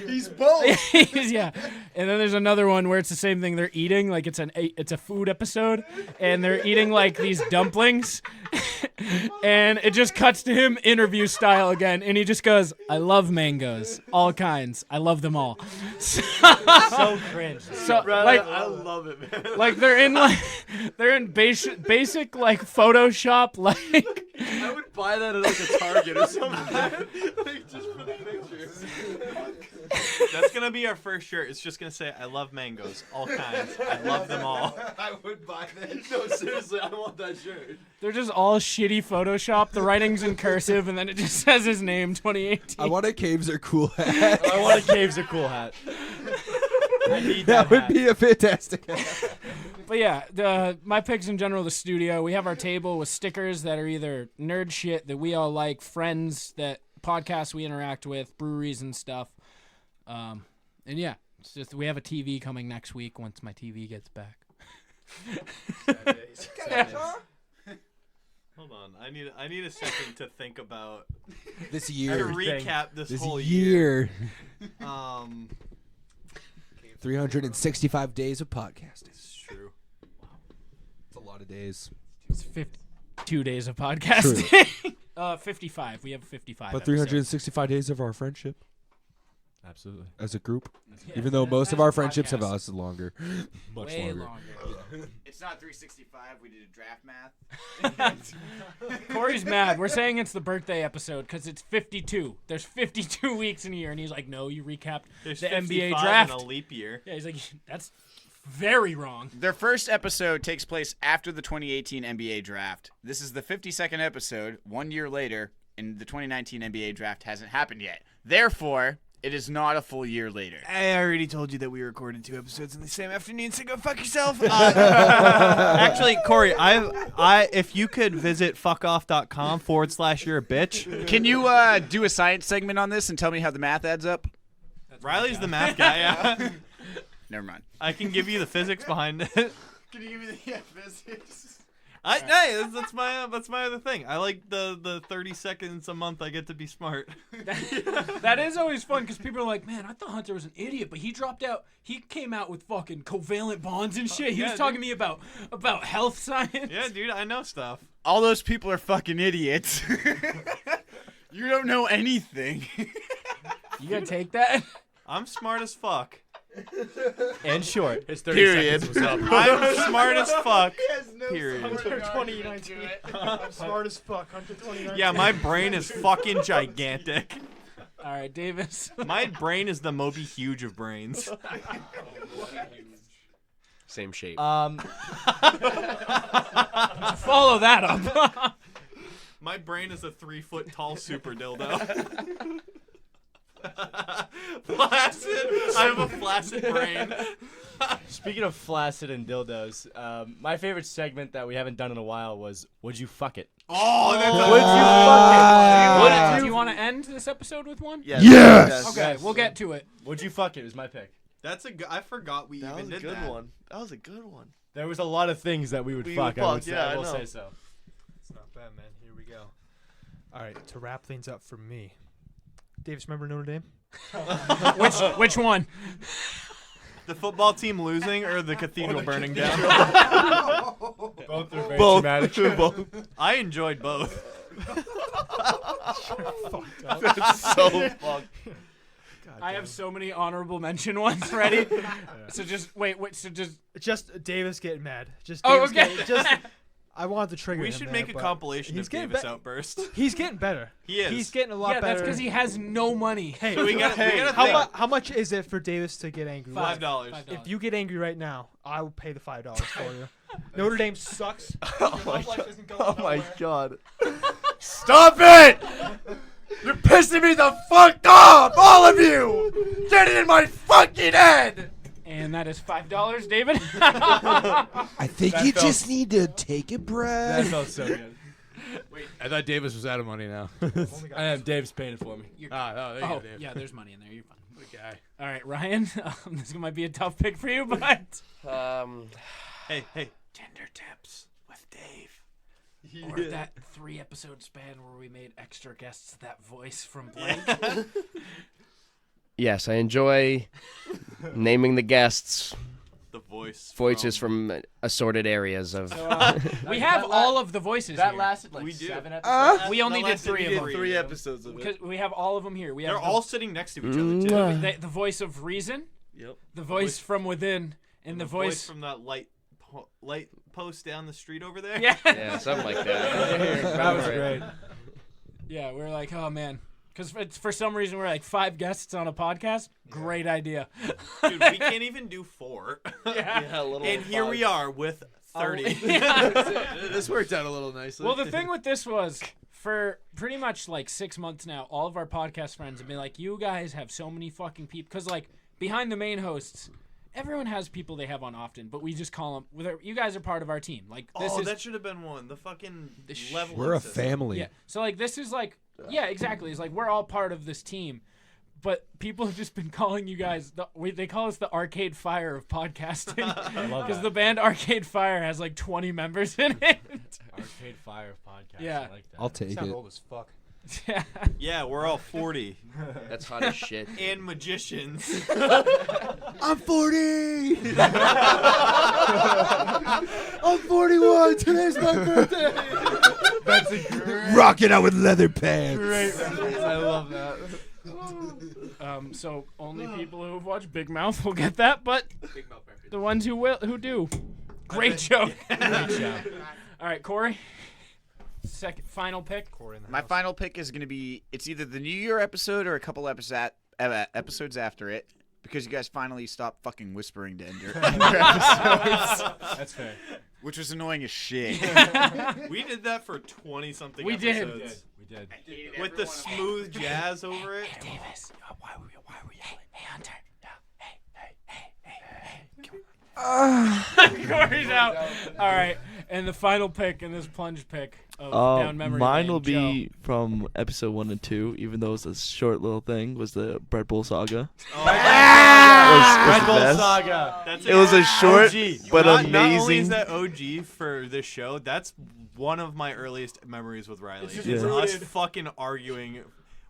He's both. Yeah. And then there's another one where it's the same thing. They're eating like it's a food episode, and they're eating like these dumplings, and it just cuts to him interview style again, and he just goes, "I love mangoes, all kinds. I love them all." So cringe. So Brother, like I love it, man. like they're in basic like Photoshop like. I would buy that at like a Target or something. Like, just for the picture. That's gonna be our first shirt. It's just gonna say, "I love mangoes, all kinds. I love them all." I would buy that. No, seriously, I want that shirt. They're just all shitty Photoshop. The writing's in cursive, and then it just says his name, 2018. I want a caves are cool hat. I want a caves are cool hat. I need That would hat. be a fantastic hat. But yeah, my picks in general, the studio. We have our table with stickers that are either nerd shit that we all like, friends that podcasts we interact with, breweries and stuff. And yeah, it's just we have a TV coming next week once my TV gets back. Hold on, I need a second to think about this year. To recap this whole year. 365 days of podcasting. It's true. It's a lot of days. It's 52 days of podcasting. 55. We have 55. But 365 days of our friendship. Absolutely. As a group. Yeah, Even though most of our friendships have podcast. lasted longer. Much Way longer. longer. It's not 365. We did a draft math. Corey's mad. We're saying it's the birthday episode because it's 52. There's 52 weeks in a year, and he's like, "No, you recapped There's the 55 NBA draft in a leap year." Yeah, he's like, "That's very wrong." Their first episode takes place after the 2018 NBA draft. This is the 52nd episode, 1 year later, and the 2019 NBA draft hasn't happened yet. Therefore, it is not a full year later. I already told you that we recorded 2 episodes in the same afternoon, so go fuck yourself. Actually, Corey, I if you could visit fuckoff.com/you're a bitch. Can you do a science segment on this and tell me how the math adds up? Riley's the math guy, yeah. Never mind. I can give you the physics behind it. Can you give me the physics? Hey, that's my other thing. I like the 30 seconds a month I get to be smart. That is always fun because people are like, "Man, I thought Hunter was an idiot, but he dropped out. He came out with fucking covalent bonds and shit. He yeah, was talking to me about health science." Yeah, dude, I know stuff. All those people are fucking idiots. You don't know anything. You gonna take that? I'm smart as fuck. And short. His 30 seconds was up. I'm smart as fuck. No period. Hunter 2019. I'm smart as fuck. Hunter 2019. Yeah, my brain is fucking gigantic. All right, Davis. My brain is the Moby Huge of brains. Same shape. Follow that up. My brain is a 3-foot tall super dildo. Flaccid. I have a flaccid brain. Speaking of flaccid and dildos, my favorite segment that we haven't done in a while was "Would you fuck it?" Oh, that's Would you fuck it? Do you want to end this episode with one? Yes! Okay, we'll get to it. Would you fuck it? Was my pick. That's I forgot we even did that. one. That was a good one. There was a lot of things that we would fuck. I would say, I will say so. It's not bad, man. Here we go. All right, to wrap things up for me. Davis, remember Notre Dame? Which one? The football team losing or the cathedral burning down? Both are very Both. traumatic. I enjoyed both. That's so fucked. I have so many honorable mention ones ready. So just wait. So just Davis getting mad. Just Oh, Davis okay. getting, I wanted to trigger We him should there, make a but compilation he's of getting Davis be- outburst. He's getting better. He is. He's getting a lot yeah, better. that's because he has no money. Hey, So we gotta how much is it for Davis to get angry? $5. If you get angry right now, I will pay the $5 for you. Notre Dame sucks. Oh my god. Stop it! You're pissing me the fuck off, all of you! Get it in my fucking head! And that is $5, David. I think That you felt- just need to take a breath. That felt so good. Wait, I thought Davis was out of money now. I am. Dave's paying it for me. There you go, Dave. Yeah, there's money in there. You're fine. Good guy. All right, Ryan. This might be a tough pick for you, but Hey. Tinder tips with Dave. Or that 3-episode span where we made extra guests that voice from Blake. Yes, I enjoy naming the guests. The Voices from assorted areas of. So, we have all of the voices That here. lasted like We do. 7 episodes. We only That did lasted 3 of them. 3 episodes of Because it. we have all of them here. We have They're the, all sitting next to each other, too. the voice of reason, Yep. the voice from within, and the voice from that light post down the street over there. Yeah. Yeah, something like that. That was great. Yeah, we're like, oh man, because for some reason we're like 5 guests on a podcast. Great idea. Dude, we can't even do 4. Yeah, a little And here we are with 30. This worked out a little nicely. Well, the thing with this was, for pretty much like 6 months now, all of our podcast friends have been like, you guys have so many fucking people. Because, like, behind the main hosts, everyone has people they have on often, but we just call them. You guys are part of our team. Like this is that should have been one. The fucking level. We're a family. yeah. So like this is like yeah, exactly. It's like we're all part of this team. But people have just been calling you guys. They call us the Arcade Fire of podcasting because the band Arcade Fire has like 20 members in it. Arcade Fire of podcasting. Yeah, I like that. I'll take Sound it. old as fuck. yeah. Yeah, we're all 40 That's hot as shit. and magicians. I'm 40. I'm 41. Today's my birthday. That's a great. Rocking out with leather pants. I love that. So only people who have watched Big Mouth will get that, but Big Mouth Records. the ones who do, great joke. Great job. All right, Corey. Final pick. My final pick is going to be it's either the New Year episode or a couple episodes after it because you guys finally stopped fucking whispering to end your episodes. That's fair. Which was annoying as shit. We did that for 20-something We did. episodes. We did. With the smooth jazz over it. Hey, Davis. Why were we yelling? Hey, Hunter. Corey's out. All right, and the final pick in this plunge pick of down memory mine lane, will be Joe. from episode 1 and 2, even though it's a short little thing, was the Bread Bowl saga. Oh, Red Bull best. Saga. It was a short OG. but Not only amazing. is that OG for this show, that's one of my earliest memories with Riley. It's just It's us rooted. fucking arguing.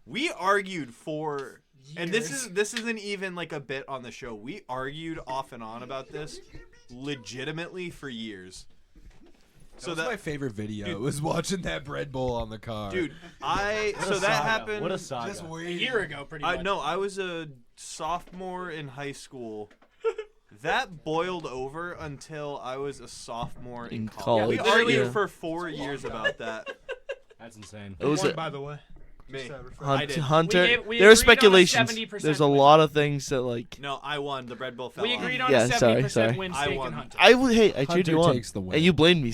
We argued for, and this isn't even like a bit on the show. We argued off and on about this legitimately for years. That was my favorite video. It was watching that bread bowl on the car. Dude, What a that saga. happened. What a saga. Just A wait. year ago, pretty much. No, I was a sophomore in high school. That boiled over until I was a sophomore in In college. college. We argued Yeah. for 4 years about that. That's insane. It was One, a, by the way. Me. Hunt, I did. Hunter. We There are agreed on a speculations. 70% There's a win. lot of things that like. No, I won. The bread bowl fell We off. agreed on Yeah, a 70% sorry. win I stake won. in Hunter. I would. Hey, I cheered Hunter you on, takes the win. and you blamed me.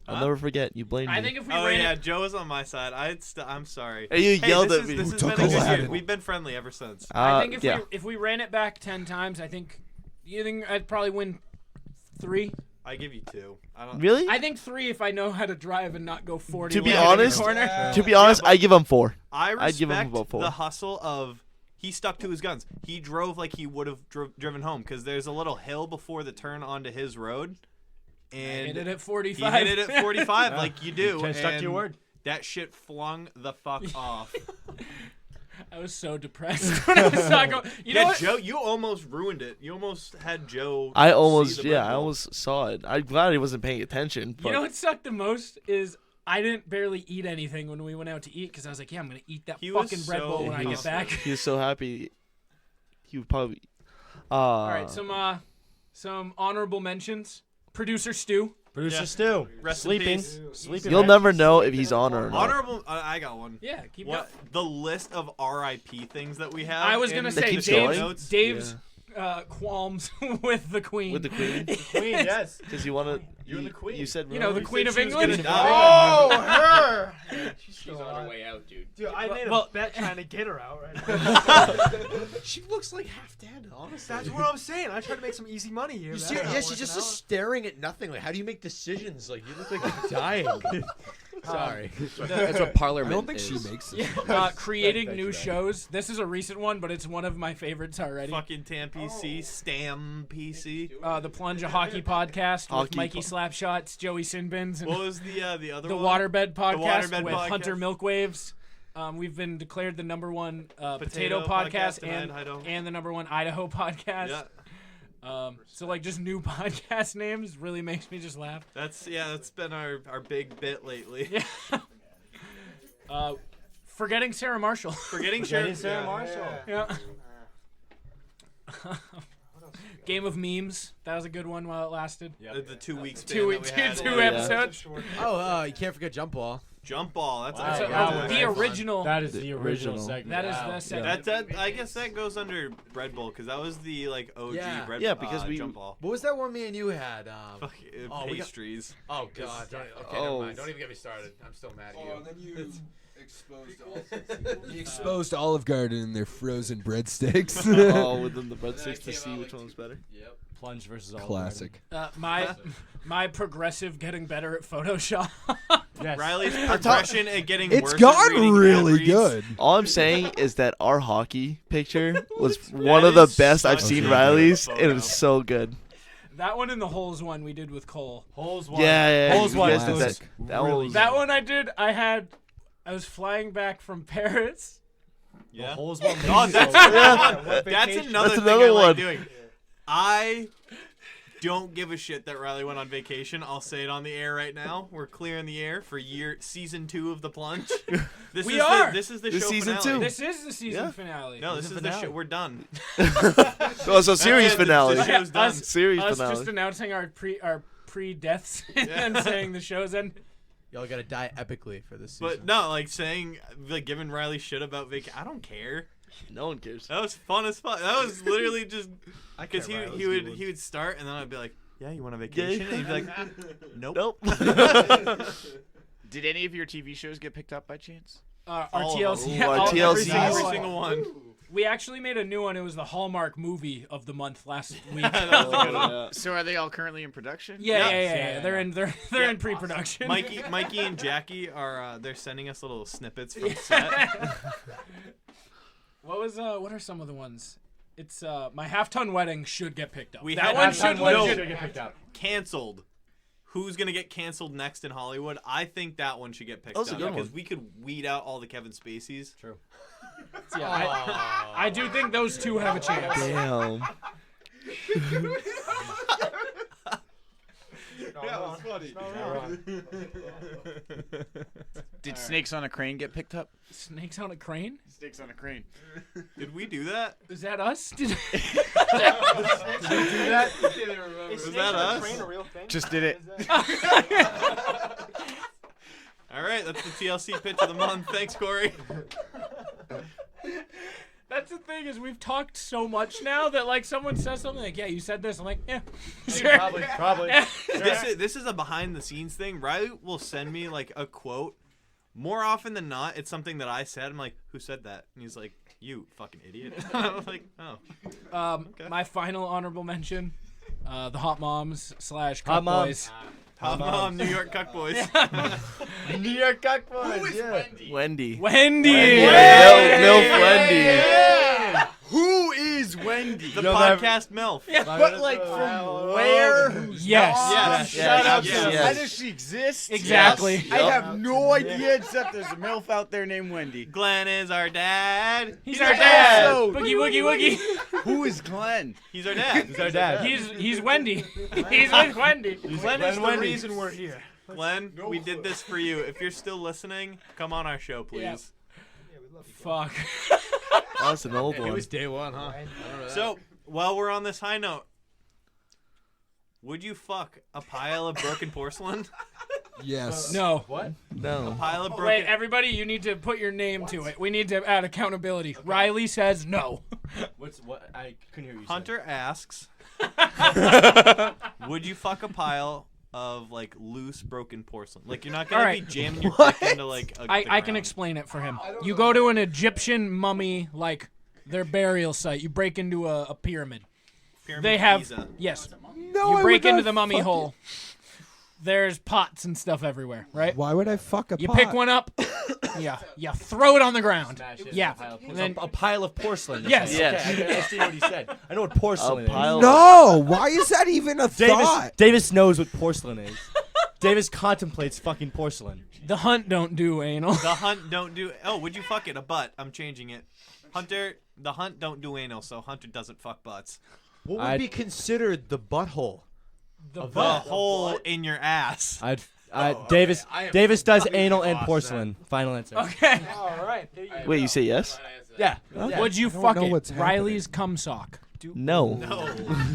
I'll Huh? never forget. You blamed me. I think if we Oh ran yeah, it, Joe was on my side. I'm sorry. And you yelled this at me. This has Took been a a good lot. year. We've been friendly ever since. I think yeah. if we ran it back 10 times, I think I'd probably win 3. I give you 2. I don't. Really? I think 3 if I know how to drive and not go 40. To be wide in the honest, corner. To be honest, but- I give him 4. I I'd give him respect about 4. the hustle of he stuck to his guns. He drove like he would have driven home because there's a little hill before the turn onto his road, and hit it at he 45. hit it at 45 like you do. Can't stuck to your and word. That shit flung the fuck off. I was so depressed when I saw it go. You know Yeah, what? Joe, you almost ruined it. You almost had Joe. I see almost, the yeah, bread I bowl. almost saw it. I'm glad he wasn't paying attention. But You know what sucked the most is I didn't barely eat anything when we went out to eat because I was like, yeah, I'm gonna eat that He was fucking bread so bowl when I he get was, back. he was so happy. He would probably. All right, some honorable mentions. Producer Stu. Producer Yeah. Stu. Rest in Sleeping. peace. Sleeping. You'll right? never know if he's on or not. Honorable. I got one. Yeah, keep What the list of RIP things that we have? I was gonna in say keeps the going? notes. Dave's qualms with the Queen. With the Queen? Queen, yes. Because you want to. You and the Queen. You said You know, the Rose? Queen of she was England. gonna die. Oh, her! She's on her way out, dude. Dude, I made Well- a bet trying to get her out right now. She looks like half dead, honestly. That's what I'm saying. I tried to make some easy money here. You That's see, not yeah, she's working just out. staring at nothing. Like, how do you make decisions? Like, you look like you're dying. Sorry. That's what Parliament I don't think is. she makes it. Creating Thank new you, shows. This is a recent one, but it's one of my favorites already. Fucking Tam PC, Stam PC. The Plunge a Hockey podcast with Hockey Mikey Slapshots, Joey Sinbins, and What was the other the one? Waterbed podcast Waterbed with podcast. Hunter Milkwaves. We've been declared the #1 potato podcast and Idaho. and the #1 Idaho podcast. Yeah. So like just new podcast names really makes me just laugh. That's been our big bit lately. Yeah. Forgetting Sarah Marshall. Forgetting Jenny Sarah Sarah Marshall. Yeah. Game of Memes. That was a good one while it lasted. The 2 weeks. Two episodes. Oh, you can't forget Jump Ball. Jump Ball. That's That's a, a- that's the a- original. That is the original segment. That is Wow. the segment. That I guess that goes under Bread Bowl because that was the like OG Yeah. Bread. Yeah, because we- Jump Ball. What was that one me and you had? Fuck, we got- pastries. Oh God! Okay, never mind. Don't even get me started. I'm still mad at you. Oh, and then you He exposed Olive Garden and their frozen breadsticks. Oh, within the breadsticks to see which one was better. Yep. Plunge versus all. Classic. My progressive getting better at Photoshop. Yes. Riley's progression at getting It's worse at gotten reading really ad reads. good. All I'm saying is that our hockey picture was one of the best I've seen Riley's. It was so good. That one and the holes one we did with Cole. Holes one. Yeah, Holes you one. guys did Was that one really was- That one I did. I was flying back from Paris. Yeah. Holes one. Oh, that's That's another thing another I like one. doing. I don't give a shit that Riley went on vacation. I'll say it on the air right now. We're clearing the air for season 2 of the Plunge. This We is are. This is the This show season finale. 2. This is the season finale. No, this is the show. We're done. Oh, so series it. The finale. show's done. Series Us finale. just announcing our pre-deaths and saying the show's ended. Y'all gotta die epically for this season. But no, like saying, like giving Riley shit about vacation. I don't care. No one cares. That was fun as fuck. That was literally just because care he would start and then I'd be like, yeah, you want a Yeah. vacation? And he'd be like, nope. Did any of your TV shows get picked up by chance? Our All of TLC. them. yeah, Our all- TLC. Every single one. We actually made a new one. It was the Hallmark movie of the month last week. That was a good one. Yeah. So are they all currently in production? Yeah. They're in pre-production. Mikey and Jackie are they're sending us little snippets from set. What are some of the ones? It's My Half-Ton Wedding should get picked up. We That had one Half-Ton should Wedding legit should get picked up. Canceled. Who's gonna get canceled next in Hollywood? I think that one should get picked That's a up good because one. we could weed out all the Kevin Spaceys. True. Yeah, I do think those two have a chance. Damn. Yeah, funny. Did Snakes on a Crane get picked up? Snakes on a Crane? Snakes on a Crane. Did we do that? Is that us? Did we do that? Is Was that us? Crane a real thing? Just did it. All right, that's the TLC pitch of the month. Thanks, Corey. That's the thing is we've talked so much now that like someone says something like, yeah, you said this. I'm like, yeah, sure. Probably. This is a behind the sines thing. Riley will send me like a quote. More often than not, it's something that I said. I'm like, who said that? And he's like, you fucking idiot. I'm like, oh. Okay. My final honorable mention, the Hot Moms / Hot Cuck Moms. Boys. Hot Mom, New York Cuck Boys. New York Cuck Boys. Wendy. Wendy. MILF Wendy. Who is Wendy? The podcast MILF. But like from where? Yes. Shut up. yes. How does she exist? Exactly. I have no idea except there's a MILF out there named Wendy. Glenn is our dad. He's our dad. So- Boogie woogie woogie. Who is Glenn? He's our dad. He's our dad. He's Wendy. He's with Wendy. Glenn is the Wendy. reason we're here. Glenn, we did this for you. If you're still listening, come on our show, please. Yeah. Fuck. That's an old It one. was day one, huh? So, while we're on this high note, would you fuck a pile of broken porcelain? Yes. No. What? No. Pile of broken. Wait, everybody, you need to put your name to it. We need to add accountability. Riley says no. What? I couldn't hear you. Hunter asks, would you fuck a pile of like loose broken porcelain? Like you're not gonna All right. be jamming your dick into like. The I can ground. explain it for him. You go to an Egyptian mummy, like their burial site. You break into a pyramid. Pyramid They have Giza. yes. No, You I break would into not the mummy fuck hole. There's pots and stuff everywhere, right? Why would I fuck a You pot? pick one up. Yeah. You throw it on the ground. Yeah. And Then a pile of porcelain. Yes. Yes. Okay, I see what he said. I know what porcelain A pile. No, why is that even a thought? Davis knows what porcelain is. Davis contemplates fucking porcelain. the hunt don't do anal. The hunt don't do. Oh, would you fuck it? A butt. I'm changing it. Hunter, the hunt don't do anal, so Hunter doesn't fuck butts. What would be considered the butthole? The hole in your ass. Davis I am Davis does completely anal and lost porcelain. Final answer. Okay. All right. Wait, you say yes? Yeah. Would you don't fuck know it? what's Riley's cum sock. No.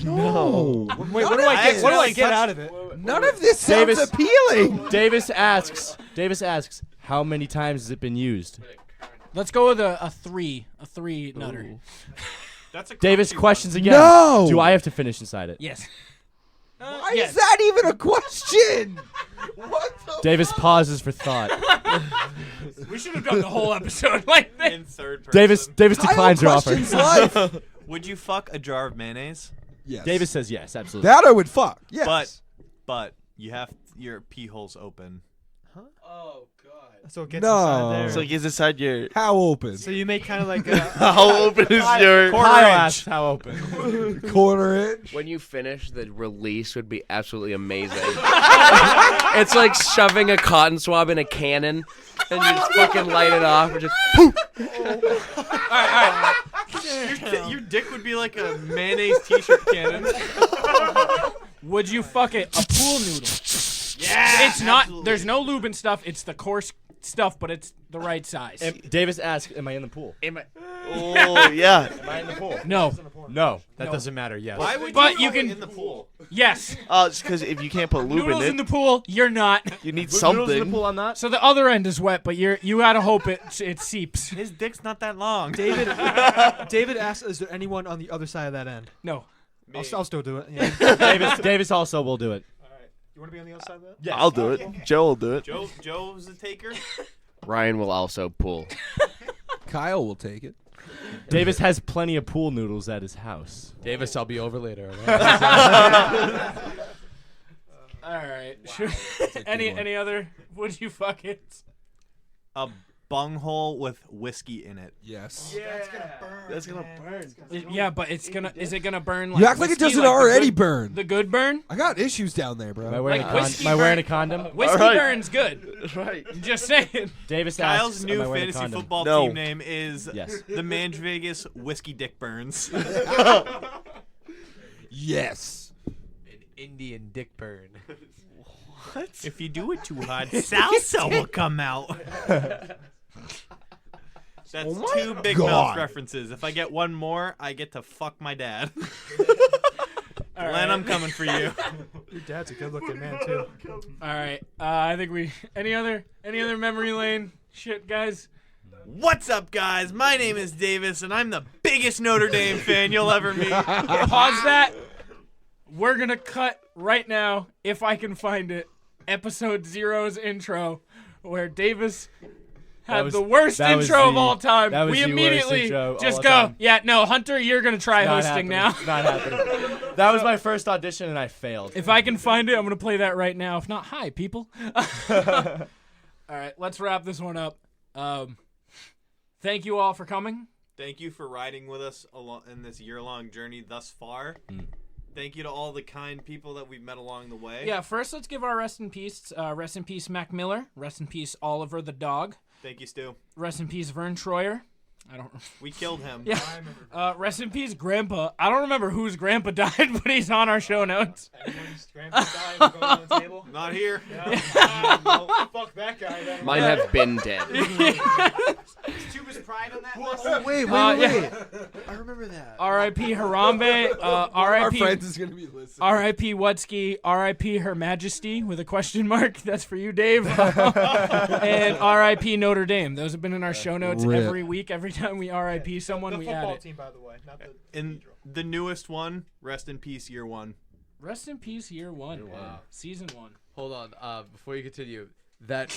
No. Wait, what do I get? What do I get out of it? None of this sounds Davis- appealing. Davis asks, how many times has it been used? Let's go with a three nutter. That's a Davis crunchy questions one. again. No. Do I have to finish inside it? Yes. Why yes. is that even a question? What the Davis pauses for thought. We should have done the whole episode like this. In third person. Davis Kyle declines your offer. questions life. Would you fuck a jar of mayonnaise? Yes. Davis says yes, absolutely. That I would fuck. Yes. But you have your pee holes open. Oh God. So it gets No. inside there. So it gets inside your. How open? So you make kind of like a How open is your Kyle asks how open. Quarter inch. When you finish, the release would be absolutely amazing. It's like shoving a cotton swab in a cannon, and you just fucking light it off, and just poof. Your dick would be like a mayonnaise t-shirt cannon. Would you fuck it a pool noodle? Yeah. It's not. There's no lube and stuff. It's the coarse stuff, but it's the right size. Davis asks, "Am I in the pool?" Oh yeah. Am I in the pool? No. No, that No. doesn't matter. Yes. Why would But you go can- in the pool? Yes. It's because if you can't put lube Noodles in in it, the pool. You're not. you need Noodles in the something. pool, I'm not. So the other end is wet, but you gotta hope it seeps. His dick's not that long. David. David asked, "Is there anyone on the other side of that end?" No. I'll still do it. Yeah. Davis also will do it. You want to be on the other side of that? Yes. I'll do it. Joe will do it. Joe's the taker. Ryan will also pull. Kyle will take it. Davis has plenty of pool noodles at his house. Davis, I'll be over later. All right. good Any one. other? Would you fuck it? A bunghole with whiskey in it. Yes. That's gonna burn. Yeah, but it's gonna. Is it gonna burn? Like You act like it whiskey, doesn't the already good- burn. The good burn. I got issues down there, Am I bro. wearing, Like a, con- whiskey am I wearing a burn- condom? Whiskey All right. burn's good. Right. Just saying. Davis Kyle's asks, new am I wearing a fantasy condom? football No. team name is Yes. the Mange Vegas Whiskey Dick Burns. Yes. An Indian dick burn. What? If you do it too hard, salsa will come out. That's Oh two my Big Mouth God. references. If I get one more, I get to fuck my dad. All Len, right. I'm coming for you. Your dad's a good-looking man too. All right. I think we. Any other memory lane shit, guys? What's up, guys? My name is Davis, and I'm the biggest Notre Dame fan you'll ever meet. Pause that. We're gonna cut right now, if I can find it, episode 0's intro, where Davis had was- the worst that was intro of the- all time. that was We the worst immediately intro of just all go, time. yeah, no, Hunter, you're gonna try Not hosting happening. now. It's not happening. That was my first audition, and I failed. If I can find it, I'm gonna play that right now. If not, hi, people. All right, let's wrap this one up. Thank you all for coming. Thank you for riding with us in this year-long journey thus far. Thank you to all the kind people that we've met along the way. Yeah, first let's give our rest in peace. Rest in peace, Mac Miller. Rest in peace, Oliver the dog. Thank you, Stu. Rest in peace, Vern Troyer. I don't. We killed him. Yeah. Rest in peace, Grandpa. I don't remember whose grandpa died, but he's on our show notes. Everyone's grandpa died. Going on the table. Not here. Fuck that guy. Then. Mine have been dead. Stu was pride on that Oh, wait. yeah. I remember that. R.I.P. Harambe. Our R.I.P. friends is gonna be listening. R.I.P. Wutzke. R.I.P. Her Majesty with a question mark. That's for you, Dave. And R.I.P. Notre Dame. Those have been in our show notes Rip. every week. Every time we R.I.P. someone, the we add football it. team, by the way, not the. In the newest one, rest in peace, year one. Rest in peace, year one. Wow. Season 1. Hold on. Before you continue, that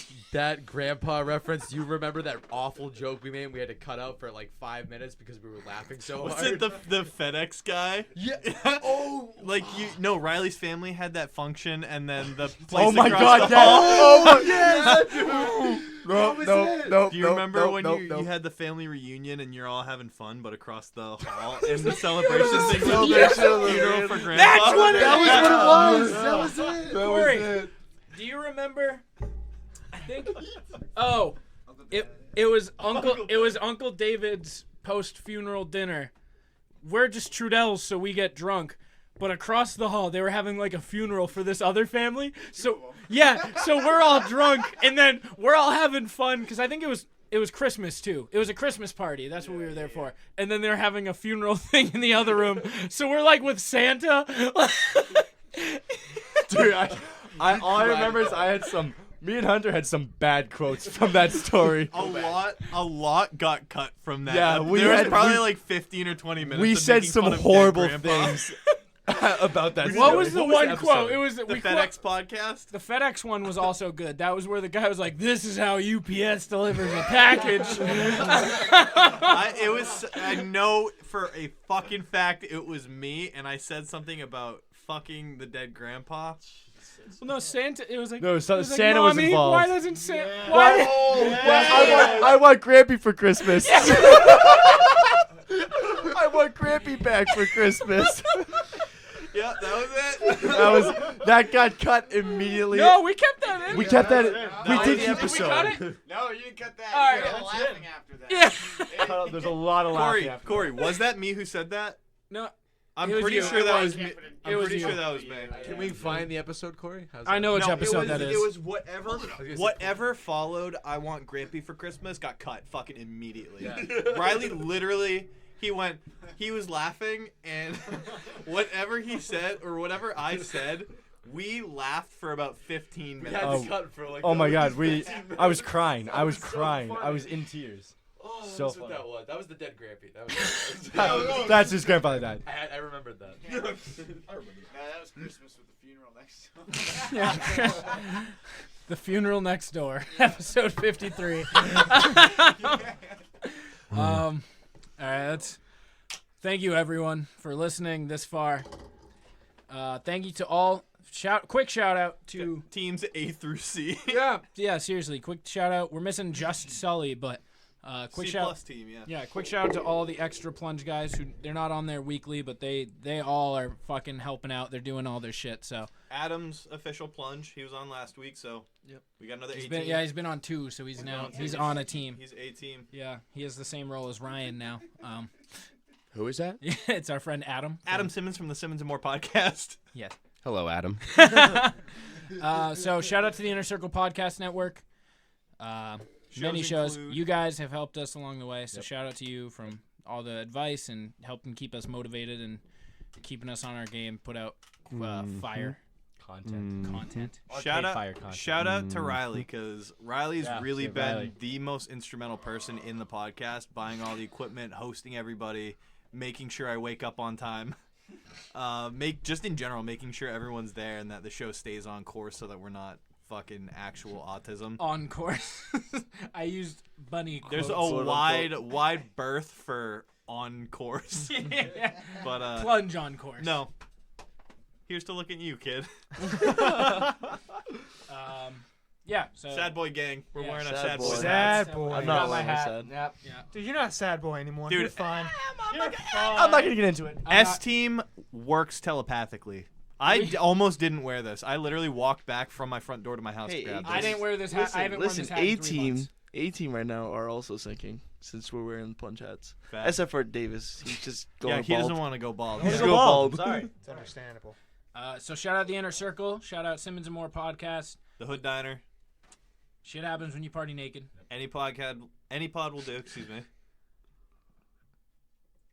grandpa reference. You remember that awful joke we made? We had to cut out for like 5 minutes because we were laughing so Was hard. it the FedEx guy? Yeah. Oh. Like Riley's family had that function, and then the place Oh my across God! the Yeah. hall. Oh Yes. no. Do you remember when you had the family reunion and you're all having fun, but across the hall in the celebration thing, funeral for grandpa? That's what That was it. Corey, do you remember? I think. Oh, it was Uncle David's post-funeral dinner. We're just Trudels, so we get drunk. But across the hall, they were having like a funeral for this other family. So so we're all drunk, and then we're all having fun because I think it was Christmas too. It was a Christmas party. That's what we were there for. And then they're having a funeral thing in the other room. So we're like with Santa. Dude, all I remember is me and Hunter had some bad quotes from that story. A lot got cut from that. Yeah, There was probably like 15 or 20 minutes. We of said making some fun of dead horrible grandpa. things. about that. What was story. the one quote? It was The FedEx podcast. The FedEx one was also good. That was where the guy was like, "This is how UPS delivers a package." I know for a fucking fact it was me, and I said something about fucking the dead grandpa. Well, no, Santa. It was like No, it was like, Santa was "Mommy, involved. Why doesn't Santa? Yeah. Why? I want Grampy for Christmas. I want Grampy back for Christmas. Yeah, that was it. That got cut immediately. No, we kept that in. We kept that. We was did the keep episode. it. Cut it? No, you didn't cut that. All right, You got that's laughing after that. Yeah. There's a lot of laughing. after Corey, was that me who said that? No. I'm It was pretty you. sure It that was- was me. it I'm was pretty you. sure that was me. Can we find the episode, Corey? How's I know which No, episode it was, that is. It was whatever followed I Want Grampy for Christmas got cut fucking immediately. Riley literally, he was laughing, and whatever he said or whatever I said, we laughed for about 15 minutes. Oh my God, I was crying. I was crying. I was in tears. Oh, So that's what funny. that was. That was the dead Grampy. That was That's his grandfather died. I remembered that. I remember that was Christmas with the funeral next door. The Funeral Next Door, episode 53. All right, thank you everyone for listening this far. Thank you to all. Quick shout out to teams A through C. yeah, seriously, quick shout out. We're missing just Sully, but quick C shout. plus team, yeah. Quick shout out to all the extra plunge guys who they're not on there weekly, but they all are fucking helping out. They're doing all their shit. So Adam's official plunge. He was on last week, so we got another he's 18. been, he's been on 2, so he's on a team. He's A team. Yeah, he has the same role as Ryan now. Who is that? It's our friend Adam. Adam Simmons from the Simmons and More podcast. Yes. Hello, Adam. So shout out to the Inner Circle Podcast Network. Many shows. include- You guys have helped us along the way, so shout out to you from all the advice and helping keep us motivated and keeping us on our game. Put out fire content. Shout out to Riley, because Riley's Yeah, really yeah, been Riley. the most instrumental person in the podcast, buying all the equipment, hosting everybody, making sure I wake up on time. In general, making sure everyone's there and that the show stays on course so that we're not fucking actual autism. On course. I used bunny There's a quotes. wide berth for on course. But plunge on course. No. Here's to look at you, kid. Yeah. So Sad boy gang. We're wearing our Sad sad boy. boy. Sad hats. boy. I'm not got my wearing hat. sad. Yep. Yeah. Dude, you're not a sad boy anymore. Dude, You're fine. I'm not gonna get into it. S team works telepathically. I almost didn't wear this. I literally walked back from my front door to my house to grab this. I didn't wear this hat. I haven't worn Listen, this hat in 3 months. A team right now are also sinking since we're wearing plunge hats. Fact. Except for Davis, he's just going Yeah, he bald. doesn't want to go bald. He's Yeah. go bald. Sorry. It's understandable. So shout out the Inner Circle. Shout out Simmons and More podcast. The Hood Diner. Shit happens when you party naked. Any pod will do. Excuse me.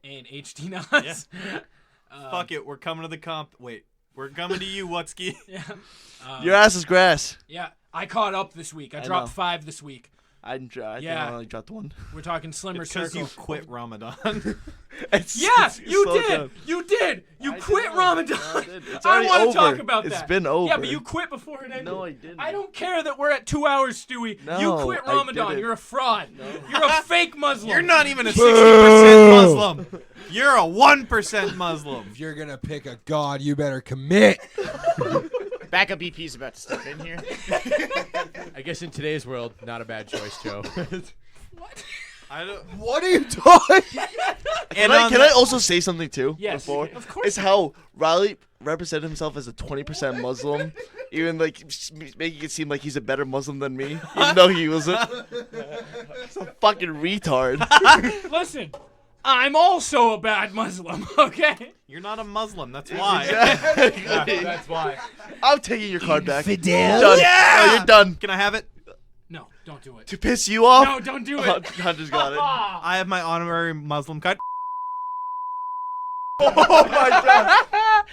And HD Nuts. Fuck it. We're coming to the comp. Wait. We're coming to you, Wutzke. Yeah. Your ass is grass. Yeah. I caught up this week. I dropped know. 5 this week. I think I only dropped 1. We're talking Slimmer It's because Circle. you quit Ramadan. You did. You did. You quit Ramadan. It's I already want to over. talk about that. It's been over. Yeah, but you quit before it ended. No, I didn't. I don't care that we're at 2 hours, Stewie. No, you quit I Ramadan. didn't. You're a fraud. You're a fake Muslim. You're not even a 60% Muslim. You're a 1% Muslim. If you're gonna pick a god, you better commit. Backup BP's about to step in here. I guess in today's world, not a bad choice, Joe. I don't. What are you doing? Can I also say something too? Yes, Before? of course. It's how Riley represented himself as a 20% Muslim, even like making it seem like he's a better Muslim than me, even though he wasn't. He's a fucking retard. Listen, I'm also a bad Muslim, okay? You're not a Muslim. That's why. Exactly. That's why. I'm taking your card back. Fidel? Done. Yeah! No, you're done. Can I have it? No, don't do it. To piss you off? No, don't do it. Hunter's got it. I have my honorary Muslim card. Oh my god.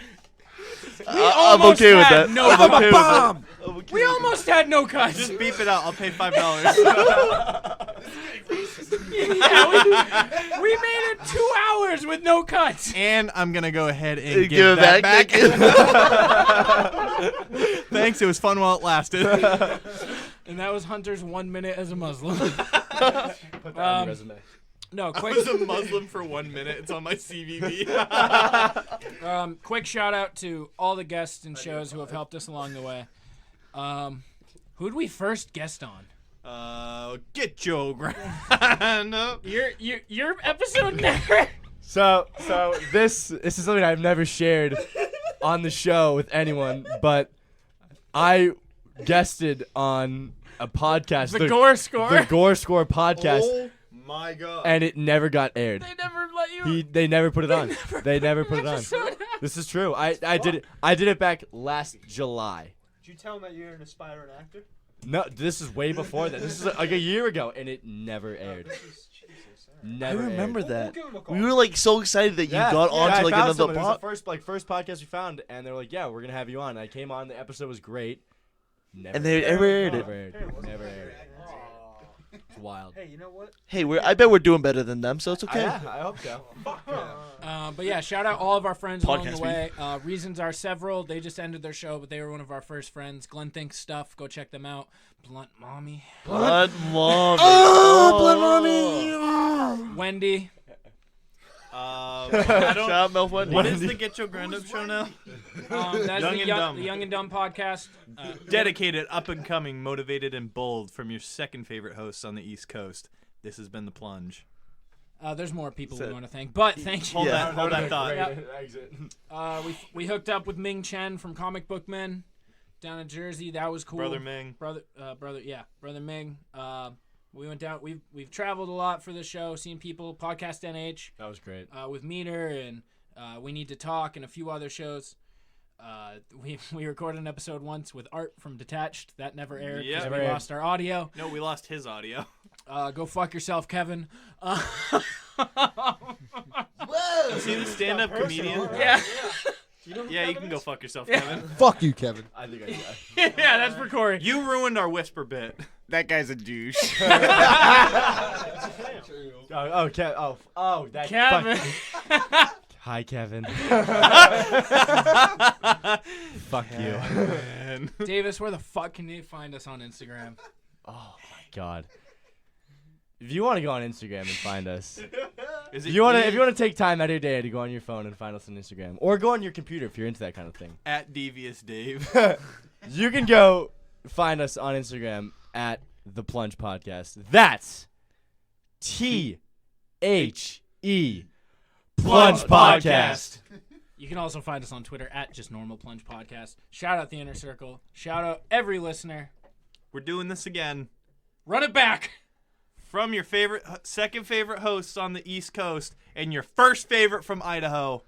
I'm okay with that. No I'm okay with bomb. that. We almost had no cuts. Just beep it out. I'll pay $5. Yeah, we made it 2 hours with no cuts. And I'm gonna go ahead and Give it that back. Thanks. It was fun while it lasted. And that was Hunter's 1 minute as a Muslim. Put that on your resume. No, I quick. was a Muslim for 1 minute. It's on my CVV. Quick shout out to all the guests and shows who have helped us along the way. Who'd we first guest on? Get your grind up. Your episode never. So this is something I've never shared on the show with anyone, but I guested on a podcast, The Gore Score? the Gore Score podcast, Oh my god. and it never got aired. They never let you. They never put it on. They never put it on. This is true. I did it back last July. Did you tell him that you're an aspiring actor? No, this is way before that. This is like a year ago, and it never aired. I Never remember aired. that. We were like so excited that you got onto I like found another someone. It was pod. the first podcast we found, and they were like, "Yeah, we're gonna have you on." And I came on. The episode was great. Never And they never aired it. Never aired. Never aired. It's wild. Hey, you know what? Hey, I bet we're doing better than them, so it's okay. Yeah, I hope so. But yeah, shout out all of our friends along Podcast the way. Reasons are several. They just ended their show, but they were one of our first friends. Glenn Thinks Stuff. Go check them out. Blunt Mommy. Blood Mommy. Blood Mommy. Wendy. Shout out Mel Wendy. What is the Get Your Grind Up show now? That's Young the and young, Dumb. the Young and Dumb podcast. Dedicated, up and coming, motivated, and bold from your second favorite hosts on the East Coast. This has been The Plunge. There's more people we want to thank, but thank you. Hold that thought. Yep. We hooked up with Ming Chen from Comic Book Men down in Jersey. That was cool. Brother Ming. Brother Ming. We went down. We've traveled a lot for the show, seen people. Podcast NH. That was great. With Meaner and We Need to Talk and a few other shows. We recorded an episode once with Art from Detached. That never aired because Yeah. we lost our audio. No, we lost his audio. Go fuck yourself, Kevin. Whoa! You see the stand-up comedian? Yeah. Yeah, you can go fuck yourself, Kevin. Fuck you, Kevin. I think I did. Yeah, that's for Corey. You ruined our whisper bit. That guy's a douche. That Kevin. Hi, Kevin. Fuck you. Man. Davis, where the fuck can you find us on Instagram? Oh my god. If you want to go on Instagram and find us, if you want to take time out of your day to go on your phone and find us on Instagram, or go on your computer if you're into that kind of thing, At Devious Dave. you can go find us on Instagram at The Plunge Podcast. That's THE Plunge Podcast. You can also find us on Twitter at Just Normal Plunge Podcast. Shout out the Inner Circle. Shout out every listener. We're doing this again. Run it back. From your second favorite hosts on the East Coast and your first favorite from Idaho.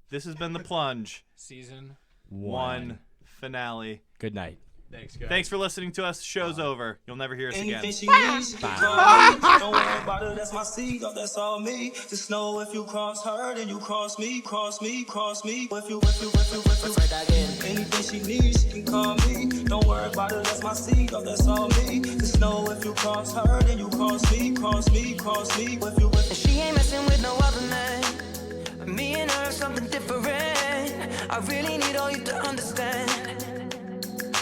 This has been The Plunge. Season 1 finale. Good night. Thanks, guys. Thanks for listening to us. Show's over. You'll never hear us again. Anything she needs, she can call me. Don't worry about it, that's my seed, oh, that's all me. Just know if you cross her, then you cross me, cross me, cross me. If you. Anything she needs, she can call me. Don't worry about it, that's my seed, oh, that's all me. Just know if you cross her, then you cross me, cross me, cross me. If you. And she ain't messing with no other man. Me and her are something different. I really need all you to understand.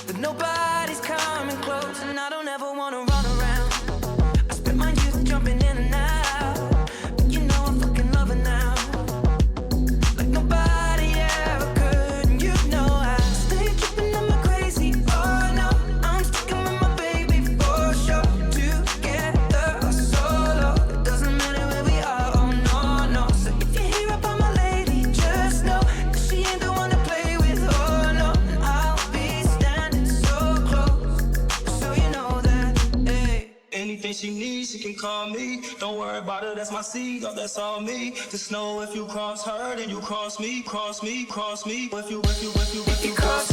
But nobody's coming close, and I don't ever wanna run around. I spent my youth jumping in and out, but you know I'm fucking loving now. Like nobody ever could, and you know I stay tripping on my crazy. Oh no, I'm sticking with my baby for sure. Together or solo, it doesn't matter where we are. Oh no. So if you hear about my lady, just know that she ain't the one to play with. Oh no, and I'll be standing so close, so you know that. Hey. Anything she needs, she can call me. Don't worry about it, that's my seed, oh, that's all me. Just know if you cross her, then you cross me, cross me, cross me. If you If you cross